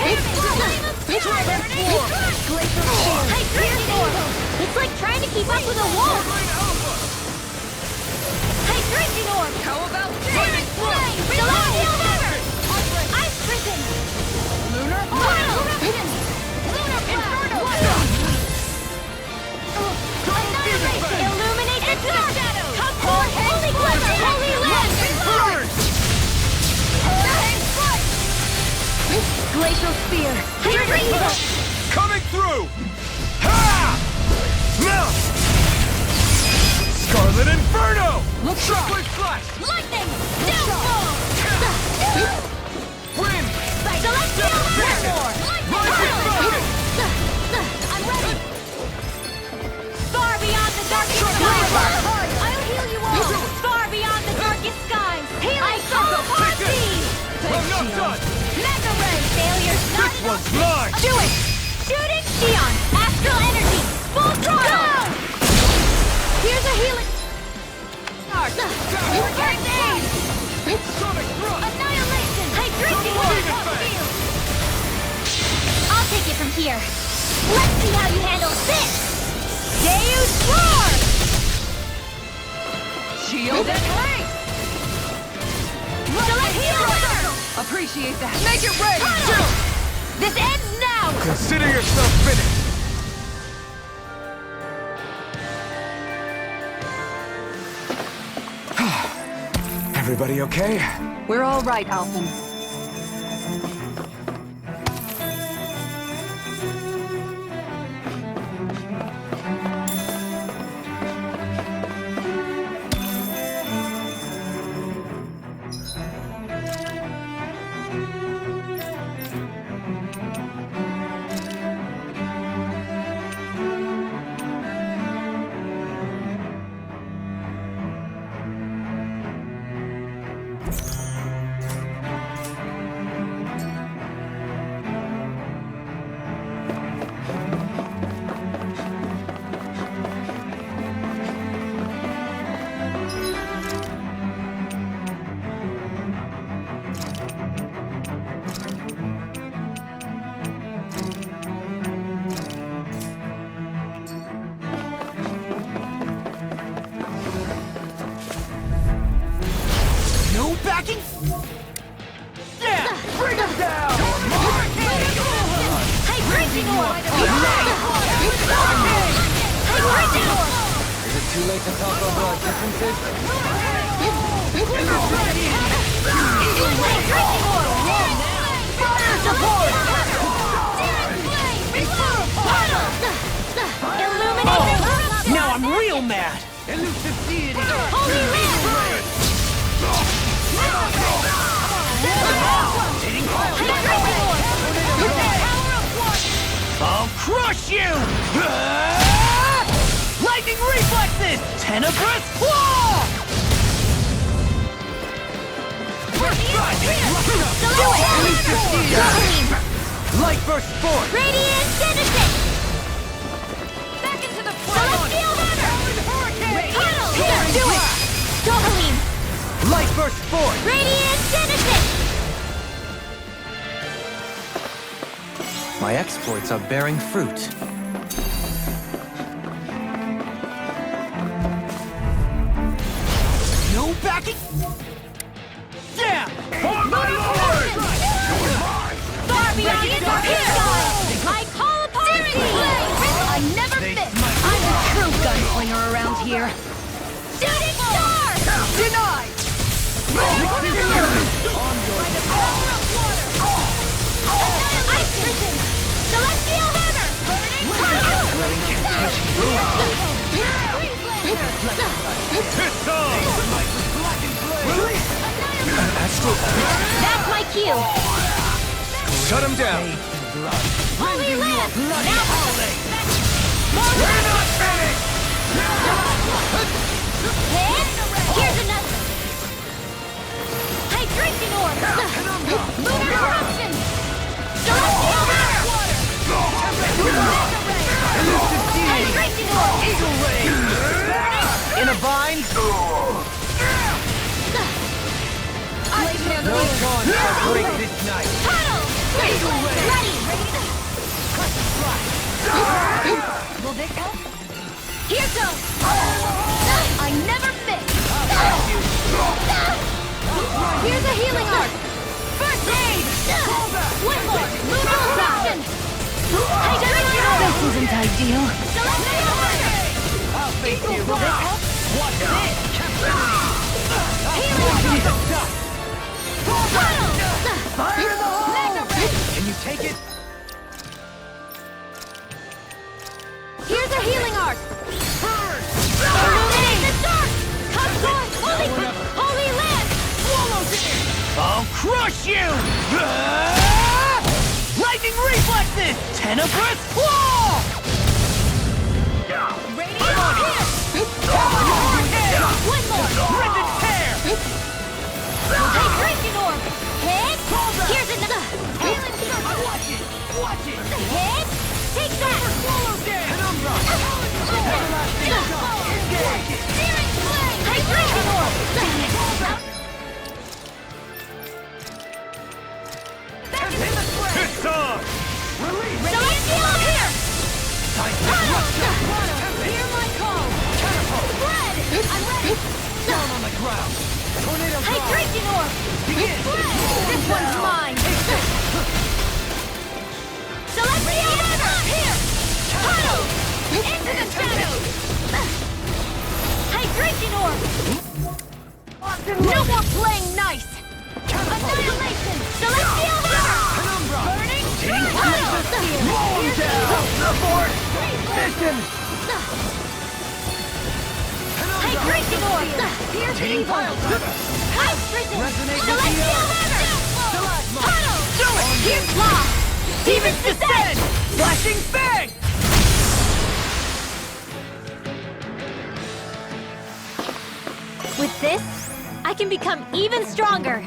Hydration orb! It's like trying to keep up with a wolf! Hydration orb! How about Diamond flame! Celestial hammer! Ice prison! Lunar Eruption! Lunar Inferno! Annihilation! Illuminate the dark! Come forth! Holy glimmer! Holy lantern! Glacial spear! Hydration! Coming through! Ha! Melt! Scarlet Inferno! Look sharp! Flash! Lightning! Downfall! Wind! Celestial hammer! Lightning! I'm ready! Far beyond the darkest skies! I'll heal you all! Far beyond the darkest skies! Healing soul upon thee! I'm not done! Mega Ray! Failure's not This one's mine! Do it! Shooting Xion! Astral energy! Full throttle! Go! Here's a healing... Start! Grenade! Sonic thrust! Annihilation! Hydration orb! I'll take it from here. Let's see how you handle this! Deus Roar! Shield and haste! Celestial hammer! Appreciate that! Make it rain! This ends now! Consider yourself finished! Everybody okay? We're all right, Alphen. No backing? Yeah! Bring him down! Hydration orb! Hydration orb! Is it too late to talk over our differences? Hydration orb! Fire support! Illuminate the eruption! Now I'm real mad! Elusive deity! Holy land! I'll crush you! Lightning reflexes! Tenebrous claw! Light burst forth! Radiant Citizen! Back into the Celestial Hammer! Tunnel! Do it! Dohalim! Light burst forth! Radiant Citizen! My exploits are bearing fruit. No backing? Yeah! Far beyond the darkest skies! I call upon thee! I never miss! I'm the true gunslinger around here! Shooting star! Denied! Ice prison! Celestial hammer! That's my cue! Shut him down! Holy Lamp! Now We're not finished! here's another! Hydration orb! Lunar eruption! Celestial hammer! Hydration orb! In a bind? Ice Knight! Tunnel! Ready! Will this help? Here goes! I never miss! Here's a healing arc! First aid! One more! Lunar Eruption! This isn't ideal. I'll face you! Will this help? Watch this! Healing Fire in the hole! Can you take it? Here's a healing arc! Illuminate the dark! Come forth, holy land! I'll crush you! Lightning reflexes! Tenebrous claw! Radiant here! One more! Rend and tear! Hey, Drinking Orb! Hit! Here's another! Healing Circle! Watch it! Hit! Take that! Penumbra! Searing Flame! Hey, Drinking Orb! Back in the flame! It's on! Celestial here! Hear my call! Spread! I'm ready! Down on the ground! Tornado Hey, drop! Drinking Orb! Begin! This one's mine! Celestial here! Tunnel! Into the shadows! Hey, Drinking Orb! No more playing nice! Annihilation! Celestial Penumbra! burning! Tunnel! Roll down! Report! Mission! Hey, Drinking Orb! Here's the evil! I've risen! Celestial Tunnel! Do it! Here's Law! Demons descend! Flashing Fang! With this, I can become even stronger!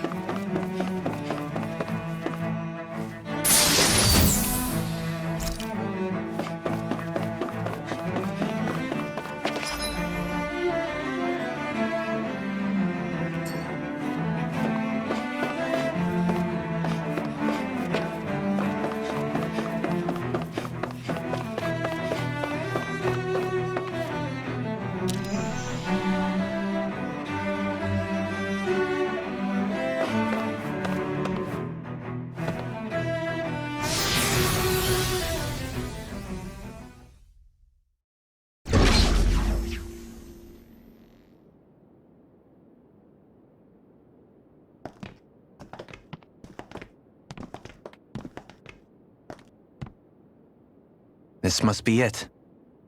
This must be it.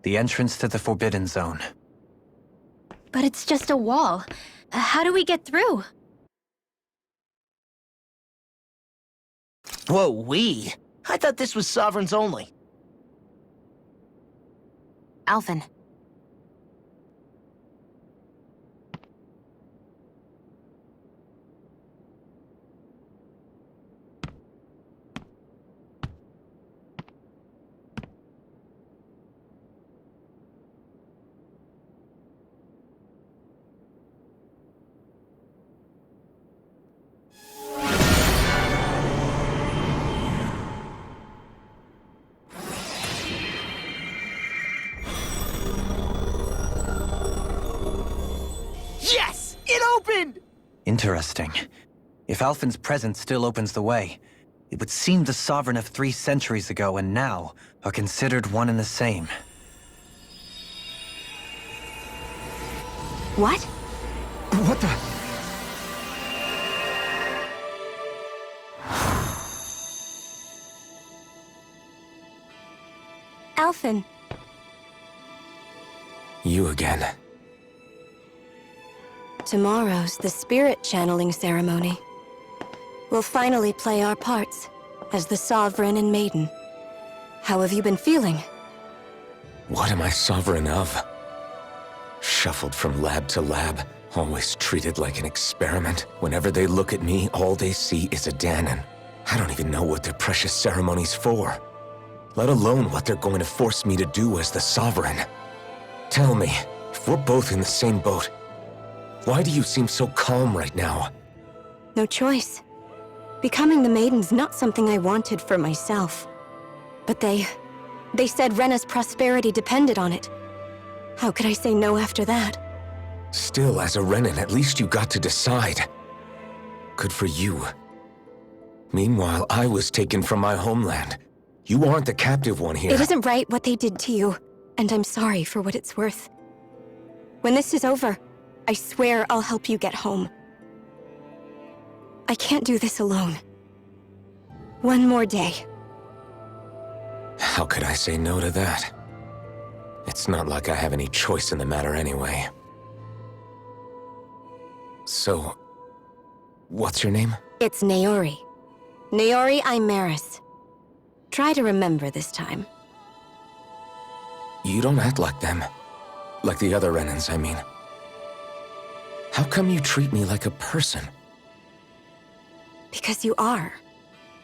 The entrance to the Forbidden Zone. But it's just a wall. How do we get through? Whoa, we? I thought this was Sovereigns only. Alphen. Yes! It opened! Interesting. If Alphen's presence still opens the way, it would seem the Sovereign of 3 centuries ago and now are considered one and the same. What? What the? Alphen. You again. Tomorrow's the spirit channeling ceremony. We'll finally play our parts as the Sovereign and Maiden. How have you been feeling? What am I sovereign of? Shuffled from lab to lab, always treated like an experiment. Whenever they look at me, all they see is a Dahnan. I don't even know what their precious ceremony's for, let alone what they're going to force me to do as the Sovereign. Tell me, if we're both in the same boat, why do you seem so calm right now? No choice. Becoming the Maiden's not something I wanted for myself. But they said Rena's prosperity depended on it. How could I say no after that? Still, as a Renan, at least you got to decide. Good for you. Meanwhile, I was taken from my homeland. You aren't the captive one here. It isn't right what they did to you, and I'm sorry for what it's worth. When this is over, I swear I'll help you get home. I can't do this alone. One more day. How could I say no to that? It's not like I have any choice in the matter anyway. So, what's your name? It's Naori. Naori Imeris. Try to remember this time. You don't act like them. Like the other Renans, I mean. How come you treat me like a person? Because you are.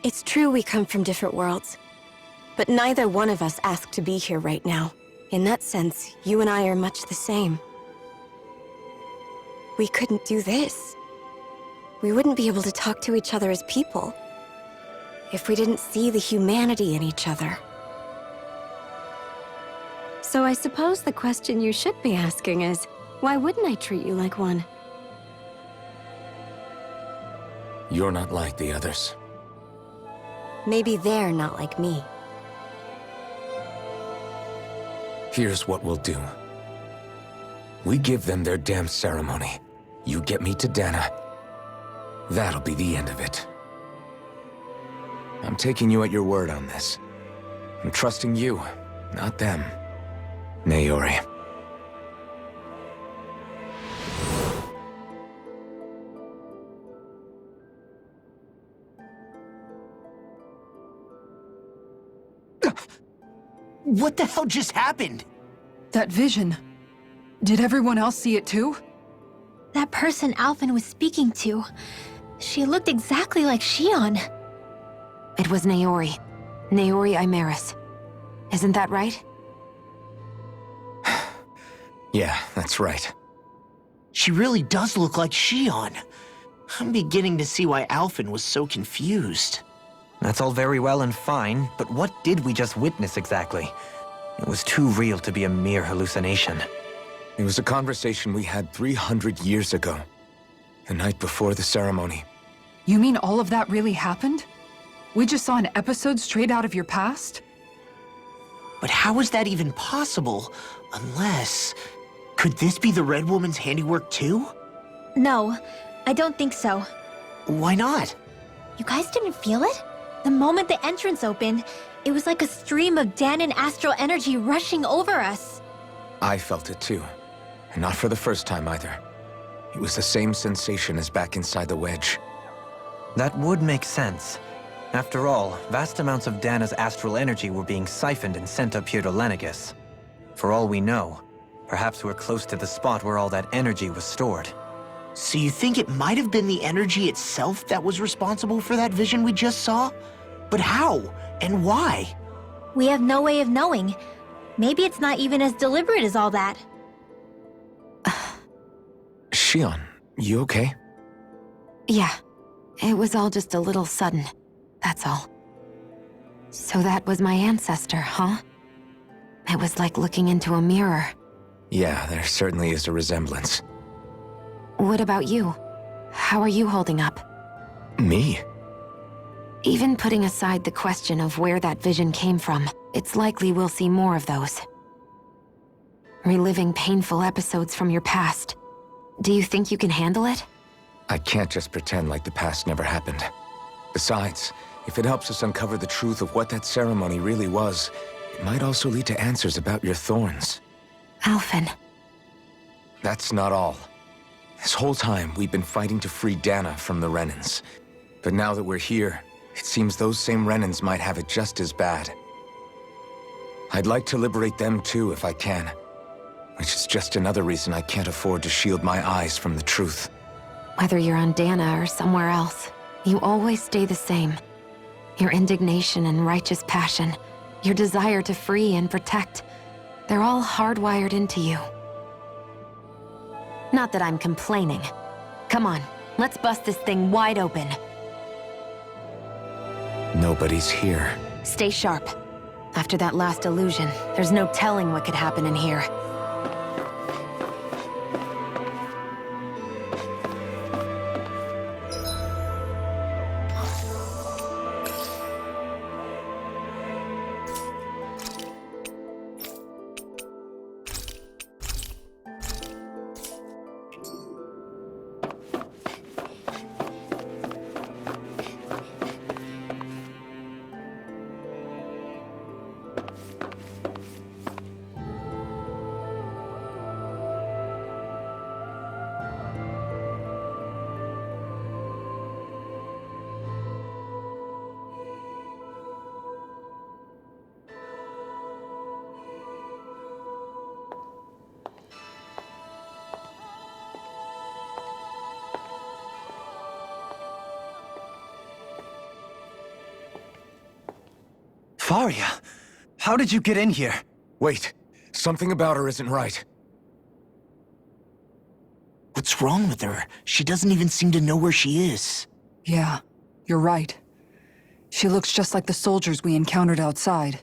It's true we come from different worlds. But neither one of us asked to be here right now. In that sense, you and I are much the same. We couldn't do this. We wouldn't be able to talk to each other as people if we didn't see the humanity in each other. So I suppose the question you should be asking is, why wouldn't I treat you like one? You're not like the others. Maybe they're not like me. Here's what we'll do. We give them their damn ceremony. You get me to Dana. That'll be the end of it. I'm taking you at your word on this. I'm trusting you, not them. Naori. What the hell just happened? That vision. Did everyone else see it too? That person Alphen was speaking to, she looked exactly like Shion. It was Naori. Naori Imeris. Isn't that right? Yeah, that's right. She really does look like Shion. I'm beginning to see why Alphen was so confused. That's all very well and fine, but what did we just witness exactly? It was too real to be a mere hallucination. It was a conversation we had 300 years ago. The night before the ceremony. You mean all of that really happened? We just saw an episode straight out of your past? But how is that even possible? Unless... Could this be the Red Woman's handiwork too? No, I don't think so. Why not? You guys didn't feel it? The moment the entrance opened, it was like a stream of Danan astral energy rushing over us. I felt it too. And not for the first time either. It was the same sensation as back inside the wedge. That would make sense. After all, vast amounts of Dana's astral energy were being siphoned and sent up here to Lenegis. For all we know, perhaps we're close to the spot where all that energy was stored. So you think it might have been the energy itself that was responsible for that vision we just saw? But how? And why? We have no way of knowing. Maybe it's not even as deliberate as all that. Shion, you okay? Yeah. It was all just a little sudden. That's all. So that was my ancestor, huh? It was like looking into a mirror. Yeah, there certainly is a resemblance. What about you? How are you holding up? Me? Even putting aside the question of where that vision came from, it's likely we'll see more of those. Reliving painful episodes from your past. Do you think you can handle it? I can't just pretend like the past never happened. Besides, if it helps us uncover the truth of what that ceremony really was, it might also lead to answers about your thorns. Alphen. That's not all. This whole time, we've been fighting to free Dana from the Renans. But now that we're here, it seems those same Renans might have it just as bad. I'd like to liberate them too if I can. Which is just another reason I can't afford to shield my eyes from the truth. Whether you're on Dana or somewhere else, you always stay the same. Your indignation and righteous passion, your desire to free and protect, they're all hardwired into you. Not that I'm complaining. Come on, let's bust this thing wide open. Nobody's here. Stay sharp. After that last illusion, there's no telling what could happen in here. Faria, how did you get in here? Wait, something about her isn't right. What's wrong with her? She doesn't even seem to know where she is. Yeah, you're right. She looks just like the soldiers we encountered outside.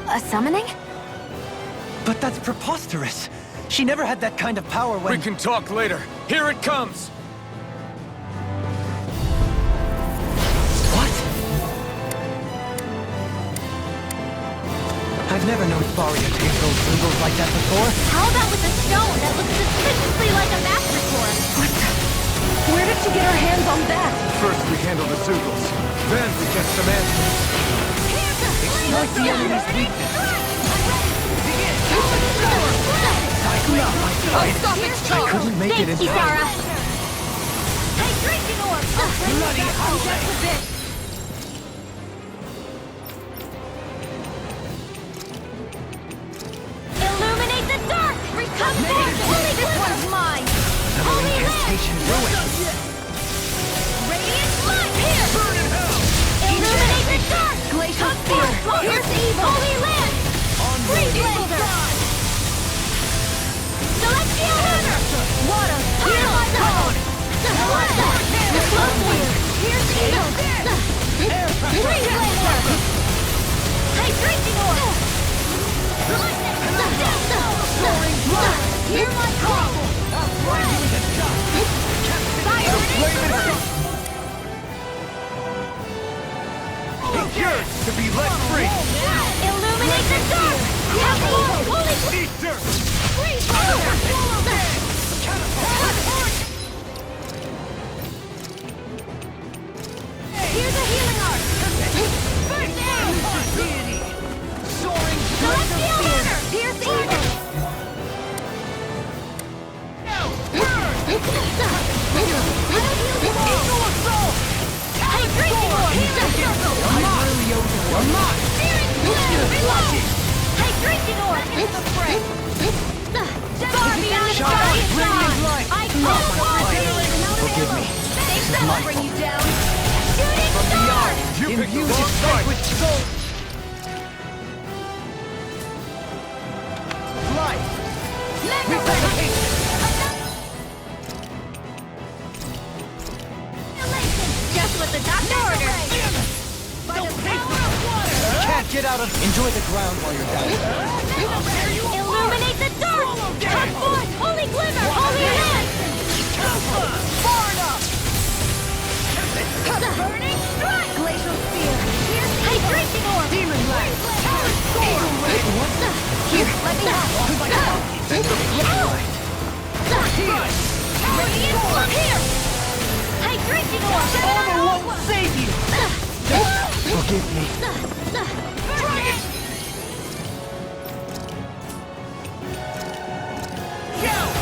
A summoning? But that's preposterous. She never had that kind of power when— We can talk later. Here it comes! What? I've never known Faria to control symbols like that before. How about with a stone that looks suspiciously like a master sword? What the? Where did she get her hands on that? First we handle the Sugals, then we get some answers. Exploit the enemy's weakness. I couldn't make it in time. Kisara. Hey, drinking orb! Bloody hell! Illuminate the dark! Come back! Holy this one's mine! Holy Incantation ruined. Radiant light! Here! Burn in hell! Illuminate the dark! Glacial spear! Here's evil! Holy land! Freeze laser! Celestial hammer! Water! Hear my code! The slow spear! Here's evil! Freeze laser! Hey, drinking orb! Soaring blood! Hear my call! Fire! It yearns to be let free! Illuminate the dark! Holy Eat dirt! freeze fire! Here's a healing arc! Burn down! Soaring celestial hammer! Here's evil! Equal assault! Hey, drinking orb! Hey, drinking orb! It's a friend! Darby, I can't Forgive me. This is my bring you down! Shooting star! You picked the wrong fight! With soul. Life. Just what the doctor ordered! By the power of water! Can't get out of— Enjoy the ground while you're down. Illuminate the dark! Come forth! Holy glimmer! Holy land! Far enough! Burning strike! Glacial spear! Hey, drinking orb! Demon blast! Here, let me have one! Radiant orb! Here! Hey, drinking orb! Armor won't save you. Forgive me. Dragon!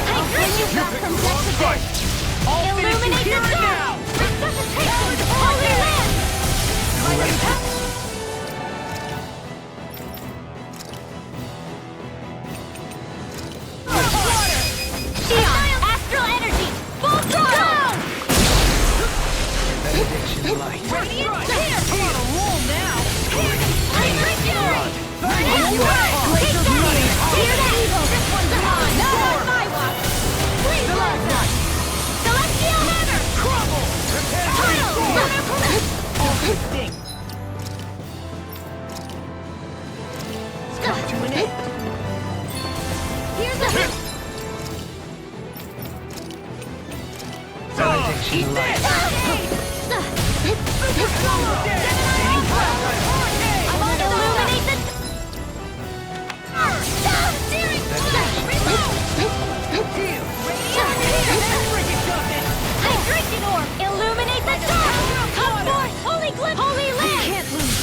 Hey, drinking orb! From death to death! Illuminate the dark! Resuscitation! Holy land! doing it. Here's a hit! Benediction light. Illuminate the... Hydration orb! Illuminate the dark! Come forth! Holy glyph! Holy land! Can't lose.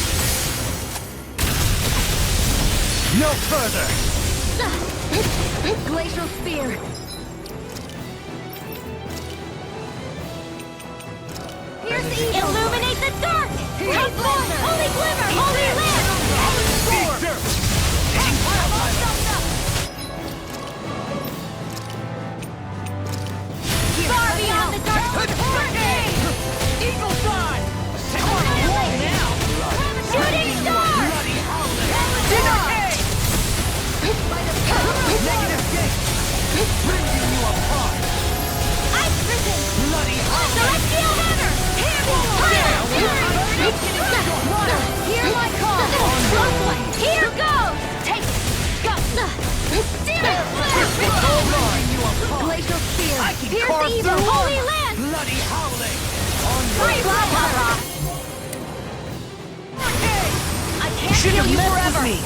No further! Glacial spear! Here's the evil! Illuminate the dark! Come forth! Holy glimmer! Holy land! Far beyond the dark! Eagle Dawn! Roll now! Shooting star! Negative gate! Bringing you apart! Ice prison! Bloody Celestial hammer! Hear my call! Here goes! Take it! Go! Glacial spear! I can Here's carve the evil! through Holy armor. land! Bloody howling! Blah, blah, blah. I can't Should heal have you messed forever! with me!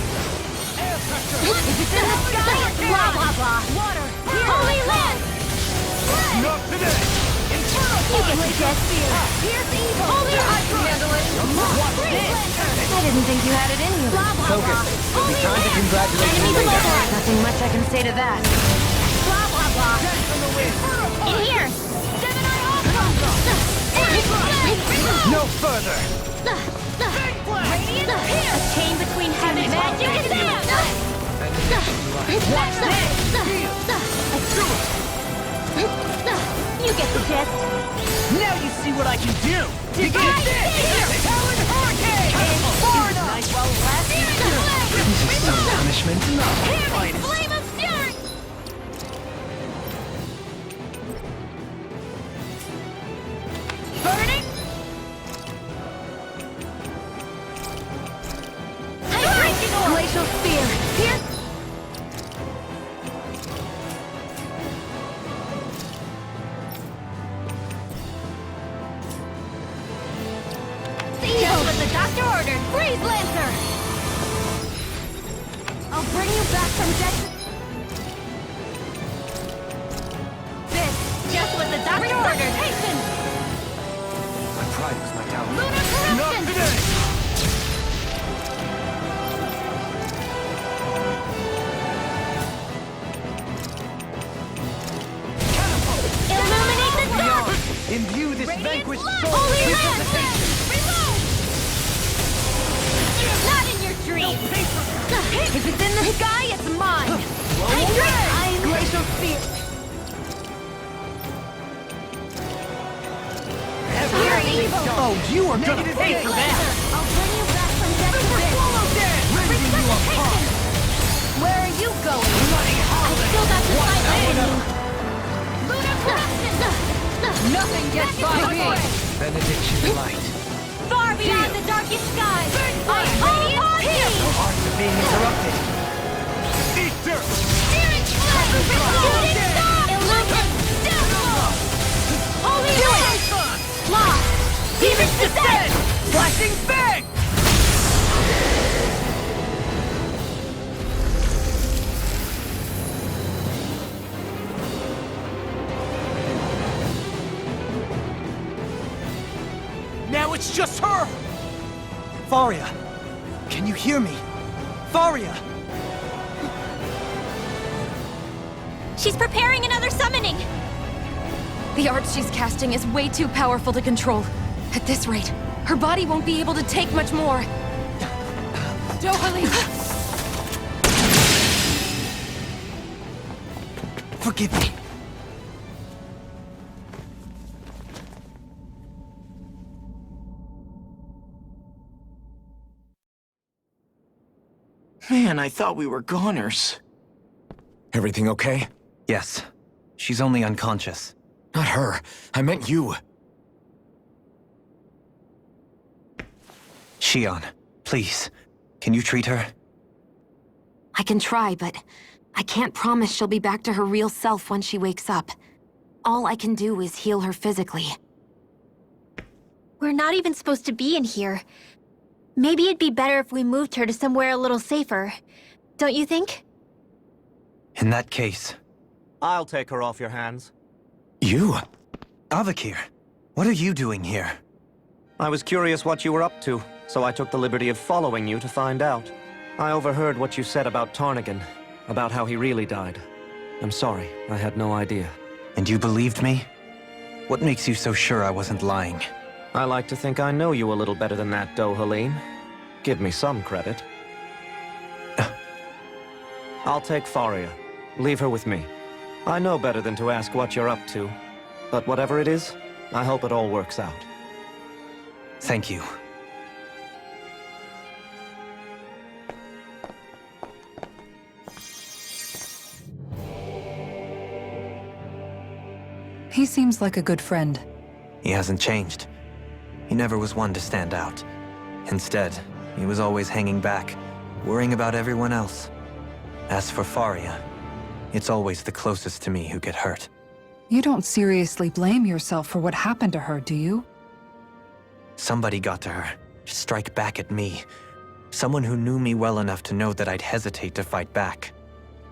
If it's in the sky, it's Blah, blah, blah. water! Holy land! Not today! Infernal You get the death spear! Here's the evil! Holy I can handle it! What's this? I didn't think you had it in you. Blah, blah, blah. Focus. Holy Time to land! congratulate Enemy you later. deliverer! Nothing much I can say to that. Blah, blah, blah. In here! No further! Radiant appear! A chain between heaven and magic and sand! Watch this! You get the gist. Now you see what I can do! Divine Savior! Talon Hurricane! Nice, well rested. This is some punishment. Flame of fury! Burning! Hydration orb! Glacial spear! Here! Just what the doctor ordered! Freeze Lancer! I'll bring you back from death. This! Just what the doctor ordered! Hasten! My pride was my downfall. Lunar Not corruption! today! Illuminate the dark! Imbue this Radiant vanquished light! soul Holy with land! resuscitation. Reload! Not in your dreams! If it's in the sky, it's mine! I am Glacial spear! You're evil! Oh, you are gonna pay for that! I'll bring you back from death to this. Rending you apart! Where are you going? Bloody howling! Still got the fight in you! Lunar corruption! Nothing gets by me! Benediction light. Far beyond the darkest skies! I call upon thee! No hearts are being interrupted. Eat dirt! Spirit flame! Shooting star! Illuminate! Holy land! Law! Demons descend! Flashing bang! Now it's just her! Faria! Can you hear me? Faria! She's preparing another summoning! The art she's casting is way too powerful to control. At this rate, her body won't be able to take much more. Dohalim! Forgive me. Man, I thought we were goners. Everything okay? Yes. She's only unconscious. Not her. I meant you. Shion, please. Can you treat her? I can try, but I can't promise she'll be back to her real self when she wakes up. All I can do is heal her physically. We're not even supposed to be in here. Maybe it'd be better if we moved her to somewhere a little safer. Don't you think? In that case... I'll take her off your hands. You? Avakir, what are you doing here? I was curious what you were up to, so I took the liberty of following you to find out. I overheard what you said about Tarnagin, about how he really died. I'm sorry, I had no idea. And you believed me? What makes you so sure I wasn't lying? I like to think I know you a little better than that, Dohalim. Give me some credit. I'll take Faria. Leave her with me. I know better than to ask what you're up to. But whatever it is, I hope it all works out. Thank you. He seems like a good friend. He hasn't changed. He never was one to stand out. Instead, he was always hanging back, worrying about everyone else. As for Faria, it's always the closest to me who get hurt. You don't seriously blame yourself for what happened to her, do you? Somebody got to her, to strike back at me. Someone who knew me well enough to know that I'd hesitate to fight back.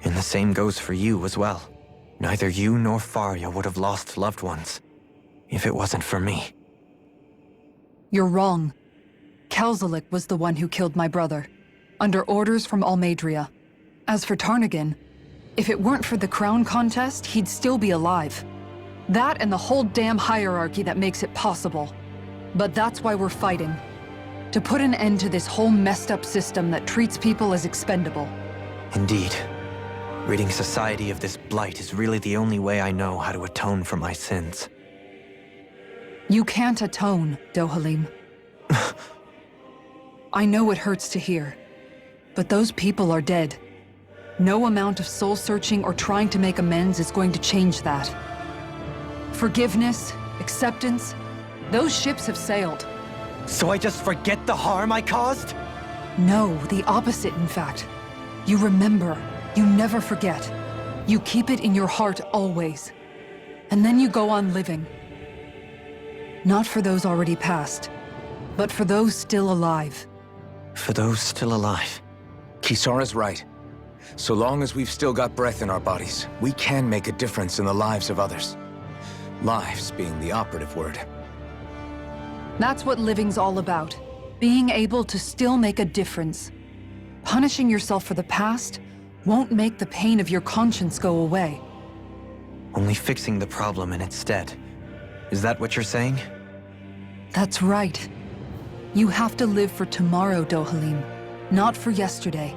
And the same goes for you as well. Neither you nor Faria would have lost loved ones, if it wasn't for me. You're wrong. Kelzelik was the one who killed my brother, under orders from Almeidria. As for Tarnagin, if it weren't for the crown contest, he'd still be alive. That and the whole damn hierarchy that makes it possible. But that's why we're fighting. To put an end to this whole messed up system that treats people as expendable. Indeed. Ridding society of this blight is really the only way I know how to atone for my sins. You can't atone, Dohalim. I know it hurts to hear, but those people are dead. No amount of soul-searching or trying to make amends is going to change that. Forgiveness, acceptance, those ships have sailed. So I just forget the harm I caused? No, the opposite, in fact. You remember. You never forget. You keep it in your heart always. And then you go on living. Not for those already past, but for those still alive. For those still alive. Kisara's right. So long as we've still got breath in our bodies, we can make a difference in the lives of others. Lives being the operative word. That's what living's all about. Being able to still make a difference. Punishing yourself for the past won't make the pain of your conscience go away. Only fixing the problem in its stead. Is that what you're saying? That's right. You have to live for tomorrow, Dohalim, not for yesterday.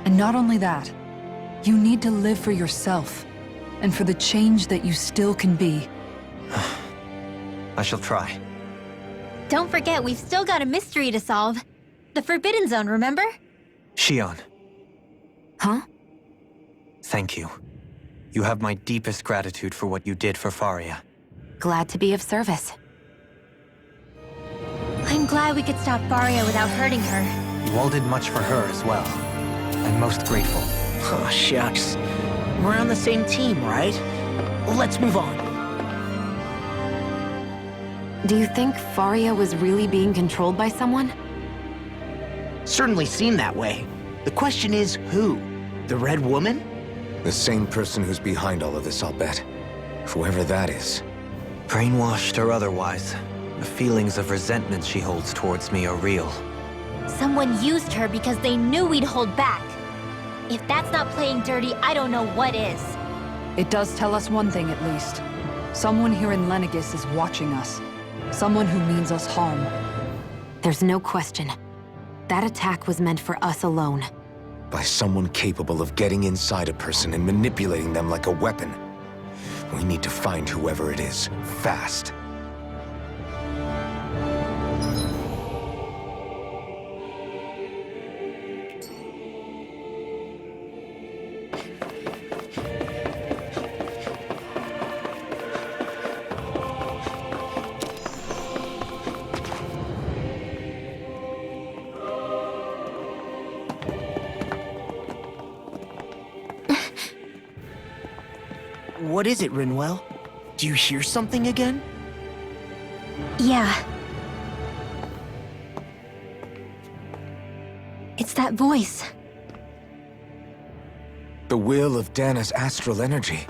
And not only that, you need to live for yourself, and for the change that you still can be. I shall try. Don't forget, we've still got a mystery to solve. The Forbidden Zone, remember? Shion. Huh? Thank you. You have my deepest gratitude for what you did for Faria. Glad to be of service. I'm glad we could stop Faria without hurting her. You all did much for her as well. I'm most grateful. Oh, shucks. We're on the same team, right? Let's move on. Do you think Faria was really being controlled by someone? Certainly seemed that way. The question is, who? The Red Woman? The same person who's behind all of this, I'll bet. Whoever that is. Brainwashed or otherwise, the feelings of resentment she holds towards me are real. Someone used her because they knew we'd hold back. If that's not playing dirty, I don't know what is. It does tell us one thing at least. Someone here in Lenegis is watching us. Someone who means us harm. There's no question. That attack was meant for us alone. By someone capable of getting inside a person and manipulating them like a weapon. We need to find whoever it is, fast. What is it, Rinwell? Do you hear something again? Yeah. It's that voice. The will of Dana's astral energy.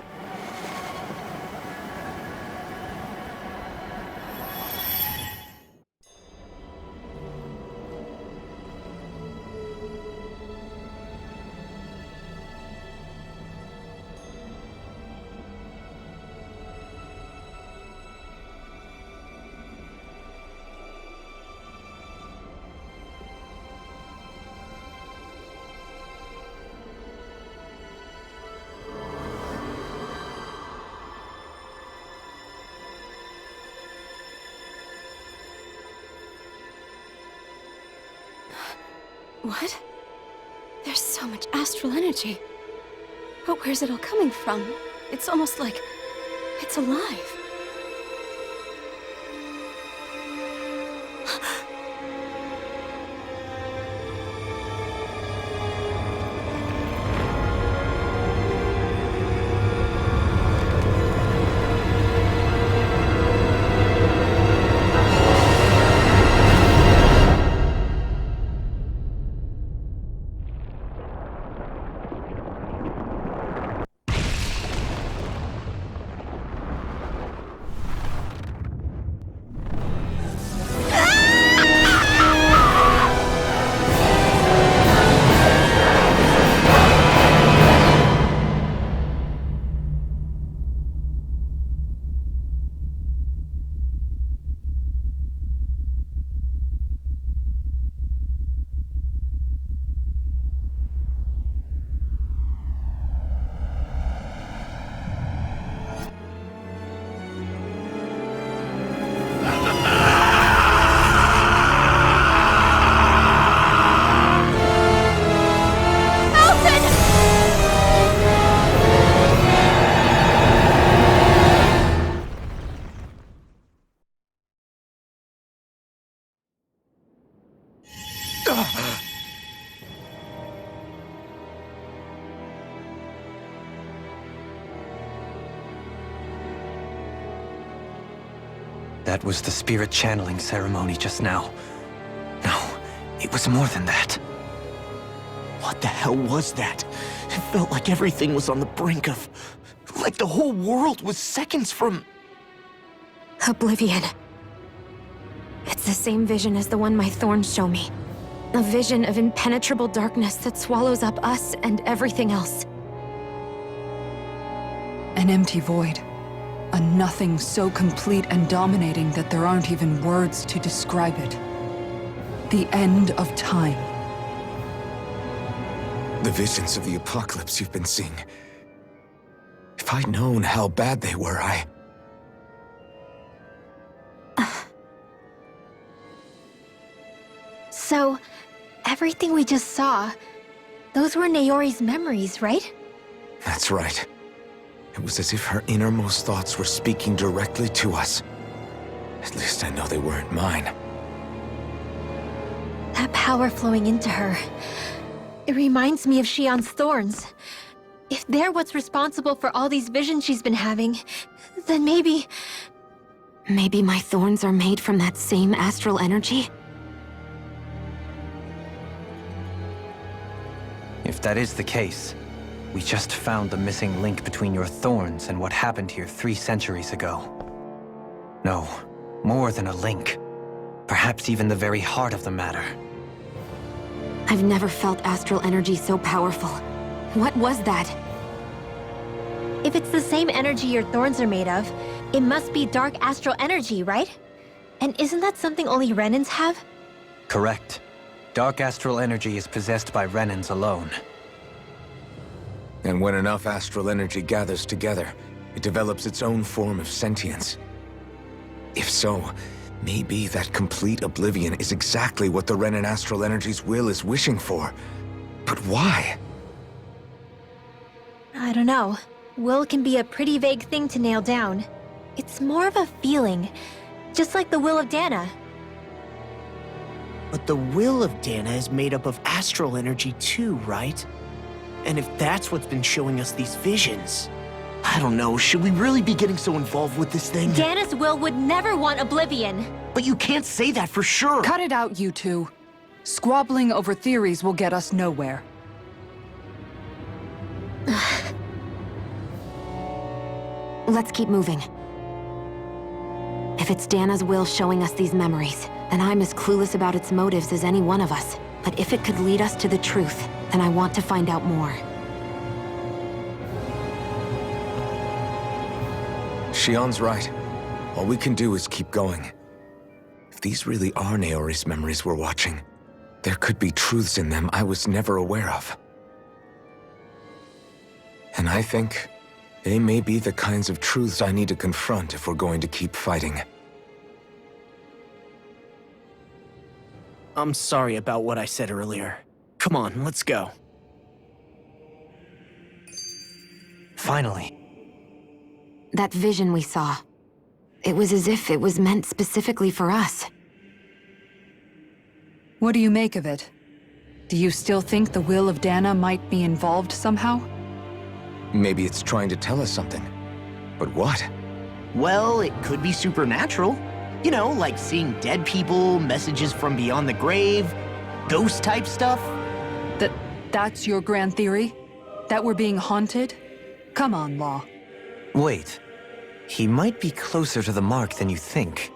What? There's so much astral energy. But where's it all coming from? It's almost like it's alive. That was the spirit channeling ceremony just now. No, it was more than that. What the hell was that? It felt like everything was on the brink of... like the whole world was seconds from... Oblivion. It's the same vision as the one my thorns show me. A vision of impenetrable darkness that swallows up us and everything else. An empty void. A nothing so complete and dominating that there aren't even words to describe it. The end of time. The visions of the apocalypse you've been seeing. If I'd known how bad they were, So, everything we just saw, those were Naori's memories, right? That's right. It was as if her innermost thoughts were speaking directly to us. At least I know they weren't mine. That power flowing into her. It reminds me of Shionne's thorns. If they're what's responsible for all these visions she's been having, then maybe... Maybe my thorns are made from that same astral energy? If that is the case, we just found the missing link between your thorns and what happened here 3 centuries ago. No, more than a link. Perhaps even the very heart of the matter. I've never felt astral energy so powerful. What was that? If it's the same energy your thorns are made of, it must be dark astral energy, right? And isn't that something only Renans have? Correct. Dark astral energy is possessed by Renans alone. And when enough astral energy gathers together, it develops its own form of sentience. If so, maybe that complete oblivion is exactly what the Renan astral energy's will is wishing for. But why? I don't know. Will can be a pretty vague thing to nail down. It's more of a feeling, just like the will of Dana. But the will of Dana is made up of astral energy too, right? And if that's what's been showing us these visions... I don't know, should we really be getting so involved with this thing? Dana's will would never want Oblivion. But you can't say that for sure. Cut it out, you two. Squabbling over theories will get us nowhere. Let's keep moving. If it's Dana's will showing us these memories, then I'm as clueless about its motives as any one of us. But if it could lead us to the truth, then I want to find out more. Shion's right. All we can do is keep going. If these really are Naori's memories we're watching, there could be truths in them I was never aware of. And I think they may be the kinds of truths I need to confront if we're going to keep fighting. I'm sorry about what I said earlier. Come on, let's go. Finally. That vision we saw. It was as if it was meant specifically for us. What do you make of it? Do you still think the will of Dana might be involved somehow? Maybe it's trying to tell us something. But what? Well, it could be supernatural. You know, like seeing dead people, messages from beyond the grave, ghost-type stuff. That's your grand theory? That we're being haunted? Come on, Law. Wait. He might be closer to the mark than you think.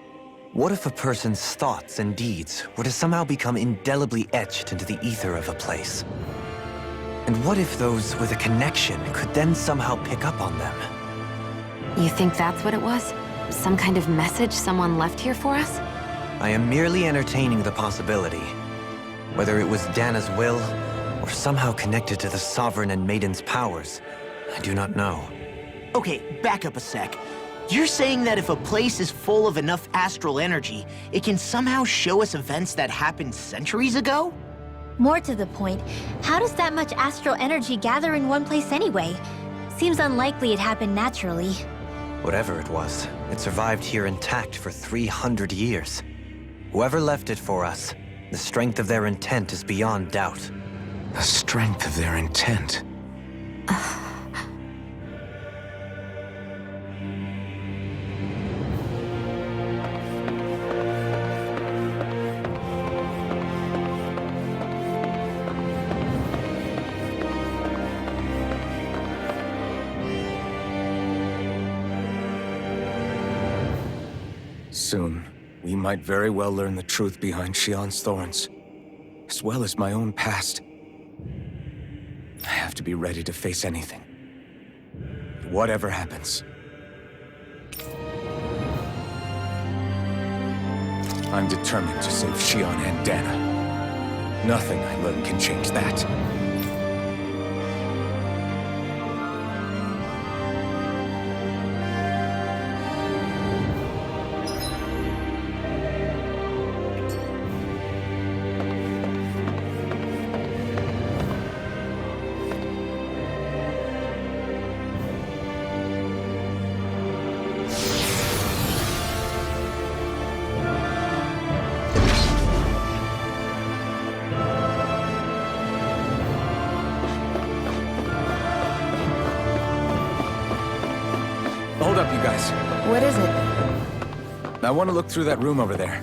What if a person's thoughts and deeds were to somehow become indelibly etched into the ether of a place? And what if those with a connection could then somehow pick up on them? You think that's what it was? Some kind of message someone left here for us? I am merely entertaining the possibility. Whether it was Dana's will, or somehow connected to the Sovereign and Maiden's powers, I do not know. Okay, back up a sec. You're saying that if a place is full of enough astral energy, it can somehow show us events that happened centuries ago? More to the point, how does that much astral energy gather in one place anyway? Seems unlikely it happened naturally. Whatever it was, it survived here intact for 300 years. Whoever left it for us, the strength of their intent is beyond doubt. The strength of their intent. Soon, we might very well learn the truth behind Shion's thorns, as well as my own past. I have to be ready to face anything. Whatever happens. I'm determined to save Shion and Dana. Nothing I learn can change that. Hold up, you guys. What is it? I want to look through that room over there.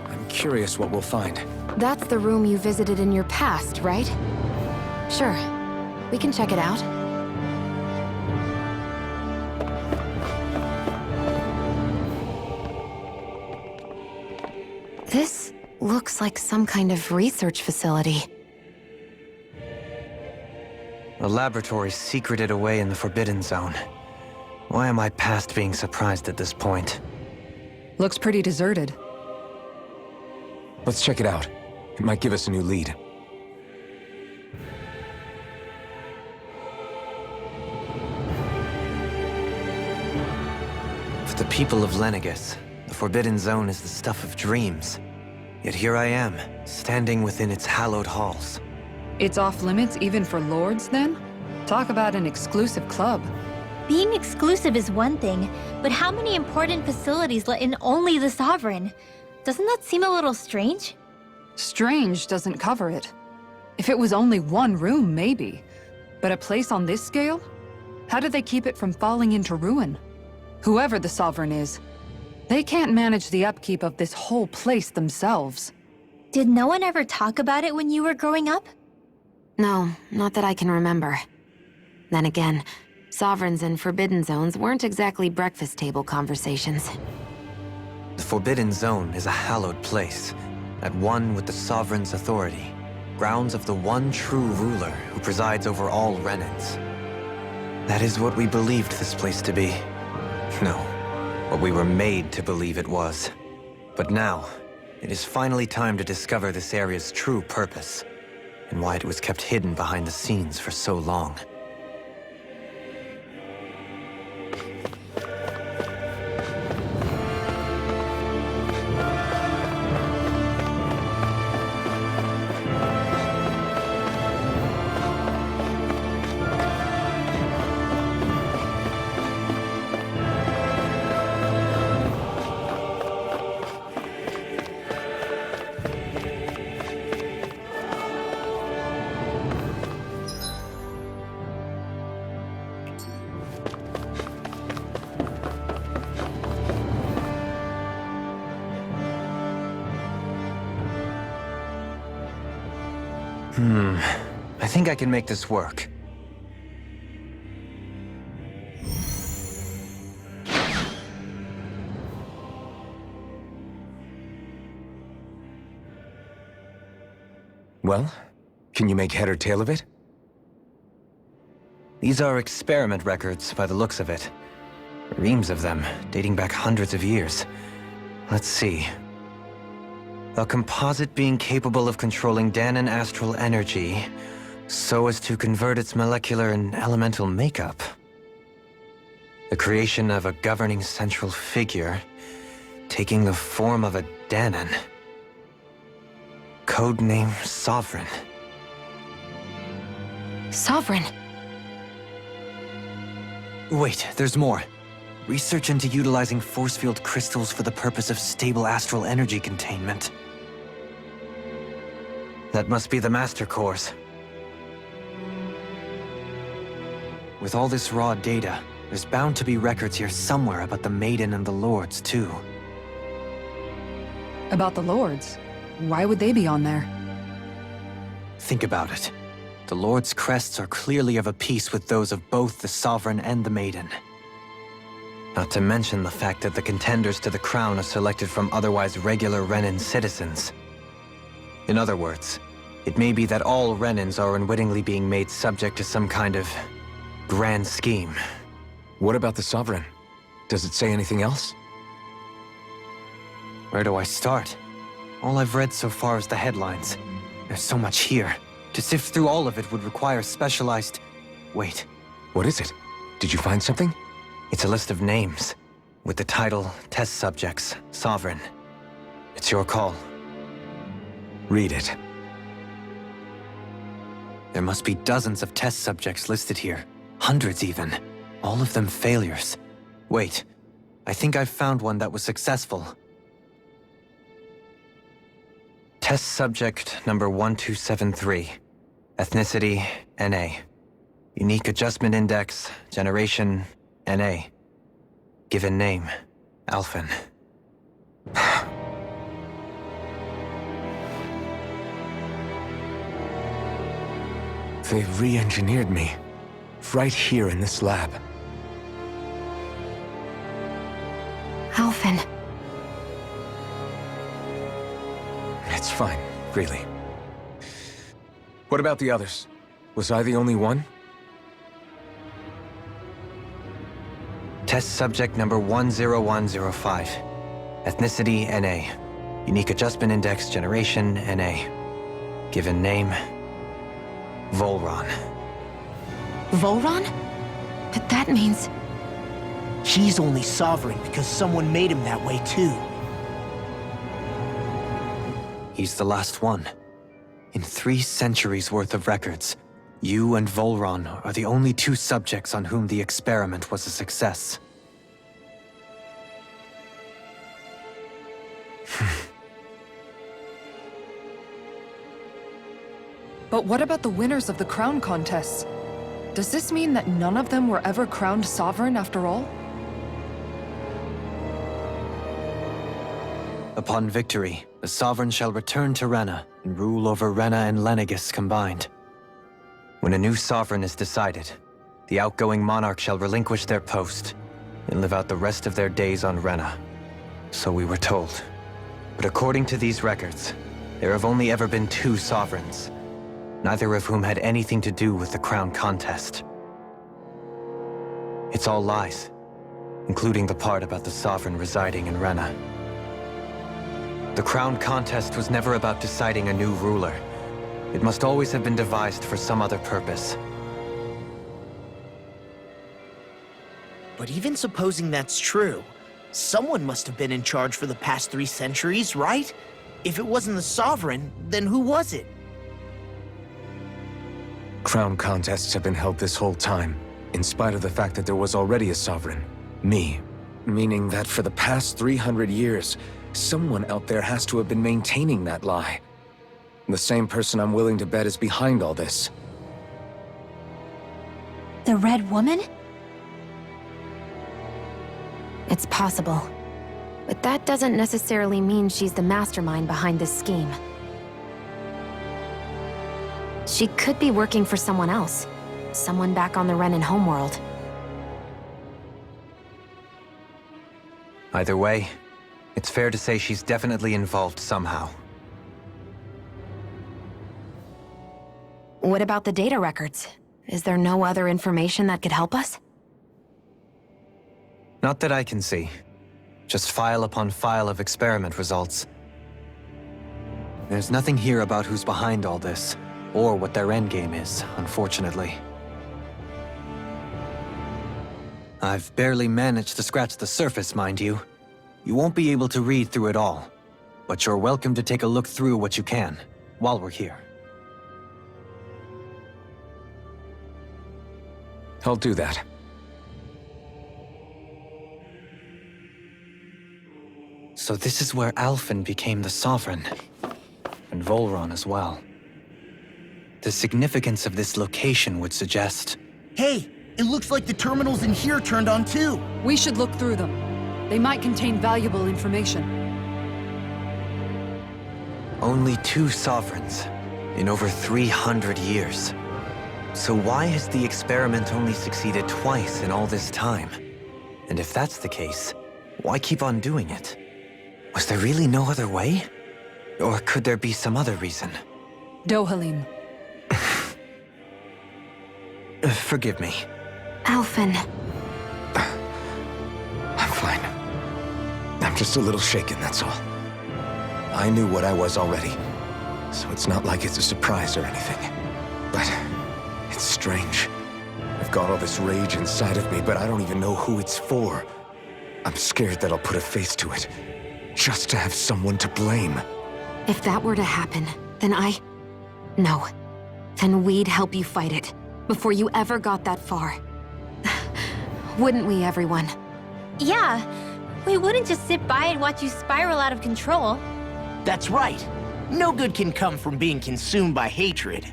I'm curious what we'll find. That's the room you visited in your past, right? Sure. We can check it out. This looks like some kind of research facility. A laboratory secreted away in the Forbidden Zone. Why am I past being surprised at this point? Looks pretty deserted. Let's check it out. It might give us a new lead. For the people of Lenegis, the Forbidden Zone is the stuff of dreams. Yet here I am, standing within its hallowed halls. It's off limits even for lords, then? Talk about an exclusive club. Being exclusive is one thing, but how many important facilities let in only the Sovereign? Doesn't that seem a little strange? Strange doesn't cover it. If it was only one room, maybe. But a place on this scale? How did they keep it from falling into ruin? Whoever the Sovereign is, they can't manage the upkeep of this whole place themselves. Did no one ever talk about it when you were growing up? No, not that I can remember. Then again, Sovereigns and Forbidden Zones weren't exactly breakfast table conversations. The Forbidden Zone is a hallowed place, at one with the Sovereign's authority, grounds of the one true ruler who presides over all Renans. That is what we believed this place to be. No, what we were made to believe it was. But now, it is finally time to discover this area's true purpose, and why it was kept hidden behind the scenes for so long. I think I can make this work. Well, can you make head or tail of it? These are experiment records by the looks of it. Reams of them, dating back hundreds of years. Let's see. A composite being capable of controlling Dahnan astral energy so as to convert its molecular and elemental makeup. The creation of a governing central figure taking the form of a Dahnan. Codename Sovereign. Sovereign? Wait, there's more. Research into utilizing force field crystals for the purpose of stable astral energy containment. That must be the Master Cores. With all this raw data, there's bound to be records here somewhere about the Maiden and the Lords, too. About the Lords? Why would they be on there? Think about it. The Lord's crests are clearly of a piece with those of both the Sovereign and the Maiden. Not to mention the fact that the contenders to the crown are selected from otherwise regular Renan citizens. In other words, it may be that all Renans are unwittingly being made subject to some kind of grand scheme. What about the Sovereign? Does it say anything else? Where do I start? All I've read so far is the headlines. There's so much here. To sift through all of it would require specialized... Wait. What is it? Did you find something? It's a list of names, with the title, Test Subjects, Sovereign. It's your call. Read it. There must be dozens of test subjects listed here. Hundreds even. All of them failures. Wait, I think I've found one that was successful. Test subject number 1273. Ethnicity, NA. Unique adjustment index, generation, NA. Given name, Alphen. They've re-engineered me. Right here in this lab. Alphen. It's fine, really. What about the others? Was I the only one? Test subject number 10105. Ethnicity, NA. Unique adjustment index, generation, NA. Given name, Volron. Volron? But that means... He's only Sovereign because someone made him that way too. He's the last one. In 3 centuries worth of records, you and Volron are the only 2 subjects on whom the experiment was a success. But what about the winners of the crown contests? Does this mean that none of them were ever crowned sovereign after all? Upon victory, the Sovereign shall return to Rena and rule over Rena and Lenegis combined. When a new Sovereign is decided, the outgoing monarch shall relinquish their post and live out the rest of their days on Rena. So we were told. But according to these records, there have only ever been 2 Sovereigns, neither of whom had anything to do with the crown contest. It's all lies, including the part about the Sovereign residing in Rena. The crown contest was never about deciding a new ruler. It must always have been devised for some other purpose. But even supposing that's true, someone must have been in charge for the past 3 centuries, right? If it wasn't the Sovereign, then who was it? Crown contests have been held this whole time, in spite of the fact that there was already a Sovereign. Me. Meaning that for the past 300 years, someone out there has to have been maintaining that lie. The same person I'm willing to bet is behind all this. The Red Woman? It's possible. But that doesn't necessarily mean she's the mastermind behind this scheme. She could be working for someone else. Someone back on the Renan homeworld. Either way, it's fair to say she's definitely involved somehow. What about the data records? Is there no other information that could help us? Not that I can see. Just file upon file of experiment results. There's nothing here about who's behind all this, or what their endgame is, unfortunately. I've barely managed to scratch the surface, mind you. You won't be able to read through it all, but you're welcome to take a look through what you can, while we're here. I'll do that. So this is where Alphen became the Sovereign, and Volron as well. The significance of this location would suggest... Hey, it looks like the terminals in here turned on too. We should look through them. They might contain valuable information. Only 2 Sovereigns in over 300 years. So why has the experiment only succeeded twice in all this time? And if that's the case, why keep on doing it? Was there really no other way? Or could there be some other reason? Dohalim. Forgive me. Alphen. I'm fine. I'm just a little shaken, that's all. I knew what I was already, so it's not like it's a surprise or anything. But it's strange. I've got all this rage inside of me, but I don't even know who it's for. I'm scared that I'll put a face to it, just to have someone to blame. If that were to happen, then No. Then we'd help you fight it, before you ever got that far. Wouldn't we, everyone? Yeah, we wouldn't just sit by and watch you spiral out of control. That's right. No good can come from being consumed by hatred.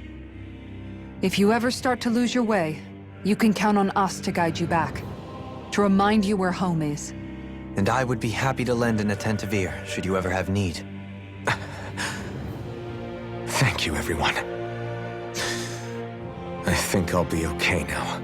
If you ever start to lose your way, you can count on us to guide you back. To remind you where home is. And I would be happy to lend an attentive ear, should you ever have need. Thank you, everyone. I think I'll be okay now.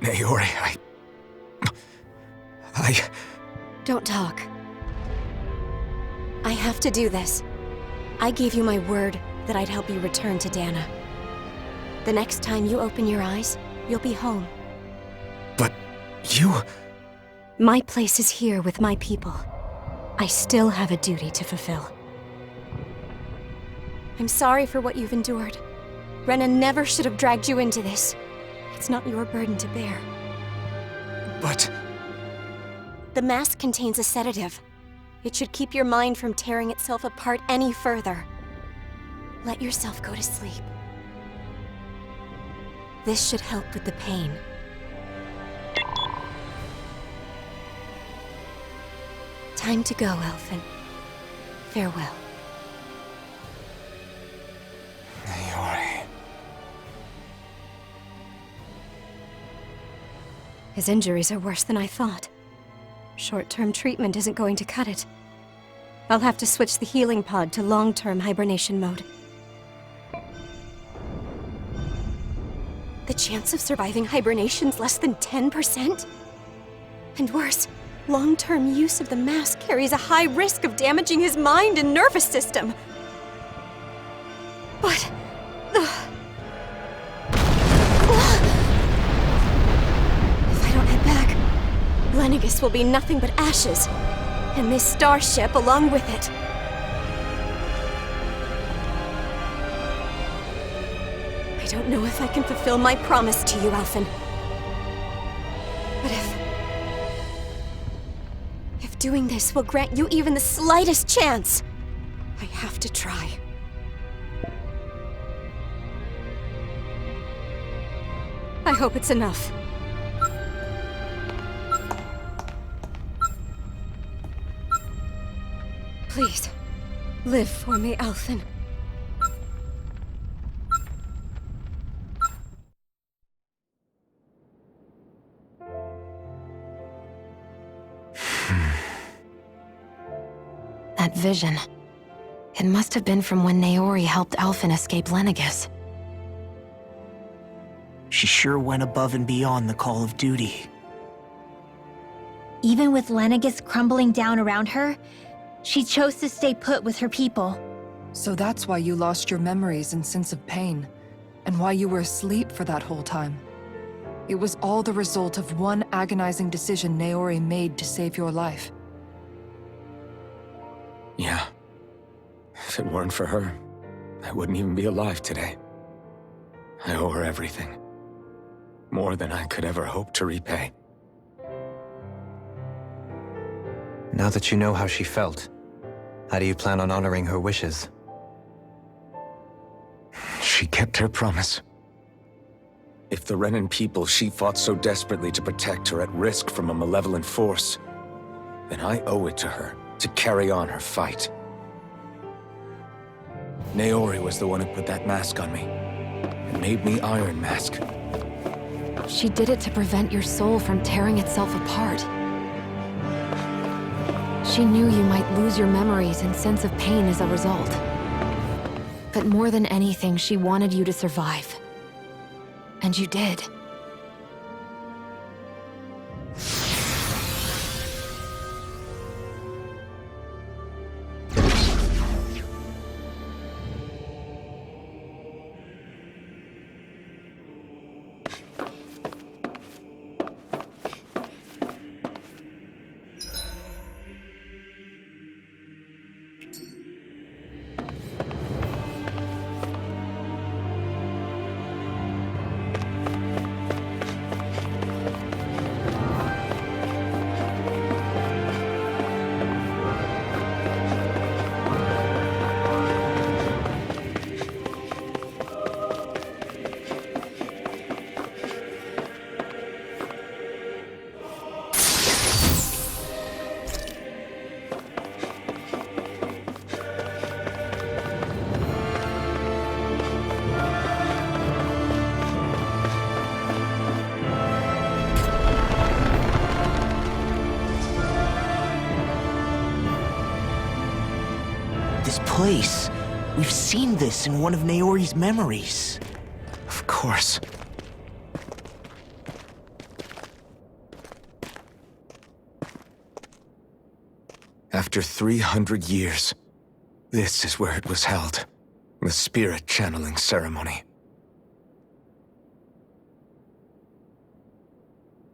Naori, I... Don't talk. I have to do this. I gave you my word that I'd help you return to Dana. The next time you open your eyes, you'll be home. But you... My place is here with my people. I still have a duty to fulfill. I'm sorry for what you've endured. Rena never should have dragged you into this. It's not your burden to bear. But... The mask contains a sedative. It should keep your mind from tearing itself apart any further. Let yourself go to sleep. This should help with the pain. Time to go, Elfin. Farewell. Naori... His injuries are worse than I thought. Short-term treatment isn't going to cut it. I'll have to switch the healing pod to long-term hibernation mode. The chance of surviving hibernation's less than 10%? And worse, long-term use of the mask carries a high risk of damaging his mind and nervous system. But... If I don't head back, Lenegis will be nothing but ashes, and this starship along with it. I don't know if I can fulfill my promise to you, Alphen. But if doing this will grant you even the slightest chance, I have to try. I hope it's enough. Please, live for me, Alphen. That vision. It must have been from when Naori helped Alphen escape Lenegis. She sure went above and beyond the call of duty. Even with Lenegis crumbling down around her, she chose to stay put with her people. So that's why you lost your memories and sense of pain, and why you were asleep for that whole time. It was all the result of one agonizing decision Naori made to save your life. Yeah. If it weren't for her, I wouldn't even be alive today. I owe her everything. More than I could ever hope to repay. Now that you know how she felt, how do you plan on honoring her wishes? She kept her promise. If the Renan people she fought so desperately to protect are at risk from a malevolent force, then I owe it to her to carry on her fight. Naori was the one who put that mask on me, and made me Iron Mask. She did it to prevent your soul from tearing itself apart. She knew you might lose your memories and sense of pain as a result. But more than anything, she wanted you to survive. And you did. This place. We've seen this in one of Naori's memories. Of course. After 300 years, this is where it was held. The spirit channeling ceremony.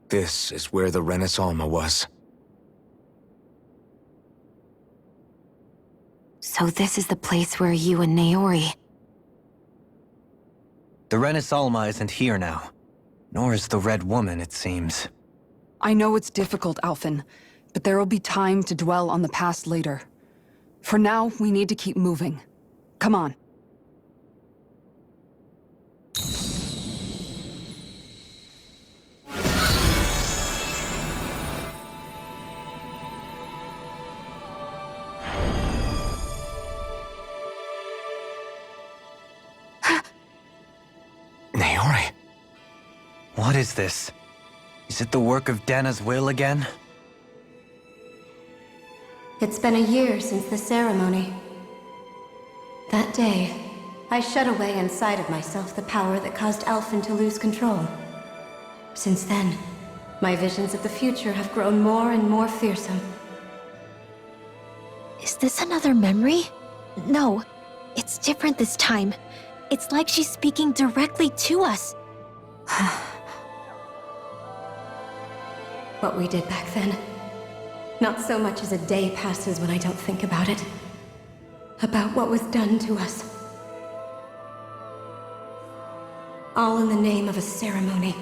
This is where the Renis Alma was. So this is the place where you and Naori... The Renis Alma isn't here now. Nor is the Red Woman, it seems. I know it's difficult, Alphen, but there will be time to dwell on the past later. For now, we need to keep moving. Come on. Naori. What is this? Is it the work of Dana's will again? It's been a year since the ceremony. That day, I shut away inside of myself the power that caused Alphen to lose control. Since then, my visions of the future have grown more and more fearsome. Is this another memory? No, it's different this time. It's like she's speaking directly to us. What we did back then. Not so much as a day passes when I don't think about it. About what was done to us. All in the name of a ceremony.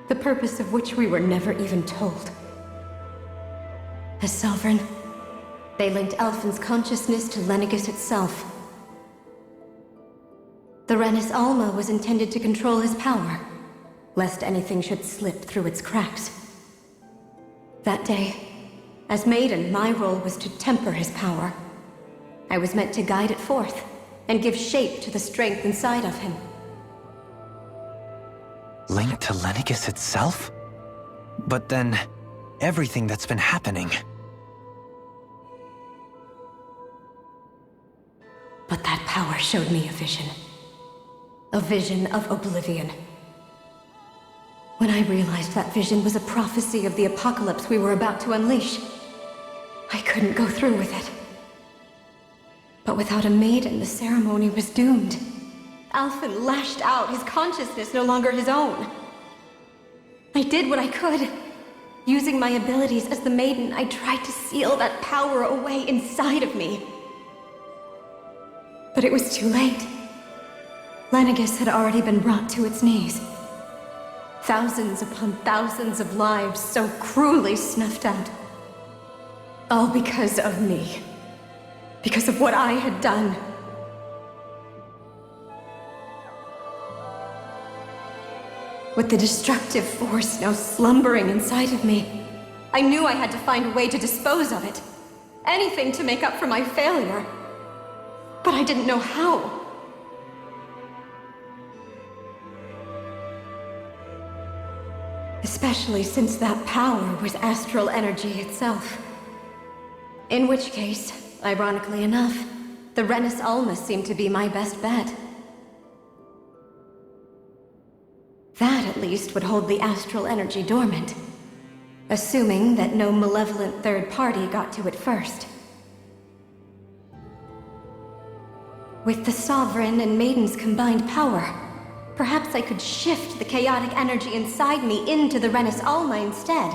The purpose of which we were never even told. As Sovereign, they linked Alphen's consciousness to Lenegis itself. The Renis Alma was intended to control his power, lest anything should slip through its cracks. That day, as Maiden, my role was to temper his power. I was meant to guide it forth, and give shape to the strength inside of him. Linked to Lenegis itself? But then, everything that's been happening... But that power showed me a vision. A vision of oblivion. When I realized that vision was a prophecy of the apocalypse we were about to unleash, I couldn't go through with it. But without a maiden, the ceremony was doomed. Alphen lashed out, his consciousness no longer his own. I did what I could. Using my abilities as the maiden, I tried to seal that power away inside of me. But it was too late. Lenegis had already been brought to its knees. Thousands upon thousands of lives so cruelly snuffed out. All because of me. Because of what I had done. With the destructive force now slumbering inside of me, I knew I had to find a way to dispose of it. Anything to make up for my failure. But I didn't know how. Especially since that power was astral energy itself. In which case, ironically enough, the Renis Alma seemed to be my best bet. That, at least, would hold the astral energy dormant. Assuming that no malevolent third party got to it first. With the Sovereign and Maiden's combined power, perhaps I could shift the chaotic energy inside me into the Renis Alma instead.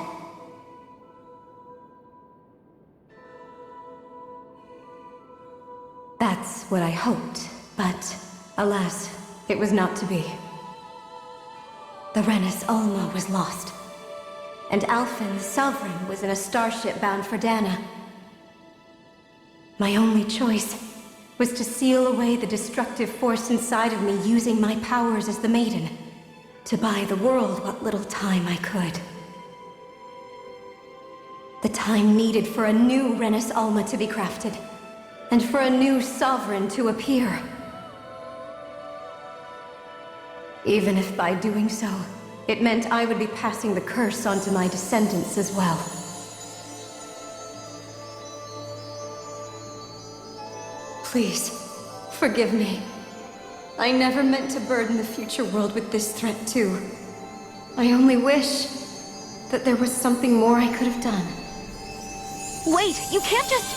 That's what I hoped, but alas, it was not to be. The Renis Alma was lost, and Alphen, the Sovereign, was in a starship bound for Dana. My only choice was to seal away the destructive force inside of me using my powers as the Maiden, to buy the world what little time I could. The time needed for a new Renis Alma to be crafted, and for a new Sovereign to appear. Even if by doing so, it meant I would be passing the curse on to my descendants as well. Please, forgive me. I never meant to burden the future world with this threat too. I only wish that there was something more I could have done. Wait, you can't just...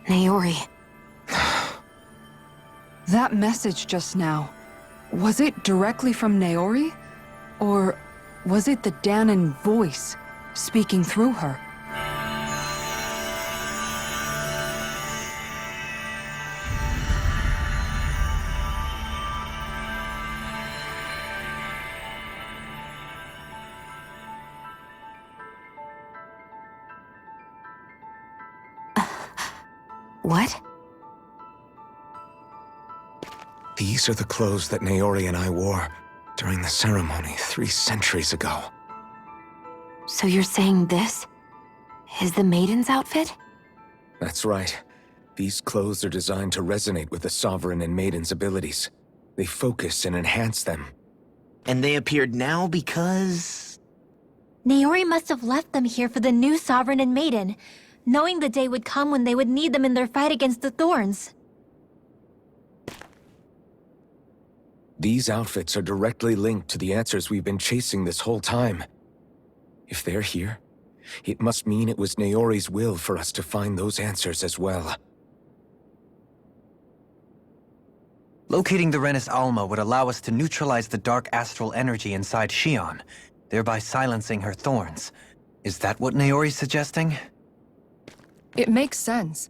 Naori. That message just now, was it directly from Naori? Or was it the Dahnan voice speaking through her? What? These are the clothes that Naori and I wore during the ceremony 3 centuries ago. So you're saying this is the Maiden's outfit? That's right. These clothes are designed to resonate with the Sovereign and Maiden's abilities. They focus and enhance them. And they appeared now because... Naori must have left them here for the new Sovereign and Maiden, knowing the day would come when they would need them in their fight against the Thorns. These outfits are directly linked to the answers we've been chasing this whole time. If they're here, it must mean it was Naori's will for us to find those answers as well. Locating the Renis Alma would allow us to neutralize the dark astral energy inside Shion, thereby silencing her thorns. Is that what Naori's suggesting? It makes sense.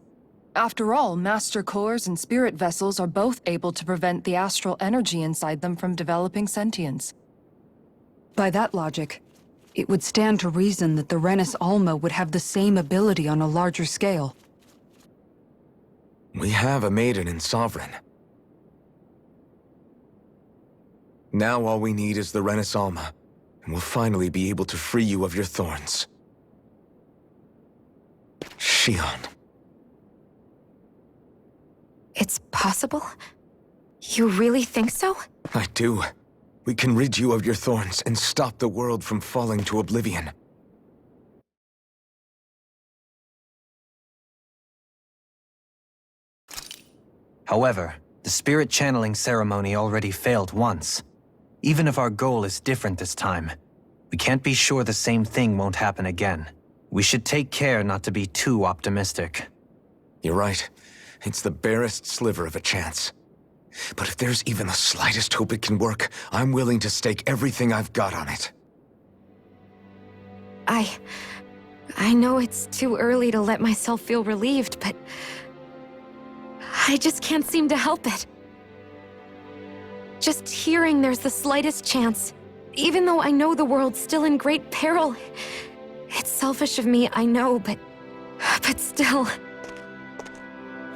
After all, Master Cores and Spirit Vessels are both able to prevent the astral energy inside them from developing sentience. By that logic, it would stand to reason that the Renis Alma would have the same ability on a larger scale. We have a Maiden and Sovereign. Now all we need is the Renis Alma, and we'll finally be able to free you of your thorns. Shion. It's possible? You really think so? I do. We can rid you of your thorns and stop the world from falling to oblivion. However, the spirit channeling ceremony already failed once. Even if our goal is different this time, we can't be sure the same thing won't happen again. We should take care not to be too optimistic. You're right. It's the barest sliver of a chance. But if there's even the slightest hope it can work, I'm willing to stake everything I've got on it. I know it's too early to let myself feel relieved, but... I just can't seem to help it. Just hearing there's the slightest chance, even though I know the world's still in great peril. It's selfish of me, I know, but still...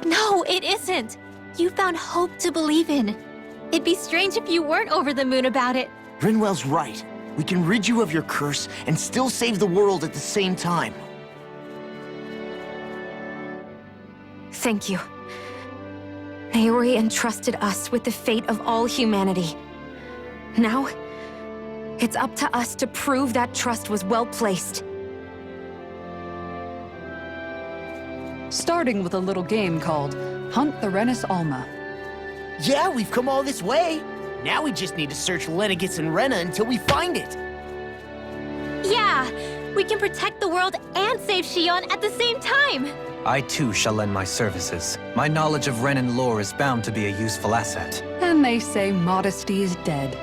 No, it isn't! You found hope to believe in. It'd be strange if you weren't over the moon about it. Rinwell's right. We can rid you of your curse and still save the world at the same time. Thank you. Naori entrusted us with the fate of all humanity. Now, it's up to us to prove that trust was well placed. Starting with a little game called Hunt the Renis Alma. Yeah, we've come all this way. Now we just need to search Lenegis and Rena until we find it. Yeah! We can protect the world and save Shion at the same time! I too shall lend my services. My knowledge of Renan lore is bound to be a useful asset. And they say modesty is dead.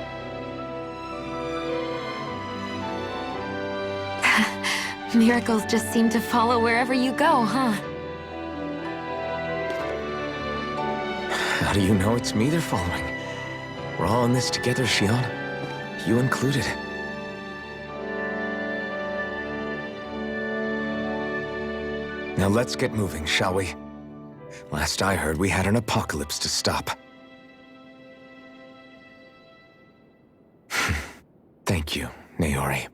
Miracles just seem to follow wherever you go, huh? How do you know it's me they're following? We're all in this together, Shion. You included. Now let's get moving, shall we? Last I heard, we had an apocalypse to stop. Thank you, Naori.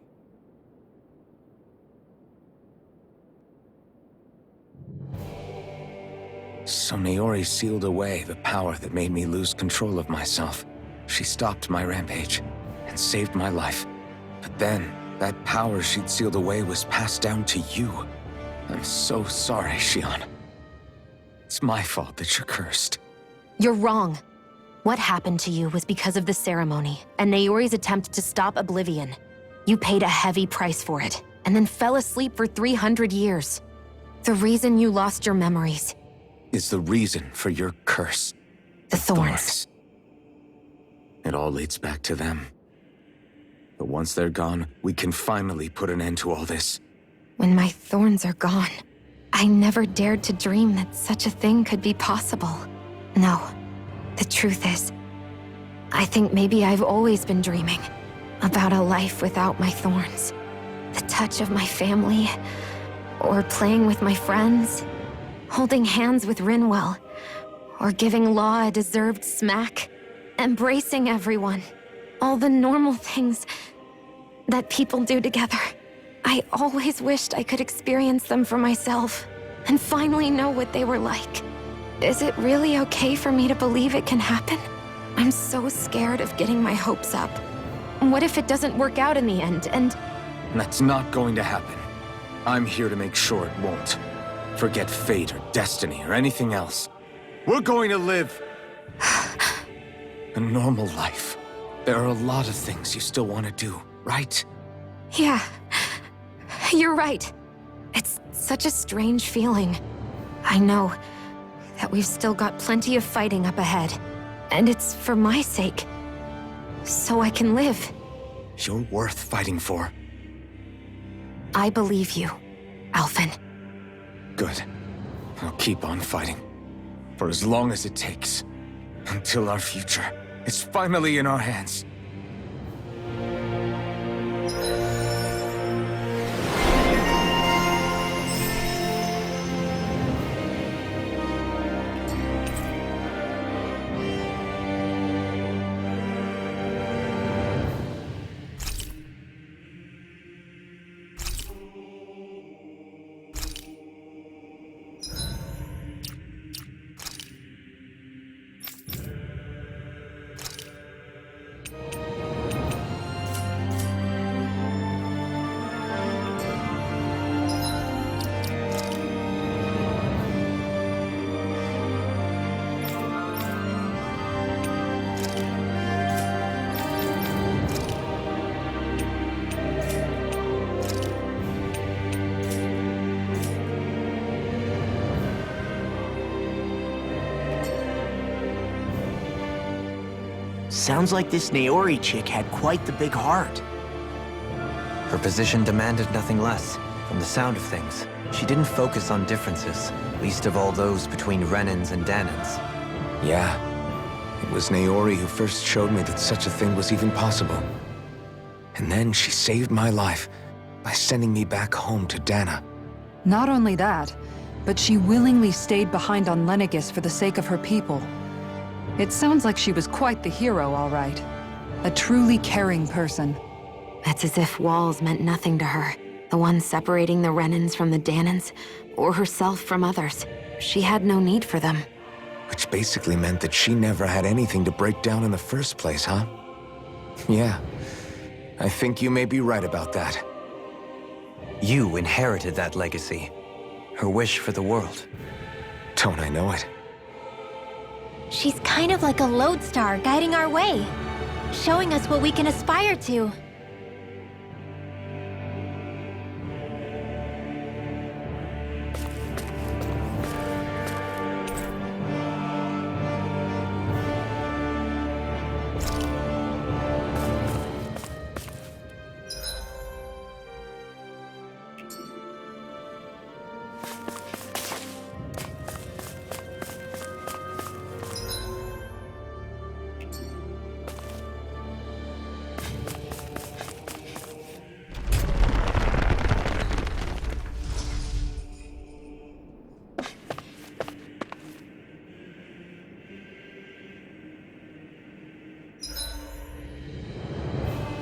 So Naori sealed away the power that made me lose control of myself. She stopped my rampage and saved my life. But then, that power she'd sealed away was passed down to you. I'm so sorry, Shion. It's my fault that you're cursed. You're wrong. What happened to you was because of the ceremony and Naori's attempt to stop Oblivion. You paid a heavy price for it, and then fell asleep for 300 years. The reason you lost your memories is the reason for your curse. The thorns. It all leads back to them. But once they're gone, we can finally put an end to all this. When my thorns are gone, I never dared to dream that such a thing could be possible. No, the truth is, I think maybe I've always been dreaming about a life without my thorns. The touch of my family, or playing with my friends, holding hands with Rinwell, or giving Law a deserved smack, embracing everyone. All the normal things that people do together. I always wished I could experience them for myself, and finally know what they were like. Is it really okay for me to believe it can happen? I'm so scared of getting my hopes up. What if it doesn't work out in the end, and... That's not going to happen. I'm here to make sure it won't. Forget fate or destiny or anything else. We're going to live a normal life. There are a lot of things you still want to do, right? Yeah, you're right. It's such a strange feeling. I know that we've still got plenty of fighting up ahead, and it's for my sake, so I can live. You're worth fighting for. I believe you, Alphen. Good. I'll keep on fighting. For as long as it takes. Until our future is finally in our hands. Sounds like this Naori chick had quite the big heart. Her position demanded nothing less. From the sound of things, she didn't focus on differences, least of all those between Renans and Dahnans. Yeah. It was Naori who first showed me that such a thing was even possible. And then she saved my life by sending me back home to Dahna. Not only that, but she willingly stayed behind on Lenegis for the sake of her people. It sounds like she was quite the hero, all right. A truly caring person. It's as if walls meant nothing to her. The one separating the Renans from the Dahnans, or herself from others. She had no need for them. Which basically meant that she never had anything to break down in the first place, huh? Yeah. I think you may be right about that. You inherited that legacy. Her wish for the world. Don't I know it? She's kind of like a lodestar guiding our way, showing us what we can aspire to.